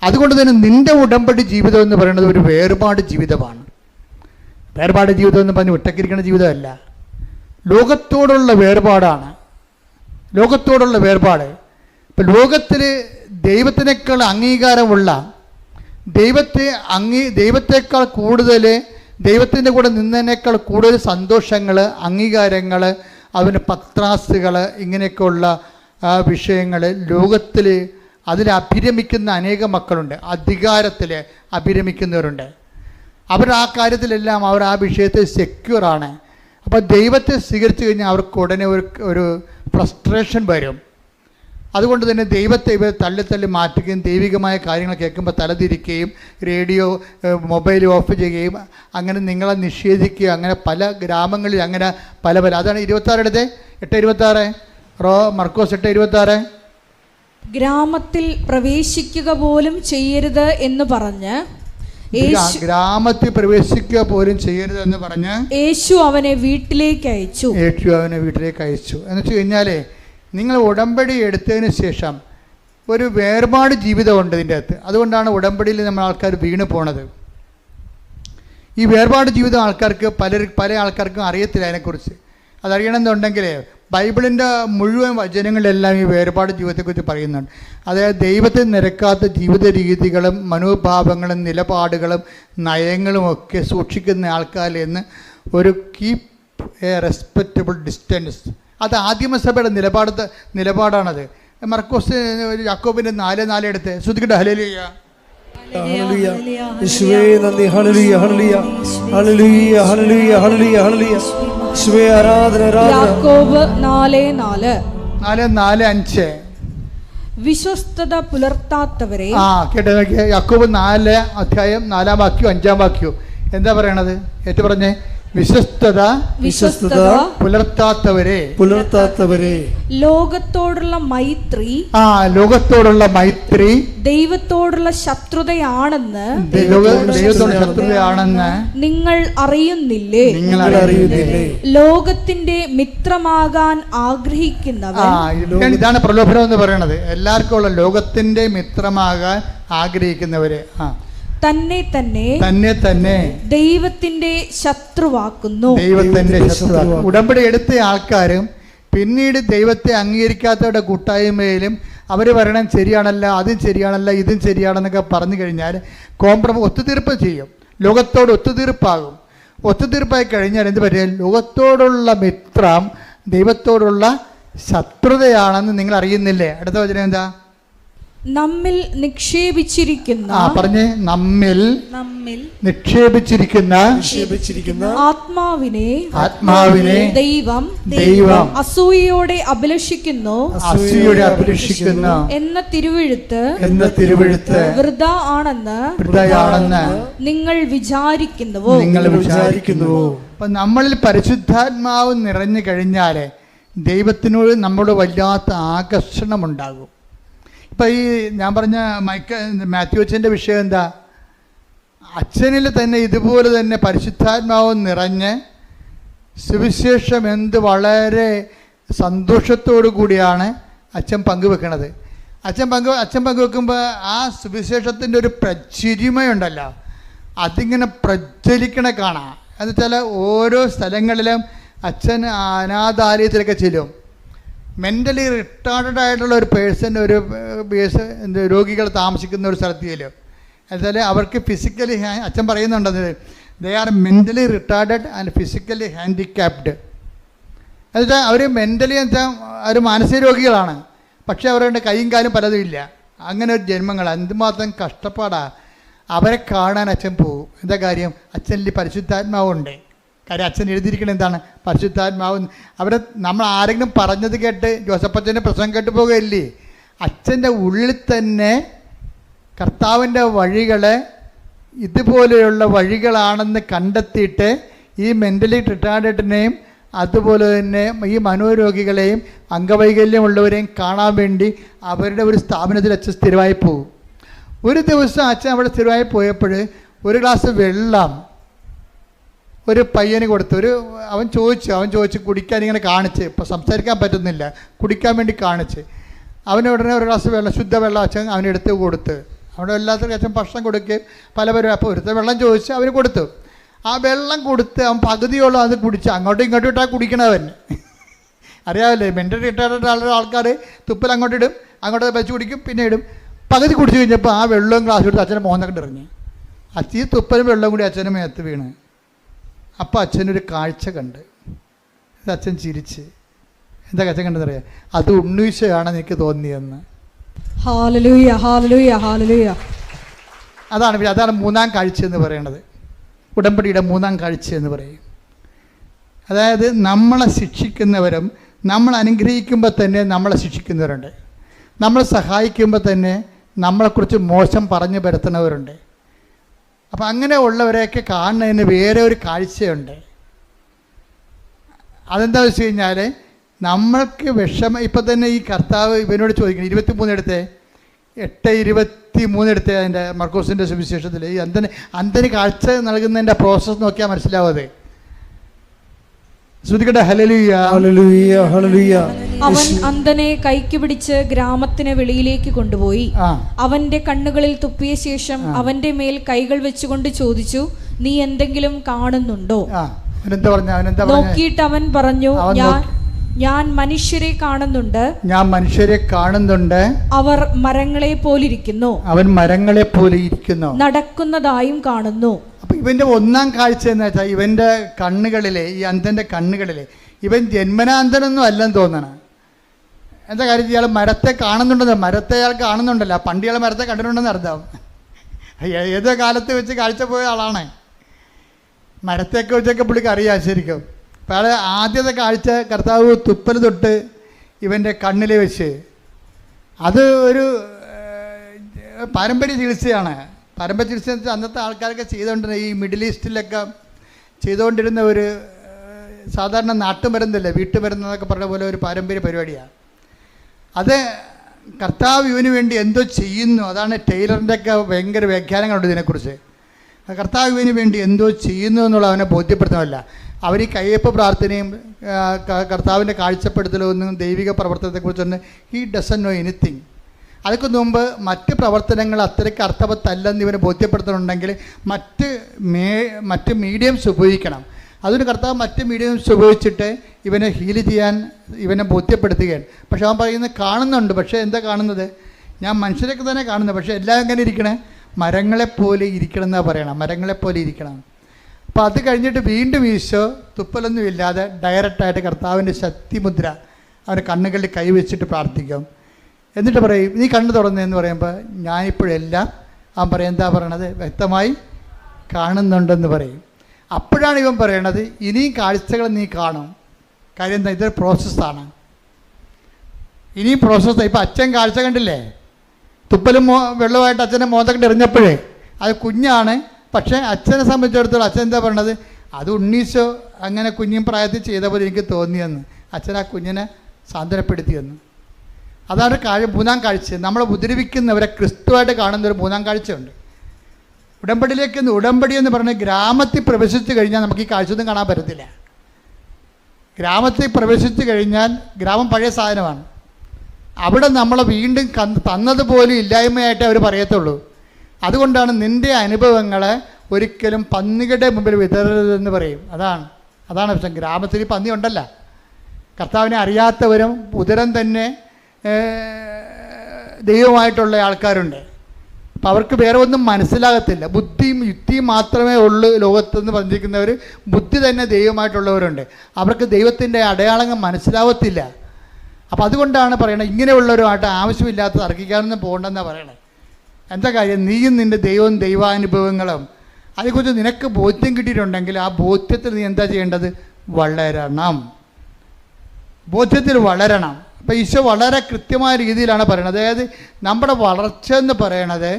അതുകൊണ്ട് തന്നെ നിൻ്റെ ഉടമ്പടി ജീവിതം എന്ന് പറയുന്നത് ഒരു വേർപാട് ജീവിതമാണ്. വേർപാട് ജീവിതം എന്ന് പറഞ്ഞ് ഒറ്റക്കിരിക്കുന്ന ജീവിതമല്ല, ലോകത്തോടുള്ള വേർപാടാണ്. ഇപ്പം ലോകത്തിൽ ദൈവത്തിനേക്കാൾ അംഗീകാരമുള്ള, ദൈവത്തെക്കാൾ കൂടുതൽ, ദൈവത്തിൻ്റെ കൂടെ നിന്നതിനേക്കാൾ കൂടുതൽ സന്തോഷങ്ങൾ, അംഗീകാരങ്ങൾ, അവന് പത്രാസുകൾ, ഇങ്ങനെയൊക്കെയുള്ള വിഷയങ്ങൾ ലോകത്തിൽ അതിൽ അഭിരമിക്കുന്ന അനേകം മക്കളുണ്ട്. അധികാരത്തിൽ അഭിരമിക്കുന്നവരുണ്ട്. അവർ ആ കാര്യത്തിലെല്ലാം അവർ ആ വിഷയത്തിൽ സെക്യൂറാണ്. അപ്പോൾ ദൈവത്തെ സ്വീകരിച്ചു കഴിഞ്ഞാൽ അവർക്ക് ഉടനെ ഒരു ഫ്രസ്ട്രേഷൻ വരും. അതുകൊണ്ട് തന്നെ ദൈവത്തെ ഇവർ തള്ളി മാറ്റുകയും ദൈവികമായ കാര്യങ്ങൾ കേൾക്കുമ്പോൾ തലതിരിക്കുകയും റേഡിയോ മൊബൈൽ ഓഫ് ചെയ്യുകയും അങ്ങനെ നിങ്ങളെ നിഷേധിക്കുകയും അങ്ങനെ പല ഗ്രാമങ്ങളിൽ അങ്ങനെ പല അതാണ് 26 8:26 മർക്കോസ് 8:26 ഗ്രാമത്തിൽ പ്രവേശിക്കുക പോലും ചെയ്യരുത് എന്ന് പറഞ്ഞ് ഗ്രാമത്തിൽ പ്രവേശിക്കുക പോലും ചെയ്യരുത് എന്ന് പറഞ്ഞ് യേശു അവനെ വീട്ടിലേക്ക് അയച്ചു. എന്ന് വെച്ച് കഴിഞ്ഞാലേ നിങ്ങൾ ഉടമ്പടി എടുത്തതിന് ശേഷം ഒരു വേർപാട് ജീവിതമുണ്ട് ഇതിൻ്റെ അകത്ത്. അതുകൊണ്ടാണ് ഉടമ്പടിയിൽ നമ്മൾ ആൾക്കാർ വീണ് പോണത്. ഈ വേർപാട് ജീവിതം ആൾക്കാർക്ക് പല ആൾക്കാർക്കും അറിയത്തില്ല അതിനെക്കുറിച്ച്. അതറിയണമെന്നുണ്ടെങ്കിൽ ബൈബിളിൻ്റെ മുഴുവൻ വചനങ്ങളിലെല്ലാം ഈ വേർപാട് ജീവിതത്തെക്കുറിച്ച് പറയുന്നുണ്ട്. അതായത് ദൈവത്തെ നിരക്കാത്ത ജീവിത രീതികളും മനോഭാവങ്ങളും നിലപാടുകളും നയങ്ങളും ഒക്കെ സൂക്ഷിക്കുന്ന ആൾക്കാരിൽ നിന്ന് ഒരു കീപ്പ് എ റെസ്പെക്റ്റബിൾ ഡിസ്റ്റൻസ്. അത് ആദിമസഭയുടെ നിലപാടാണത്. മർക്കോസ് യാക്കോബിൻ്റെ 4:4 എടുത്ത് ശ്രുതിക്കട്ടെ. ഹല്ലേലൂയ. ഹല്ലേലൂയ. യേശുവേ നന്ദി. ഹല്ലേലൂയ ഹല്ലേലൂയ ഹല്ലേലൂയ ഹല്ലേലൂയ ഹല്ലേലൂയ ഹല്ലേലൂയ. യേശുവേ ആരാധന ആരാധന. യാക്കോബ് 4:4. 4:4-5. വിശ്വസ്തത പുലർത്താത്തവരെ. കേട്ടോ നോക്കിയേ. യാക്കോബ് 4:4 എന്താ പറയണത്? ഏറ്റു പറഞ്ഞേ. വിശ്വസ്തത പുലർത്താത്തവരെ ലോകത്തോടുള്ള മൈത്രി ദൈവത്തോടുള്ള ശത്രുതയാണെന്ന് നിങ്ങൾ അറിയുന്നില്ലേ? ലോകത്തിന്റെ മിത്രമാകാൻ ആഗ്രഹിക്കുന്നവൻ. ഇതാണ് പ്രലോഭനം എന്ന് പറയുന്നത്. എല്ലാവർക്കും ഉള്ള ലോകത്തിന്റെ മിത്രമാകാൻ ആഗ്രഹിക്കുന്നവര് തന്നെ ദൈവത്തിന്റെ ശത്രുവാക്കുന്നു. ഉടമ്പടി എടുത്ത ആൾക്കാരും പിന്നീട് ദൈവത്തെ അംഗീകരിക്കാത്തവരുടെ കൂട്ടായ്മയിലും അവർ പറയണം ശരിയാണല്ല, അതും ശരിയാണല്ല, ഇതും ശരിയാണെന്നൊക്കെ പറഞ്ഞു കഴിഞ്ഞാൽ ഒത്തുതീർപ്പ് ചെയ്യും. ലോകത്തോട് ഒത്തുതീർപ്പാകും. ഒത്തുതീർപ്പായി കഴിഞ്ഞാൽ എന്ത് പറ്റും? ലോകത്തോടുള്ള മിത്രം ദൈവത്തോടുള്ള ശത്രുതയാണെന്ന് നിങ്ങൾ അറിയുന്നില്ലേ? അടുത്ത വചനം എന്താ? നമ്മിൽ നിക്ഷേപിച്ചിരിക്കുന്ന നിക്ഷേപിച്ചിരിക്കുന്ന ആത്മാവിനെ ദൈവം അസൂയയോടെ അഭിലഷിക്കുന്നു എന്ന തിരുവെഴുത്ത് വൃഥാ ആണെന്ന് നിങ്ങൾ വിചാരിക്കുന്നുവോ? അപ്പൊ നമ്മളിൽ പരിശുദ്ധാത്മാവ് നിറഞ്ഞു കഴിഞ്ഞാല് ദൈവത്തിനോട് നമ്മളോട് വല്ലാത്ത ആകർഷണമുണ്ടാകും. ഇപ്പം ഈ ഞാൻ പറഞ്ഞ മാത്യു അച്ഛൻ്റെ വിഷയം എന്താ? അച്ഛനിൽ തന്നെ ഇതുപോലെ തന്നെ പരിശുദ്ധാത്മാവ് നിറഞ്ഞ് സുവിശേഷം വളരെ സന്തോഷത്തോടു കൂടിയാണ് അച്ഛൻ പങ്കുവെക്കണത്. അച്ഛൻ പങ്കുവെക്കുമ്പോൾ ആ സുവിശേഷത്തിൻ്റെ ഒരു പ്രചിരിമയുണ്ടല്ലോ, അതിങ്ങനെ പ്രജ്വലിക്കണ കാണാം. എന്നുവെച്ചാൽ ഓരോ സ്ഥലങ്ങളിലും അച്ഛൻ അനാഥാലയത്തിലൊക്കെ ചെല്ലും. മെൻ്റലി റിട്ടാർഡഡ് ആയിട്ടുള്ള ഒരു പേഴ്സൺ, ഒരു രോഗികൾ താമസിക്കുന്ന ഒരു സ്ഥലത്ത് ചെല്ലും. എന്നുവെച്ചാൽ അവർക്ക് ഫിസിക്കലി അച്ഛൻ പറയുന്നുണ്ടത് they are mentally retarded and physically handicapped. എന്നുവെച്ചാൽ അവർ മെൻ്റലി എന്ന് വെച്ചാൽ അവർ മാനസിക രോഗികളാണ്, പക്ഷേ അവരുടെ കൈയും കാലും പലതും ഇല്ല. അങ്ങനെ ഒരു ജന്മങ്ങൾ എന്തുമാത്രം കഷ്ടപ്പാടാണ്. അവരെ കാണാൻ അച്ഛൻ പോകും. എന്താ കാര്യം? അച്ഛനിൽ പരിശുദ്ധാത്മാവുണ്ട്. കാര്യം അച്ഛൻ എഴുതിയിരിക്കുന്നത് എന്താണ്? പരിശുദ്ധാത്മാവ്. അവിടെ നമ്മൾ ആരെങ്കിലും പറഞ്ഞത് കേട്ട് ജോസഫച്ചൻ്റെ പ്രസംഗം കേട്ട് പോകുകയില്ലേ? അച്ഛൻ്റെ ഉള്ളിൽ തന്നെ കർത്താവിൻ്റെ വഴികളെ ഇതുപോലെയുള്ള വഴികളാണെന്ന് കണ്ടെത്തിയിട്ട് ഈ മെൻ്റലി റിട്ടാർഡഡിനെയും അതുപോലെ തന്നെ ഈ മനോരോഗികളെയും അംഗവൈകല്യമുള്ളവരെയും കാണാൻ വേണ്ടി അവരുടെ ഒരു സ്ഥാപനത്തിൽ അച്ഛൻ സ്ഥിരമായി പോകും. ഒരു ദിവസം അച്ഛൻ അവിടെ സ്ഥിരമായി പോയപ്പോൾ ഒരു ഗ്ലാസ് വെള്ളം ഒരു പയ്യന് കൊടുത്തു. അവൻ ചോദിച്ചു കുടിക്കാൻ ഇങ്ങനെ കാണിച്ച്, ഇപ്പോൾ സംസാരിക്കാൻ പറ്റുന്നില്ല, കുടിക്കാൻ വേണ്ടി കാണിച്ച്. അവനുടനെ ഒരു ഗ്ലാസ് വെള്ളം, ശുദ്ധവെള്ളം അച്ഛൻ അവനെടുത്ത് കൊടുത്ത്. അവിടെ എല്ലാത്തിനും അച്ഛൻ ഭക്ഷണം കൊടുക്കുകയും പലവരും. അപ്പോൾ ഒരുത്ത വെള്ളം ചോദിച്ച് അവന് കൊടുത്തു. ആ വെള്ളം കൊടുത്ത് അവൻ പകുതിയോളം അത് കുടിച്ച് അങ്ങോട്ടും ഇങ്ങോട്ടും ഇട്ടാൽ കുടിക്കണവൻ. അറിയാമല്ലേ, മെൻ്റൽ റിട്ടയർഡ് ആൾക്കാർ തുപ്പൽ അങ്ങോട്ടിടും, അങ്ങോട്ട് വെച്ച് കുടിക്കും, പിന്നെ ഇടും. പകുതി കുടിച്ച് കഴിഞ്ഞപ്പോൾ ആ വെള്ളവും ഗ്ലാസ് എടുത്ത് അച്ഛനെ മോഹനൊക്കെ എറിഞ്ഞ്. ഈ തുപ്പലും വെള്ളവും കൂടി അച്ഛനും മേത്ത് വീണ്. അപ്പോൾ അച്ഛനൊരു കാഴ്ച കണ്ട്. അച്ഛൻ ചിരിച്ച്. എന്താ അച്ഛൻ കണ്ടെന്നറിയാം? അത് ഉണ്ണീശയാണെന്ന് എനിക്ക് തോന്നിയെന്ന്. ഹല്ലേലൂയ ഹല്ലേലൂയ ഹല്ലേലൂയ. അതാണ് മൂന്നാം കാഴ്ച എന്ന് പറയുന്നത്. ഉടമ്പടിയുടെ മൂന്നാം കാഴ്ച എന്ന് പറയും. അതായത് നമ്മളെ ശിക്ഷിക്കുന്നവരും നമ്മൾ അനുഗ്രഹിക്കുമ്പോൾ തന്നെ നമ്മളെ ശിക്ഷിക്കുന്നവരുണ്ട്. നമ്മളെ സഹായിക്കുമ്പോൾ തന്നെ നമ്മളെക്കുറിച്ച് മോശം പറഞ്ഞു പരത്തുന്നവരുണ്ട്. അപ്പം അങ്ങനെ ഉള്ളവരെയൊക്കെ കാണുന്നതിന് വേറെ ഒരു കാഴ്ചയുണ്ട്. അതെന്താ വെച്ച് കഴിഞ്ഞാൽ നമ്മൾക്ക് വിഷമം. ഇപ്പം തന്നെ ഈ കർത്താവ് ഇവനോട് ചോദിക്കണം, 23 എടുത്തേ, 8:23 എടുത്തേ. അതിൻ്റെ മർക്കോസിൻ്റെ സുവിശേഷത്തിൽ ഈ അന്ധന് കാഴ്ച നൽകുന്നതിൻ്റെ പ്രോസസ്സ് നോക്കിയാൽ മനസ്സിലാവാതെ. ശ്രുതിക്കട്ടെ. ഹല്ലേലൂയ ഹല്ലേലൂയ ഹല്ലേലൂയ. അവൻ അന്ധനെ കൈക്ക് പിടിച്ച് ഗ്രാമത്തിന് വെളിയിലേക്ക് കൊണ്ടുപോയി അവന്റെ കണ്ണുകളിൽ തുപ്പിയ ശേഷം അവന്റെ മേൽ കൈകൾ വെച്ചുകൊണ്ട് ചോദിച്ചു, നീ എന്തെങ്കിലും കാണുന്നുണ്ടോ? നോക്കിയിട്ട് അവൻ പറഞ്ഞു, ഞാൻ മനുഷ്യരെ കാണുന്നുണ്ട്, അവർ മരങ്ങളെ പോലിരിക്കുന്നു, അവൻ മരങ്ങളെ പോലെ ഇരിക്കുന്നു, നടക്കുന്നതായും കാണുന്നു. അപ്പൊ ഇവന്റെ ഒന്നാം കാഴ്ച എന്ന് വെച്ചാൽ ഇവന്റെ കണ്ണുകളിലെ, ഈ അന്ധന്റെ കണ്ണുകളിലെ, ഇവൻ ജന്മനാന്തനൊന്നും അല്ലെന്ന് തോന്നണം. എന്താ കാര്യം, ഇയാൾ മരത്തെ കാണുന്നുണ്ടെന്ന്, മരത്തെ അയാൾ കാണുന്നുണ്ടല്ലോ, പണ്ട് ഇയാൾ മരത്തെ കണ്ടിട്ടുണ്ടെന്ന് അർത്ഥം. ഏതോ കാലത്ത് വെച്ച് കാഴ്ച പോയ ആളാണ്. മരത്തെയൊക്കെ വെച്ചൊക്കെ പുള്ളിക്ക് അറിയാം ശരിക്കും. അപ്പോൾ അയാൾ ആദ്യത്തെ കാഴ്ച കർത്താവ് തുപ്പൽ തൊട്ട് ഇവൻ്റെ കണ്ണിൽ വെച്ച്, അത് ഒരു പാരമ്പര്യ ചികിത്സയാണ്. പാരമ്പര്യ ചികിത്സ എന്ന് വെച്ചാൽ അന്നത്തെ ആൾക്കാരൊക്കെ ചെയ്തുകൊണ്ടിരുന്ന, ഈ മിഡിൽ ഈസ്റ്റിലൊക്കെ ചെയ്തുകൊണ്ടിരുന്ന ഒരു സാധാരണ നാട്ടുമരുന്നല്ലേ, വീട്ടുമരുന്നൊക്കെ പറഞ്ഞ പോലെ ഒരു പാരമ്പര്യ പരിപാടിയാണ് അത്. കർത്താവ് ഇവന് വേണ്ടി എന്തോ ചെയ്യുന്നു, അതാണ് ടൈലറിൻ്റെ ഒക്കെ ഭയങ്കര വ്യാഖ്യാനങ്ങളുണ്ട് ഇതിനെക്കുറിച്ച്. കർത്താവ് ഇവന് വേണ്ടി എന്തോ ചെയ്യുന്നു എന്നുള്ള അവനെ ബോധ്യപ്പെടുത്തുന്നില്ല. അവർ ഈ കയ്യപ്പ് പ്രാർത്ഥനയും കർത്താവിൻ്റെ കാഴ്ചപ്പെടുത്തലൊന്നും ദൈവിക പ്രവർത്തനത്തെക്കുറിച്ചൊന്നും ഹി ഡസൻ നോ എനിത്തിങ്. അതൊക്കെ മുമ്പ് മറ്റ് പ്രവർത്തനങ്ങൾ അത്രയ്ക്ക് അർത്ഥവത്തല്ലെന്ന് ഇവനെ ബോധ്യപ്പെടുത്തുന്നുണ്ടെങ്കിൽ മറ്റ് മീഡിയംസ് ഉപയോഗിക്കണം. അതിന് കർത്താവ് മറ്റ് മീഡിയംസ് ഉപയോഗിച്ചിട്ട് ഇവനെ ഹീൽ ചെയ്യാൻ ഇവനെ ബോധ്യപ്പെടുത്തുകയാണ്. പക്ഷെ അവൻ പറയുന്നത് കാണുന്നുണ്ട്, പക്ഷേ എന്താ കാണുന്നത്, ഞാൻ മനുഷ്യരൊക്കെ തന്നെ കാണുന്നത്, പക്ഷേ എല്ലാം എങ്ങനെ ഇരിക്കണേ, മരങ്ങളെപ്പോലെ ഇരിക്കണം എന്നാണ് പറയണം, മരങ്ങളെപ്പോലെ ഇരിക്കണം. അപ്പോൾ അത് കഴിഞ്ഞിട്ട് വീണ്ടും ഈശോ തുപ്പലൊന്നും ഇല്ലാതെ ഡയറക്റ്റായിട്ട് കർത്താവിൻ്റെ ശക്തിമുദ്ര അവൻ്റെ കണ്ണുകളിൽ കൈവച്ചിട്ട് പ്രാർത്ഥിക്കും. എന്നിട്ട് പറയും, നീ കണ്ണ് തുറന്നതെന്ന് പറയുമ്പോൾ ഞാനിപ്പോഴെല്ലാം അവൻ പറയും, എന്താ പറയണത്, വ്യക്തമായി കാണുന്നുണ്ടെന്ന് പറയും. അപ്പോഴാണ് ഇവൻ പറയണത്, ഇനിയും കാഴ്ചകൾ നീ കാണും. കാര്യം എന്താ, ഇതൊരു പ്രോസസ്സാണ്, ഇനിയും പ്രോസസ്സാണ്. ഇപ്പം അച്ഛൻ കാഴ്ച കണ്ടില്ലേ, തുപ്പലും വെള്ളമായിട്ട് അച്ഛനെ മോന്തക്കിട്ട് എറിഞ്ഞപ്പോഴേ അത് കുഞ്ഞാണ്. പക്ഷേ അച്ഛനെ സംബന്ധിച്ചിടത്തോളം അച്ഛൻ എന്താ പറയണത്, അത് ഉണ്ണീശോ അങ്ങനെ കുഞ്ഞും പ്രായത്തിൽ ചെയ്ത പോലെ എനിക്ക് തോന്നിയെന്ന്. അച്ഛൻ ആ കുഞ്ഞിനെ സാന്ത്വനപ്പെടുത്തിയെന്ന്. അതാണ് മൂന്നാം കാഴ്ച. നമ്മളെ ഉപദ്രവിക്കുന്നവരെ ക്രിസ്തുവായിട്ട് കാണുന്ന ഒരു മൂന്നാം കാഴ്ചയുണ്ട്. ഉടമ്പടി എന്ന് പറഞ്ഞാൽ ഗ്രാമത്തിൽ പ്രവേശിച്ചു കഴിഞ്ഞാൽ നമുക്ക് ഈ കാഴ്ചയൊന്നും കാണാൻ പറ്റത്തില്ല. ഗ്രാമത്തിൽ പ്രവേശിച്ചു കഴിഞ്ഞാൽ, ഗ്രാമം പഴയ സാധനമാണ്, അവിടെ നമ്മളെ വീണ്ടും തന്നതുപോലും ഇല്ലായ്മയായിട്ടേ അവർ പറയത്തുള്ളൂ. അതുകൊണ്ടാണ് നിൻ്റെ അനുഭവങ്ങളെ ഒരിക്കലും പന്നികളുടെ മുമ്പിൽ വിതരരുതെന്ന് പറയും. അതാണ് പ്രശ്നം. ഗ്രാമത്തിൽ പന്നി ഉണ്ടല്ല, കർത്താവിനെ അറിയാത്തവരും ഉദരം തന്നെ ദൈവമായിട്ടുള്ള ആൾക്കാരുണ്ട്. അപ്പോൾ അവർക്ക് വേറെ ഒന്നും മനസ്സിലാകത്തില്ല. ബുദ്ധിയും യുക്തിയും മാത്രമേ ഉള്ളൂ ലോകത്തെന്ന് പറഞ്ഞിരിക്കുന്നവർ, ബുദ്ധി തന്നെ ദൈവമായിട്ടുള്ളവരുണ്ട്. അവർക്ക് ദൈവത്തിൻ്റെ അടയാളങ്ങൾ മനസ്സിലാവത്തില്ല. അപ്പോൾ അതുകൊണ്ടാണ് പറയണത്, ഇങ്ങനെയുള്ളവരുമായിട്ട് ആവശ്യമില്ലാത്ത തർക്കിക്കാനൊന്നും പോകണ്ടെന്നാണ് പറയണത്. എന്താ കാര്യം, നീയും നിൻ്റെ ദൈവവും ദൈവാനുഭവങ്ങളും അതേക്കുറിച്ച് നിനക്ക് ബോധ്യം കിട്ടിയിട്ടുണ്ടെങ്കിൽ ആ ബോധ്യത്തിൽ നീ എന്താ ചെയ്യേണ്ടത്, വളരണം, ബോധ്യത്തിൽ വളരണം. അപ്പോൾ ഈശോ വളരെ കൃത്യമായ രീതിയിലാണ് പറയുന്നത്. അതായത് നമ്മുടെ വളർച്ച എന്ന് പറയണത്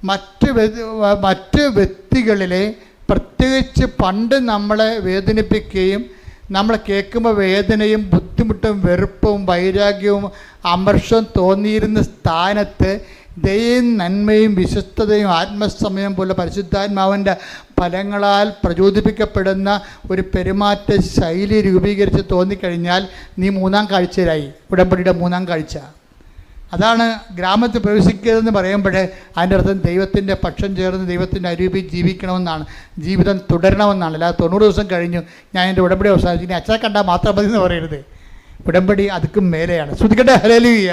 മറ്റ് വ്യക്തികളിലെ, പ്രത്യേകിച്ച് പണ്ട് നമ്മളെ വേദനിപ്പിക്കുകയും നമ്മൾ കേൾക്കുമ്പോൾ വേദനയും ബുദ്ധിമുട്ടും വെറുപ്പും വൈരാഗ്യവും അമർഷവും തോന്നിയിരുന്ന സ്ഥാനത്ത് ദയയും നന്മയും വിശ്വസ്തതയും ആത്മസമയം പോലെ പരിശുദ്ധാത്മാവിൻ്റെ ഫലങ്ങളാൽ പ്രചോദിപ്പിക്കപ്പെടുന്ന ഒരു പെരുമാറ്റ ശൈലി രൂപീകരിച്ച് തോന്നിക്കഴിഞ്ഞാൽ നീ മൂന്നാം കാഴ്ചയിലായി. ഉടമ്പടിയുടെ മൂന്നാം കാഴ്ച അതാണ്. ഗ്രാമത്തിൽ പ്രവേശിക്കരുതെന്ന് പറയുമ്പോഴേ അതിൻ്റെ അർത്ഥം ദൈവത്തിൻ്റെ പക്ഷം ചേർന്ന് ദൈവത്തിൻ്റെ അരൂപിൽ ജീവിക്കണമെന്നാണ്, ജീവിതം തുടരണമെന്നാണ്. അല്ലാതെ 90 ദിവസം കഴിഞ്ഞു ഞാൻ എൻ്റെ ഉടമ്പടി അവസാനിച്ചു ഇനി അച്ഛനെ കണ്ടാൽ മാത്രം മതി എന്ന് പറയരുത്. ഉടമ്പടി അതുക്കും മേലെയാണ്. ശ്രുതിക്കട്ടെ ഹല്ലേലൂയ.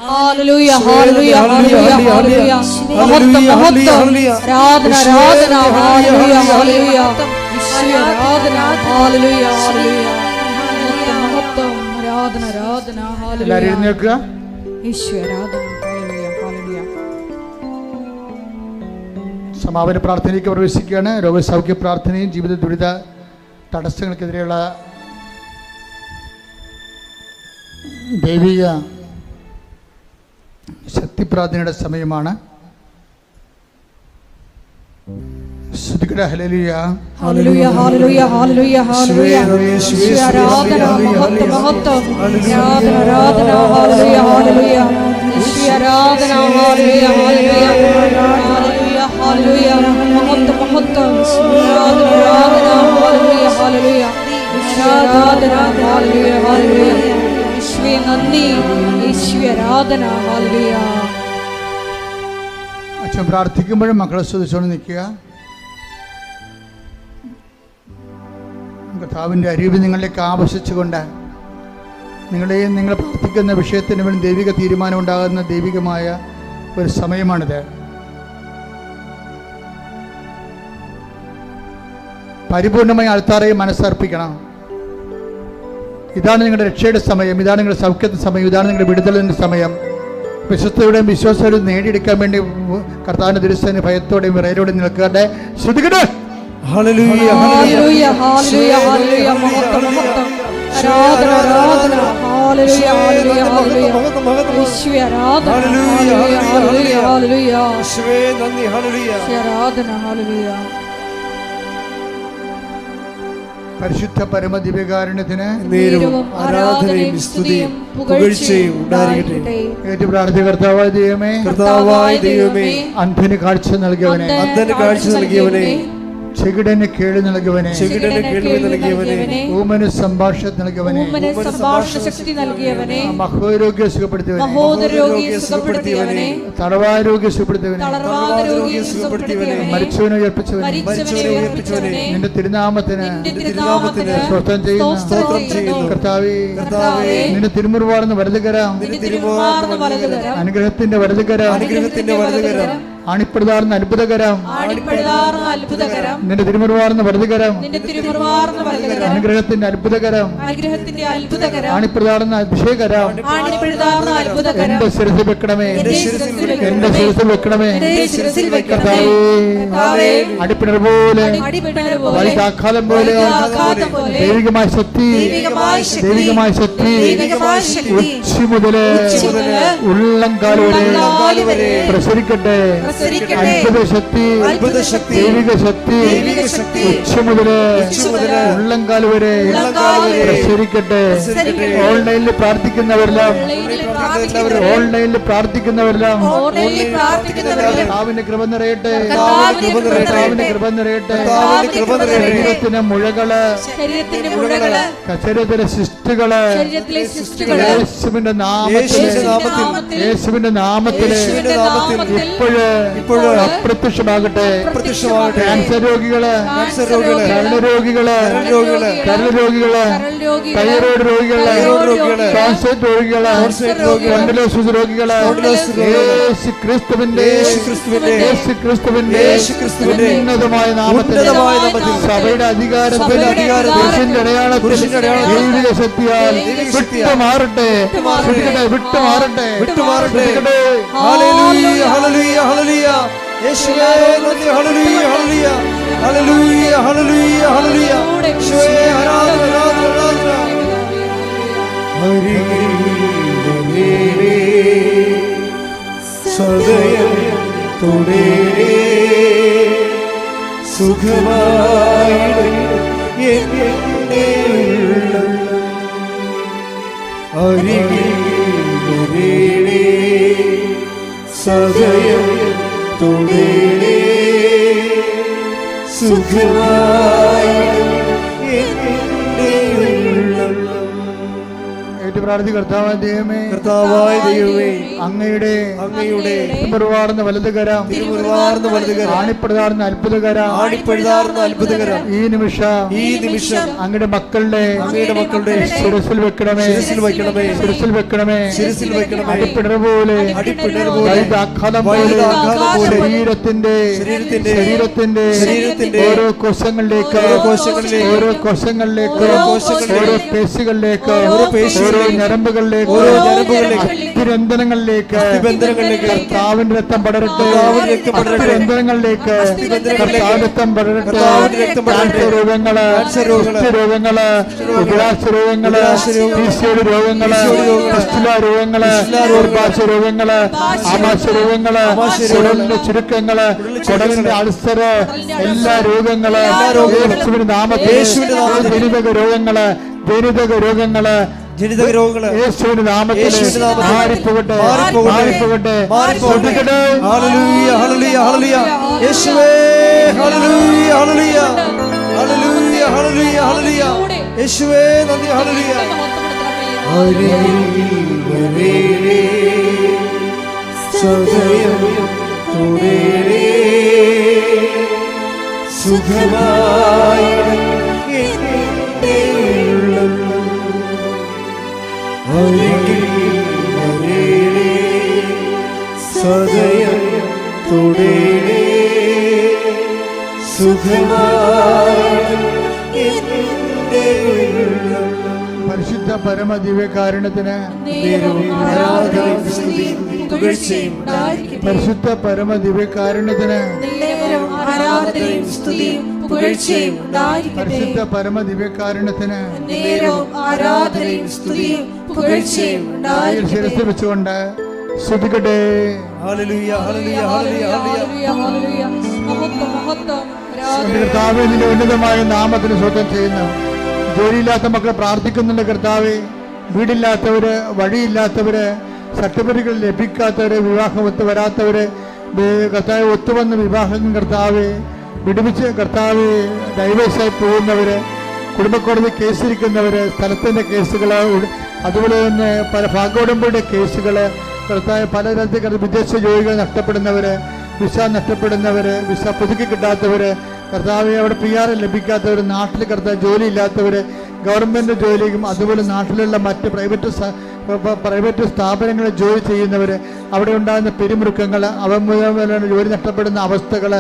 ഹല്ലേലൂയ ഹല്ലേലൂയ ഹല്ലേലൂയ ഹല്ലേലൂയ. മഹത്വം മഹത്വം ആരാധന ആരാധന ഹല്ലേലൂയ ഹല്ലേലൂയ. ഈശ്വര ആരാധന ഹല്ലേലൂയ ഹല്ലേലൂയ. മഹത്വം മഹത്വം ആരാധന ആരാധന ഹല്ലേലൂയ. എല്ലാവരും എഴുന്നേൽക്കുക. ഈശ്വര ആരാധന ഹല്ലേലൂയ ഹല്ലേലൂയ. സമാപന പ്രാർത്ഥനയിലേക്ക് പ്രവേശിക്കുകയാണ്. രോഗസൗഖ്യ പ്രാർത്ഥനയും ജീവിത ദുരിത തടസ്സങ്ങൾക്കെതിരെയുള്ള ദൈവിക ശക്തിപ്രാർത്ഥനയുടെ സമയമാണ്. ശ്രുതിക്കട്ടെ ഹല്ലേലൂയ ഹല്ലേലൂയ ഹല്ലേലൂയ ഹല്ലേലൂയ ഹല്ലേലൂയ. ആരാധന മഹത്വം മഹത്വം ആരാധന ആരാധന ഹല്ലേലൂയ ഹല്ലേലൂയ. ആരാധന ഹല്ലേലൂയ ഹല്ലേലൂയ ഹല്ലേലൂയ ഹല്ലേലൂയ. മഹത്വം മഹത്വം ആരാധന ആരാധന ഹല്ലേലൂയ ഹല്ലേലൂയ. ആരാധന ഹല്ലേലൂയ ഹല്ലേലൂയ. യേശുവേ നന്ദി, യേശുവേ ആരാധന ഹല്ലേലൂയ. അച്ഛൻ പ്രാർത്ഥിക്കുമ്പോഴും മക്കളെ ശ്രദ്ധിച്ചുകൊണ്ട് നിൽക്കുക. കർത്താവിൻ്റെ അരൂപി നിങ്ങളിലേക്ക് ആവശ്യിച്ചുകൊണ്ട് നിങ്ങളെയും നിങ്ങൾ പ്രാർത്ഥിക്കുന്ന വിഷയത്തിന് വേണ്ടി ദൈവിക തീരുമാനം ഉണ്ടാകുന്ന ദൈവികമായ ഒരു സമയമാണിത്. പരിപൂർണമായി അൾത്താറയിൽ മനസ്സർപ്പിക്കണം. ഇതാണ് നിങ്ങളുടെ രക്ഷയുടെ സമയം, ഇതാണ് നിങ്ങളുടെ സൗഖ്യത്തിന്റെ സമയം, ഇതാണ് നിങ്ങളുടെ വിടുതലിന്റെ സമയം. വിശ്വസ്തയുടെയും വിശ്വാസത്തോടെയും നേടിയെടുക്കാൻ വേണ്ടി കർത്താവിന്റെ ദുരുസ്ഥന് ഭയത്തോടെയും വിറയലോടെയും നിൽക്കാതെ ശ്രുതികട്ടെ. ഹല്ലേലൂയ ഹല്ലേലൂയ ഹല്ലേലൂയ ഹല്ലേലൂയ മഹത്വം മഹത്വം ആരാധന ആരാധന ഹല്ലേലൂയ ഹല്ലേലൂയ ഹല്ലേലൂയ യേശുവേ ആരാധന ഹല്ലേലൂയ ഹല്ലേലൂയ ഹല്ലേലൂയ യേശുവേ നന്ദി. ഹല്ലേലൂയ ആരാധന ഹല്ലേലൂയ. പരിശുദ്ധ പരമദിവ്യകാരുണ്യത്തിന് നേരവും ആരാധനയും സ്തുതിയും പുകഴ്ചയും ഉണ്ടായിരിക്കട്ടെ. ഏറ്റു പ്രാർത്ഥിച്ച കർത്താവായ ദൈവമേ, കർത്താവായ ദൈവമേ, അന്ധന് കാഴ്ച നൽകിയവനെ, അന്ധന് കാഴ്ച നൽകിയവനെ, ചെകിടന് കേളി നൽകിയവനെ, ചെകിടന് കേൾവി നൽകിയവനെ, ഊമന് സംഭാഷണം നൽകിയവനെ, ഊമന് സംഭാഷണ ശക്തി നൽകിയവനെ, മഹോരോഗ്യം സുഖപ്പെടുത്തിയവനെ, മഹോദരോഗ്യം സുഖപ്പെടുത്തിയവനെ, തളർവാരോഗ്യം സുഖപ്പെടുത്തിയവനെ, തളർവാരോഗ്യം സുഖപ്പെടുത്തിയവനെ, മരിച്ചവനെ ഉയർപ്പിച്ചവനെ, മരിച്ചവനെ ഉയർപ്പിച്ചവനെ, നിന്റെ തിരുനാമത്തിന് തിരുനാമത്തിന് സ്തോത്രം ചെയ്യുന്നു. കർത്താവേ, നിന്റെ തിരുമുറിവാർന്ന വലതുകരം, തിരുമുറിവാർന്ന വലതുകരം, അനുഗ്രഹത്തിന്റെ വലതുകരം, അനുഗ്രഹത്തിന്റെ വലതുകരം, ആണിപ്പെടുതാർന്ന അത്ഭുതകരം, ആണിപ്പഴുതാർന്ന അത്ഭുതകരം, നിന്റെ തിരുമുറിവാർന്ന വലതുകരം, നിന്റെ തിരുമുറിവാർന്ന വലതുകരം, അനുഗ്രഹത്തിന്റെ അത്ഭുതകരം, അനുഗ്രഹത്തിന്റെ അത്ഭുതകരം, ആണിപ്പെടുതാർന്ന അഭിഷേകരം ആണിപ്പഴുതാർന്ന അത്ഭുതകരം, എന്റെ ശിരസിൽ വെക്കണമേ, എന്റെ ശിരസിൽ എന്റെ ശിരസിൽ വെക്കണമേ. എന്റെ ശിരസിൽ വെക്കണമേ. കർത്താവേ, അടിപ്പിണർ പോലെ, അടിപിണർ പോലെ, വൈകാഘാതം പോലെ, വൈകാഘാതം പോലെ, ദൈവികമായ ശക്തി, ദൈവികമായ ശക്തി, ഉച്ച മുതല് ഉള്ളംകാല് വരെ പ്രസരിക്കട്ടെ. അത്ഭുത ശക്തി, ദൈവിക ശക്തി, ഉച്ച മുതല് ഉള്ളംകാല് വരെ പ്രസരിക്കട്ടെ. ഓൺലൈനിൽ പ്രാർത്ഥിക്കുന്നവരെല്ലാം, ഓൺലൈനിൽ പ്രാർത്ഥിക്കുന്നവരെല്ലാം കർത്താവിന്റെ കൃപ നിറയട്ടെ, കർത്താവിന്റെ കൃപ നിറയട്ടെ. ശരീരത്തിന് മുഴകള്, ശരീരത്തിലെ സിസ്റ്റുകള് യേശുവിന്റെ നാമത്തിൽ, യേശുവിന്റെ നാമത്തിൽ ഇപ്പോഴും അപ്രത്യക്ഷമാകട്ടെ. ക്യാൻസർ രോഗികള്, കരളുരോഗികള്, കരളുരോഗികള്, തൈറോയ്ഡ് രോഗികള്, പ്രോസ്റ്റേറ്റ് രോഗികള്, വെന്റിലേറ്റർ രോഗികള്, യേശു ക്രിസ്തുവിന്റെ ഉന്നതമായ നാമത്തിൽ സഭയുടെ അധികാരത്തിൽ അടയാളത്തിൽ ദൈവിക ശക്തിയാൽ വിട്ടുമാറട്ടെ, വിട്ടുമാറട്ടെ. ഹല്ലേലൂയ ഹല്ലേലൂയ ഹല്ലേലൂയ യേശുവേ നന്ദി. ഹല്ലേലൂയ ഹല്ലേലൂയ ഹല്ലേലൂയ ഹല്ലേലൂയ ഹല്ലേലൂയ യേശുവേ ആരാധന ആരാധന ആരാധന. സദയം തുടരേ സുഖമായി എന്നെ അരികിൽ സദയം തുടരേ സുഖമായി പ്രാർത്ഥി. കർത്താവായ ദൈവമേ, കർത്താവായ ദൈവമേ, അങ്ങയുടെ തിരുമുറിവാർന്ന വലതുകരം, ആണിപ്പെടുതാർന്ന അത്ഭുതകരം ഈ നിമിഷം അങ്ങയുടെ മക്കളുടെ ശിരസിൽ വെക്കണമേ, ശിരസിൽ വെക്കണമേ. അടിപ്പിണർ പോലെ, ആഘാതം പോലെ ശരീരത്തിന്റെ ഓരോ കോശങ്ങളിലേക്ക്, ഓരോ പേശികളിലേക്ക്, ഓരോ ഞരമ്പുകളിലേക്ക്, അസ്ഥിബന്ധനങ്ങളിലേക്ക് കർത്താവിന്റെ രക്തം പടരട്ടെ, അസ്ഥിബന്ധനങ്ങളിലേക്ക് കർത്താവിന്റെ രക്തം പടരട്ടെ. ക്യാൻസർ രോഗങ്ങള്, രോഗങ്ങള്, ഉപരാശ രോഗങ്ങള്, PCOD രോഗങ്ങള്, ഫിസ്റ്റുല രോഗങ്ങള്, ഗർഭാശ രോഗങ്ങള്, ആമാശയ രോഗങ്ങള്, കുടലിന്റെ ചുരുക്കങ്ങള്, കുടലിന്റെ അൾസറ്, എല്ലാ രോഗങ്ങള് യേശുവിന്റെ നാമത്തിൽ, ജനിതക രോഗങ്ങള്, യേശുവിന്റെ നാമത്തിൽ മാറിപ്പോകട്ടെ. ഹല്ലേലൂയ ഹല്ലേലൂയ ഹല്ലേലൂയ യേശുവേ ഹല്ലേലൂയ ഹല്ലേലൂയ ഹല്ലേലൂയ ഹല്ലേലൂയ ഹല്ലേലൂയ യേശുവേ നന്ദി. ഹല്ലേലൂയ സദയം തുടരേ സുഖമായി അരികിൽ വരേണേ, സദയം തൊടേണേ, സുഖമായി എന്റെ ഉള്ളം. പരിശുദ്ധ പരമ ദിവ്യകാരുണ്യത്തിന് പരിശുദ്ധ പരമ ദിവ്യകാരുണ്യത്തിന് പരിശുദ്ധ പരമ ദിവ്യകാരുണ്യത്തിന് ശിരസ് വെച്ചുകൊണ്ട് സ്തുതിക്കട്ടെ. ഹല്ലേലൂയ, ഹല്ലേലൂയ, ഹല്ലേലൂയ, ഹല്ലേലൂയ. കർത്താവേ, നിന്റെ ഉന്നതമായ നാമത്തിന് സ്വന്തം ചെയ്യുന്നു. ജോലിയില്ലാത്ത മക്കൾ പ്രാർത്ഥിക്കുന്നുണ്ട് കർത്താവേ. വീടില്ലാത്തവര്, വഴിയില്ലാത്തവര്, സർട്ടിഫിക്കറ്റുകൾ ലഭിക്കാത്തവര്, വിവാഹം ഒത്തുവരാത്തവര്, കർത്താവ് ഒത്തുവന്ന് വിവാഹം കർത്താവേ വിടുവിച്ച് കർത്താവേ ഡൈവേഴ്സായി പോകുന്നവര്, കുടുംബക്കോടതി കേസിരിക്കുന്നവര്, സ്ഥലത്തിൻ്റെ കേസുകൾ, അതുപോലെ തന്നെ പല ഭാഗോടമ്പയുടെ കേസുകൾ കർത്താവ് പലതരത്തിൽ വിദേശ ജോലികൾ നഷ്ടപ്പെടുന്നവര്, വിസ നഷ്ടപ്പെടുന്നവര്, വിസ പുതുക്കി കിട്ടാത്തവര്, കർത്താവ് അവിടെ PR ലഭിക്കാത്തവർ, നാട്ടിൽ കർത്താവ് ജോലി ഇല്ലാത്തവര്, ഗവൺമെൻറ് ജോലിയും അതുപോലെ നാട്ടിലുള്ള മറ്റ് പ്രൈവറ്റ് സ്ഥാപനങ്ങളിൽ ജോലി ചെയ്യുന്നവർ, അവിടെ ഉണ്ടാകുന്ന പിരിമുറുക്കങ്ങൾ, അവ മുതൽ ജോലി നഷ്ടപ്പെടുന്ന അവസ്ഥകൾ,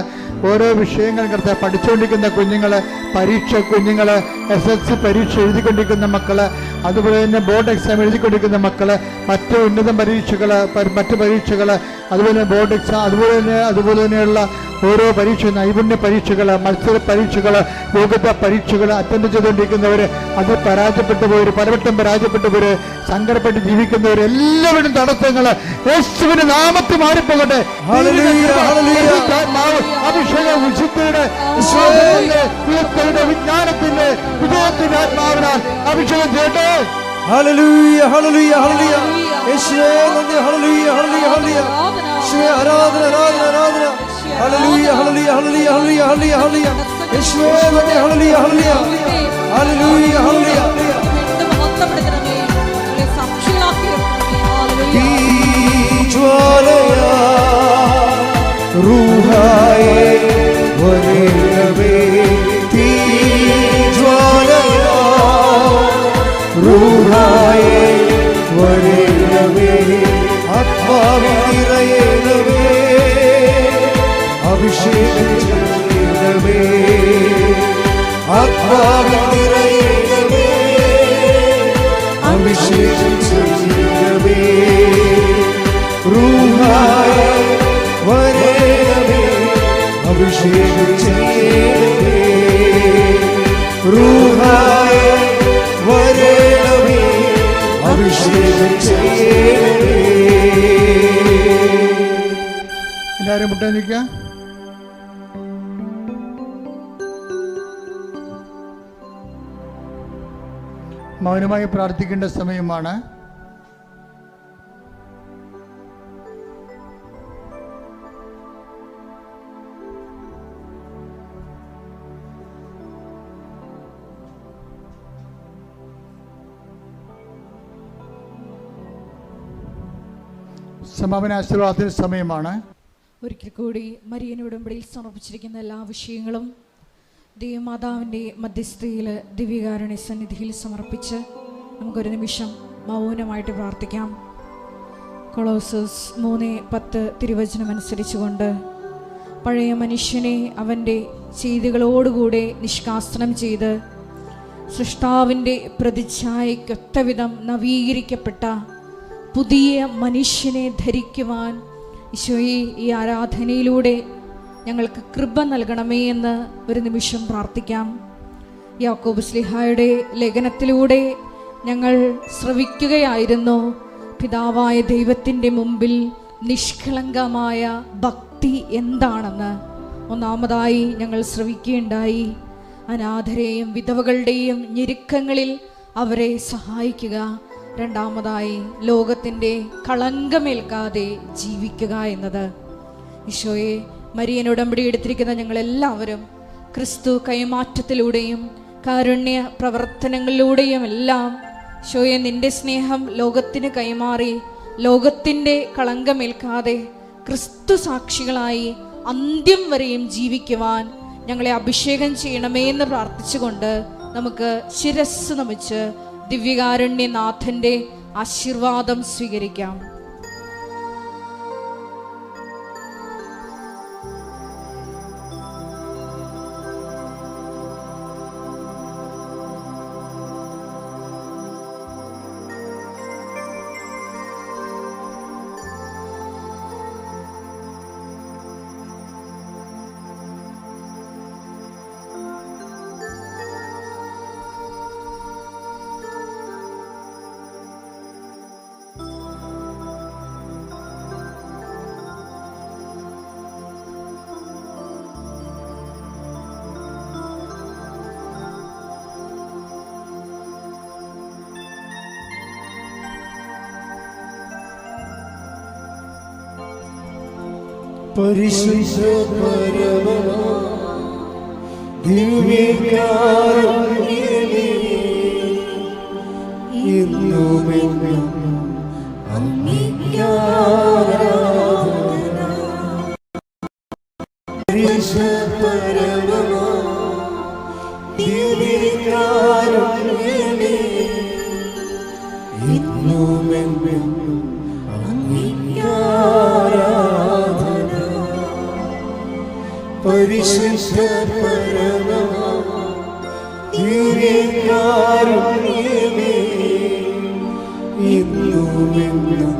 ഓരോ വിഷയങ്ങൾ കർത്താവ് പഠിച്ചുകൊണ്ടിരിക്കുന്ന കുഞ്ഞുങ്ങൾ, പരീക്ഷ കുഞ്ഞുങ്ങൾ, SSLC പരീക്ഷ എഴുതിക്കൊണ്ടിരിക്കുന്ന മക്കൾ, അതുപോലെ തന്നെ ബോർഡ് എക്സാം എഴുതിക്കൊണ്ടിരിക്കുന്ന മക്കൾ, മറ്റ് ഉന്നത പരീക്ഷകൾ, മറ്റ് പരീക്ഷകൾ, അതുപോലെ ബോർഡ് എക്സാം, അതുപോലെ തന്നെയുള്ള ഓരോ പരീക്ഷ, നൈപുണ്യ പരീക്ഷകൾ, മത്സര പരീക്ഷകൾ, യോഗ്യതാ പരീക്ഷകൾ അറ്റൻഡ് ചെയ്തുകൊണ്ടിരിക്കുന്നവർ, അത് പരാജയപ്പെട്ടു പോയവർ, പലവട്ടം പരാജയപ്പെട്ടു പോയവർ, സങ്കടപ്പെട്ട് ജീവിക്കുന്നവർ, എല്ലാവരും തടസ്സങ്ങൾ യേശുവിന്റെ നാമത്തിൽ മാറിപ്പോകട്ടെ. അഭിഷേകം വിശുദ്ധിയുടെ വിജ്ഞാനത്തിന്റെ വിജയത്തിന്റെ ആത്മാവിനാൽ അഭിഷേകം ചെയ്യട്ടെ. ഹല്ലേലൂയ, ഹല്ലേലൂയ, ഹല്ലേലൂയ. യേശുവേ നന്ദി. ഹല്ലേലൂയ, ഹല്ലേലൂയ, ഹല്ലേലൂയ. യേശുവേ ആരാധന, ആരാധന, ആരാധന. ഹല്ലേലൂയ, ഹല്ലേലൂയ, ഹല്ലേലൂയ, ഹല്ലേലൂയ, ഹല്ലേലൂയ, ഹല്ലേലൂയ. യേശുവേ നന്ദി. ഹല്ലേലൂയ, ഹല്ലേലൂയ, ഹല്ലേലൂയ, ഹല്ലേലൂയ. ജ്വാലയാ റൂഹായേ വരേണമേ, ജ്വാലയാ റൂഹായേ വരേണമേ, ആത്മാവിൽ നിറയേണമേ, അഭിഷേകം ചെയ്യണമേ, ആത്മാവിൽ നിറയേണമേ, അഭിഷേകം ചെയ്യണമേ, റൂഹായേ വരേണമേ, അഭിഷേകം ചെയ്യണമേ, റൂഹായേ വരേണമേ, അഭിഷേകം ചെയ്യണമേ. എല്ലാവരും മുട്ടേ നിൽക്കുക. മൗനമായി പ്രാർത്ഥിക്കേണ്ട സമയമാണ്. സമാപന ആശീർവാദത്തിന് സമയമാണ്. ഒരിക്കൽ കൂടി മരിയൻ ഉടമ്പടിയിൽ സമർപ്പിച്ചിരിക്കുന്ന എല്ലാ വിഷയങ്ങളും ദേവമാതാവിൻ്റെ മധ്യസ്ഥയിൽ ദിവ്യകാരുണ്യ സന്നിധിയിൽ സമർപ്പിച്ച് നമുക്കൊരു നിമിഷം മൗനമായിട്ട് പ്രാർത്ഥിക്കാം. കൊളോസസ് 3:10 തിരുവചനം അനുസരിച്ചുകൊണ്ട് പഴയ മനുഷ്യനെ അവൻ്റെ ചെയ്തികളോടുകൂടെ നിഷ്കാസനം ചെയ്ത് സൃഷ്ടാവിൻ്റെ പ്രതിച്ഛായയ്ക്കൊത്തവിധം നവീകരിക്കപ്പെട്ട പുതിയ മനുഷ്യനെ ധരിക്കുവാൻ ഈശോയെ ഈ ആരാധനയിലൂടെ ഞങ്ങൾക്ക് കൃപ നൽകണമേ എന്ന് ഒരു നിമിഷം പ്രാർത്ഥിക്കാം. യാക്കോബ് ശ്ലീഹായുടെ ലേഖനത്തിലൂടെ ഞങ്ങൾ ശ്രവിക്കുകയായിരുന്നു പിതാവായ ദൈവത്തിൻ്റെ മുമ്പിൽ നിഷ്കളങ്കമായ ഭക്തി എന്താണെന്ന്. ഒന്നാമതായി ഞങ്ങൾ ശ്രവിക്കുകയുണ്ടായി, അനാഥരെയും വിധവകളുടെയും ഞെരുക്കങ്ങളിൽ അവരെ സഹായിക്കുക. രണ്ടാമതായി ലോകത്തിൻ്റെ കളങ്കമേൽക്കാതെ ജീവിക്കുക എന്നത്. ഈശോയെ, മരിയൻ ഉടമ്പടി എടുത്തിരിക്കുന്ന ഞങ്ങളെല്ലാവരും ക്രിസ്തു കൈമാറ്റത്തിലൂടെയും കാരുണ്യ പ്രവർത്തനങ്ങളിലൂടെയും എല്ലാം ഈശോയെ നിൻ്റെ സ്നേഹം ലോകത്തിന് കൈമാറി ലോകത്തിൻ്റെ കളങ്കമേൽക്കാതെ ക്രിസ്തു സാക്ഷികളായി അന്ത്യം വരെയും ജീവിക്കുവാൻ ഞങ്ങളെ അഭിഷേകം ചെയ്യണമേ എന്ന് പ്രാർത്ഥിച്ചുകൊണ്ട് നമുക്ക് ശിരസ് നമിച്ച് ദിവ്യകാരുണ്യനാഥൻ്റെ ആശീർവാദം സ്വീകരിക്കാം. പരിശുദ്ധ പരമ ദിവ്യകാരുണ്യമേ, എന്നുമെന്നും അങ്ങേക്ക് ആരാധന. പരിശുദ്ധ പരമ ദിവ്യകാരുണ്യമേ, എന്നുമെന്നും അങ്ങേക്ക് ആരാധന. പരിശുദ്ധ പരമ ദിവ്യകാരുണ്യമേ, എന്നുമെന്നും